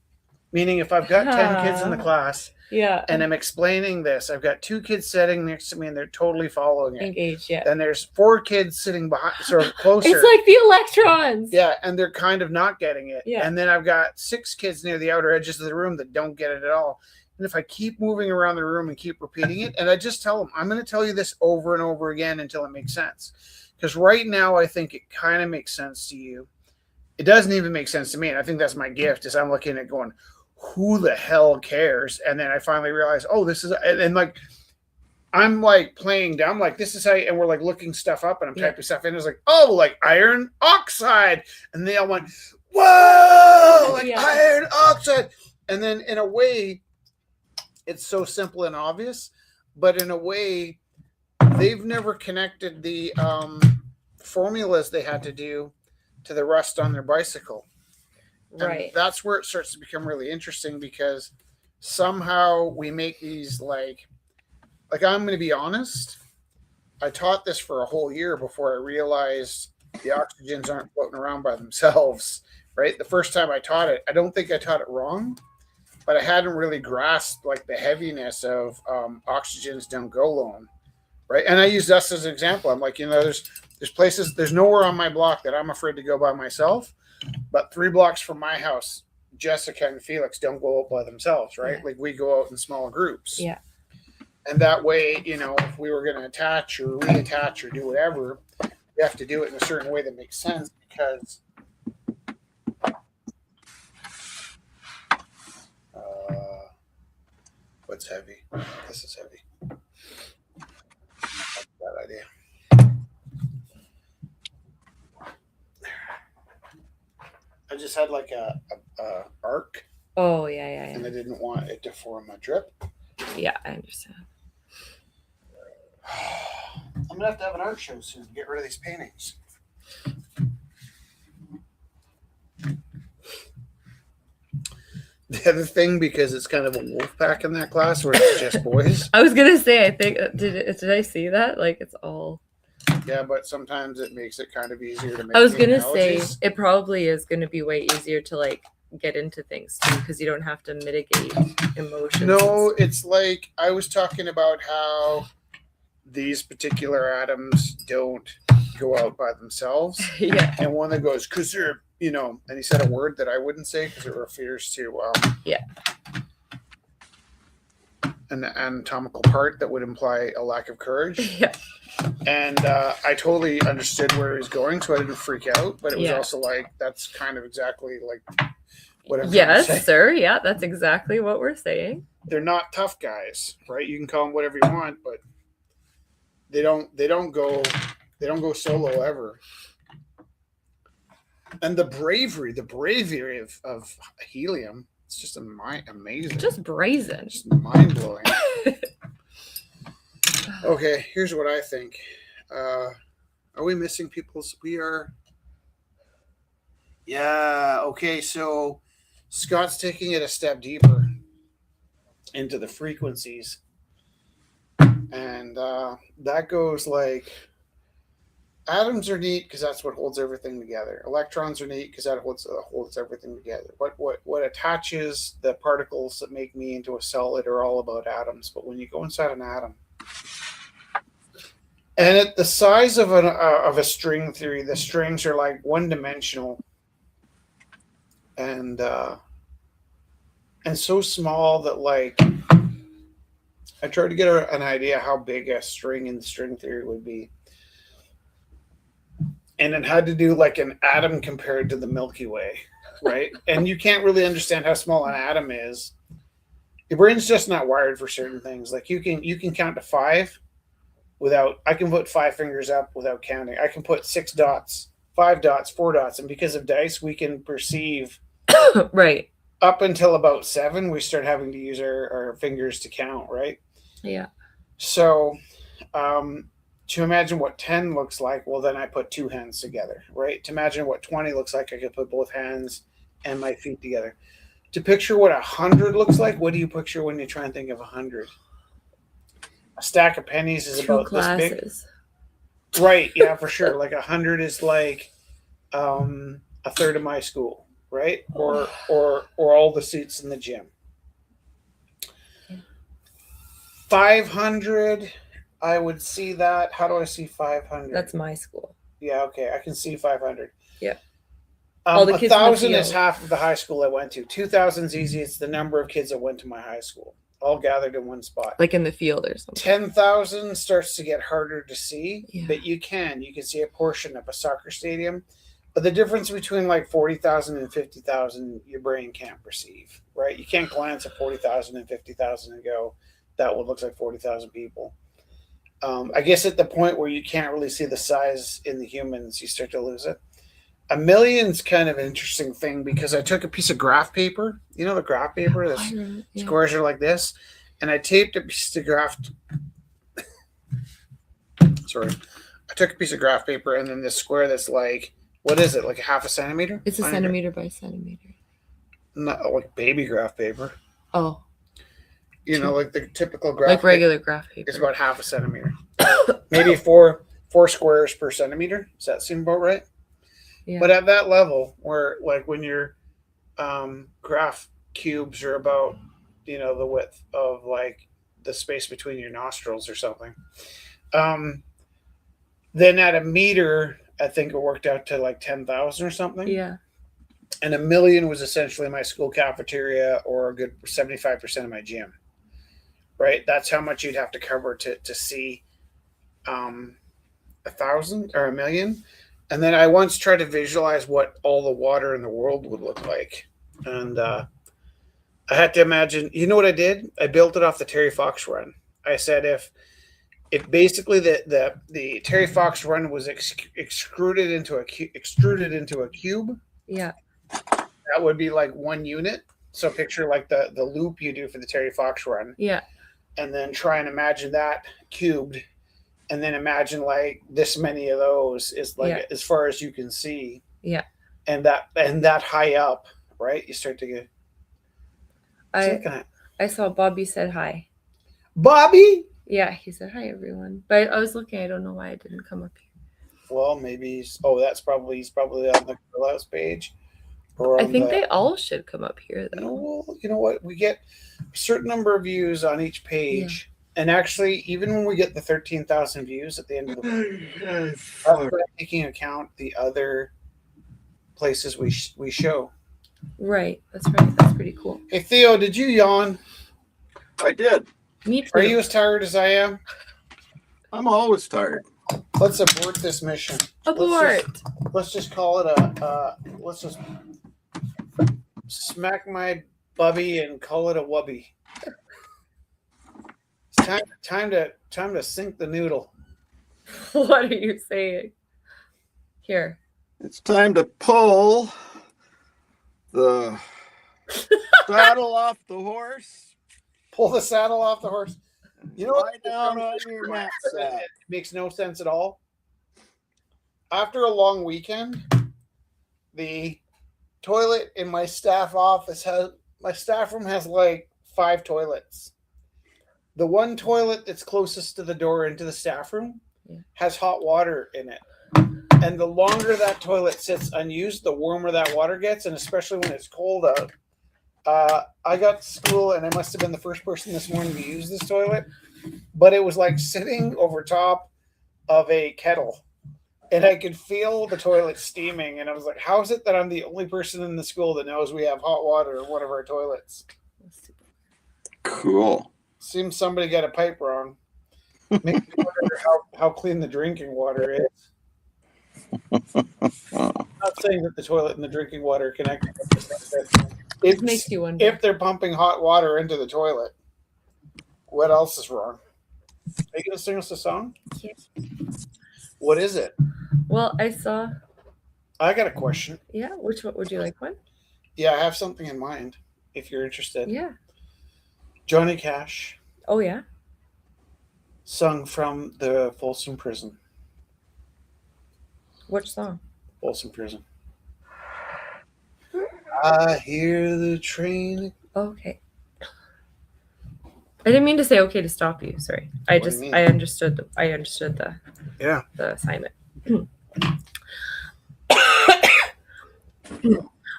Meaning if I've got 10 kids in the class and I'm explaining this, I've got 2 kids sitting next to me and they're totally following it. Engaged, yeah. Then there's 4 kids sitting behind, sort of closer. It's like the electrons. Yeah, and they're kind of not getting it. Yeah. And then I've got 6 kids near the outer edges of the room that don't get it at all. And if I keep moving around the room and keep repeating it, and I just tell them, I'm going to tell you this over and over again until it makes sense. Because right now, I think it kind of makes sense to you. It doesn't even make sense to me. And I think that's my gift, is I'm looking at going, who the hell cares? And then I finally realize, oh, this is, and like, I'm like playing down, like, this is how, and we're like looking stuff up and I'm typing stuff in. It's like, oh, like iron oxide. And they all went, whoa, like iron oxide. And then in a way, it's so simple and obvious, but in a way, they've never connected the formulas they had to do to the rust on their bicycle. Right. And that's where it starts to become really interesting, because somehow we make these like I'm going to be honest, I taught this for a whole year before I realized the oxygens aren't floating around by themselves, right? The first time I taught it, I don't think I taught it wrong, but I hadn't really grasped like the heaviness of oxygens don't go alone, right? And I used us as an example. I'm like, there's places, there's nowhere on my block that I'm afraid to go by myself, but 3 blocks from my house, Jessica and Felix don't go out by themselves, right? Yeah. Like we go out in small groups. Yeah. And that way, if we were going to attach or reattach or do whatever, we have to do it in a certain way that makes sense, because what's heavy? This is heavy. That's a bad idea. I just had like a arc. Oh, yeah. And I didn't want it to form a drip. Yeah, I understand. I'm going to have an art show soon to get rid of these paintings. The other thing, because it's kind of a wolf pack in that class where it's just boys. I was gonna say, I think did I see that? Like it's all. Yeah, but sometimes it makes it kind of easier to make. I was gonna say it probably is gonna be way easier to like get into things too, because you don't have to mitigate emotions. No, it's like I was talking about how these particular atoms don't go out by themselves. Yeah. And one that goes, because they're, and he said a word that I wouldn't say because it refers to an anatomical part that would imply a lack of courage. Yeah. And I totally understood where he was going, so I didn't freak out. But it was also like, that's kind of exactly like what I'm Yes, sir. Yeah, that's exactly what we're saying. They're not tough guys, right? You can call them whatever you want, but they don't go solo ever. And the bravery of helium, it's just amazing. Just brazen. Just mind blowing. Okay, here's what I think. Are we missing people? We are. Yeah. Okay. So Scott's taking it a step deeper into the frequencies. And that goes like, atoms are neat because that's what holds everything together. Electrons are neat because that holds everything together. What attaches the particles that make me into a solid are all about atoms. But when you go inside an atom, and at the size of a string theory, the strings are like one-dimensional, and so small that like I tried to get an idea how big a string in string theory would be. And it had to do like an atom compared to the Milky Way, right? And you can't really understand how small an atom is. Your brain's just not wired for certain things. Like you can count to 5 I can put 5 fingers up without counting. I can put 6 dots, 5 dots, 4 dots. And because of dice, we can perceive right. Up until about 7, we start having to use our fingers to count, right? Yeah. So to imagine what 10 looks like, well, then I put two hands together, right? To imagine what 20 looks like, I could put both hands and my feet together. To picture what 100 looks like, what do you picture when you try and think of 100? A stack of pennies is Two about classes. this big. Right, yeah, for sure. Like 100 is like a third of my school, right? Or all the seats in the gym. 500, I would see that. How do I see 500? That's my school. Yeah, okay, I can see 500. Yeah. All the kids in the 1,000 is field. half of the high school I went to. 2,000 is easy. It's the number of kids that went to my high school, all gathered in one spot. Like in the field or something. 10,000 starts to get harder to see, Yeah. but you can see a portion of a soccer stadium. But the difference between like 40,000 and 50,000, your brain can't perceive, right? You can't glance at 40,000 and 50,000 and go, that one looks like 40,000 people. I guess at the point where you can't really see the size in the humans, you start to lose it. 1,000,000's kind of an interesting thing because I took a piece of graph paper, you know, the graph paper, the squares are like this, and I taped a piece of graph. Sorry, I took a piece of graph paper and then this square that's like, what is it, like a half a centimeter? It's a centimeter by centimeter. Not like baby graph paper. Oh. You know, like the typical graph. Like regular graph paper. It's about half a centimeter. Maybe four squares per centimeter. Does that seem about right? Yeah. But at that level, where like when your graph cubes are about, you know, the width of like the space between your nostrils or something, then at a meter, I think it worked out to like 10,000 or something. Yeah. And 1,000,000 was essentially my school cafeteria or a good 75% of my gym. Right? That's how much you'd have to cover to see 1,000 or 1,000,000. And then I once tried to visualize what all the water in the world would look like. And I had to imagine, you know what I did? I built it off the Terry Fox run. I said if basically the Terry Fox run was extruded into a cube, yeah, that would be like one unit. So picture like the loop you do for the Terry Fox run. Yeah. And then try and imagine that cubed, and then imagine like this many of those is like as far as you can see. Yeah. And that high up, right? You start to get. I saw Bobby said hi. Bobby? Yeah, he said hi everyone. But I was looking. I don't know why it didn't come up here. Well, maybe he's probably on the Clubhouse page. I think they all should come up here, though. Well, you know what? We get a certain number of views on each page. Yeah. And actually, even when we get the 13,000 views at the end of the week, that's taking account the other places we show. Right. That's right. That's pretty cool. Hey, Theo, did you yawn? I did. Me too. Are you as tired as I am? I'm always tired. Let's abort this mission. Abort. Let's just call it let's just smack my bubby and call it a wubby. It's time to sink the noodle. What are you saying? Here. It's time to pull the saddle off the horse. Pull the saddle off the horse. You know what? Down on your mat sack. It makes no sense at all. After a long weekend, the toilet in my staff room has like 5 toilets. The one toilet that's closest to the door into the staff room has hot water in it. And the longer that toilet sits unused, the warmer that water gets, and especially when it's cold out. I got to school, and I must have been the first person this morning to use this toilet, but it was like sitting over top of a kettle, and I could feel the toilet steaming, and I was like, how is it that I'm the only person in the school that knows we have hot water in one of our toilets? Cool. Seems somebody got a pipe wrong. Makes me wonder how clean the drinking water is. I'm not saying that the toilet and the drinking water are connected. It makes you wonder. If they're pumping hot water into the toilet, what else is wrong? Are you going to sing us a song? Yes. What is it? Well, I got a question. Yeah, which one? Would you like one? Yeah, I have something in mind, if you're interested. Yeah. Johnny Cash. Oh, yeah? Sung from the Folsom Prison. Which song? Folsom Prison. I hear the train. Okay. I didn't mean to say okay to stop you. Sorry. What do you mean? I understood the Yeah. assignment.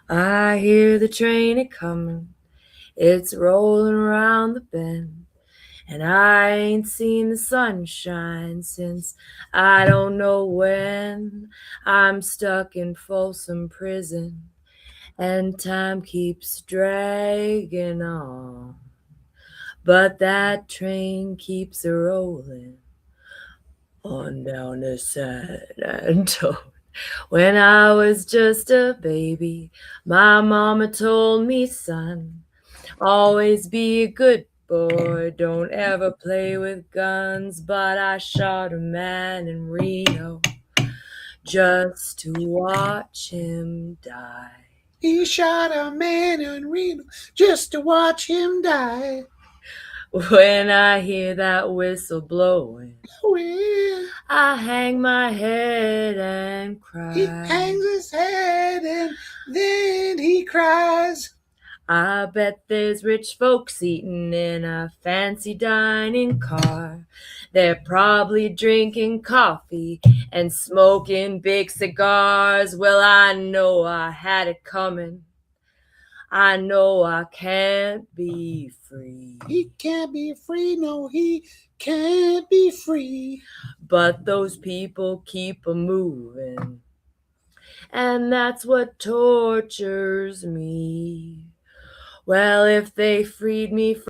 I hear the train a comin', it's rollin' around the bend, and I ain't seen the sunshine since I don't know when. I'm stuck in Folsom Prison, and time keeps dragging on, but that train keeps a rollin' on down to San Antonio. When I was just a baby, my mama told me, son, always be a good boy, don't ever play with guns. But I shot a man in Reno just to watch him die. He shot a man in Reno just to watch him die. When I hear that whistle blowing, Well, I hang my head and cry. he hangs his head and then he cries. I bet there's rich folks eating in a fancy dining car. They're probably drinking coffee and smoking big cigars. Well, I know I had it coming. I know I can't be free. He can't be free, no, he can't be free. But those people keep a moving, and that's what tortures me. Well, if they freed me from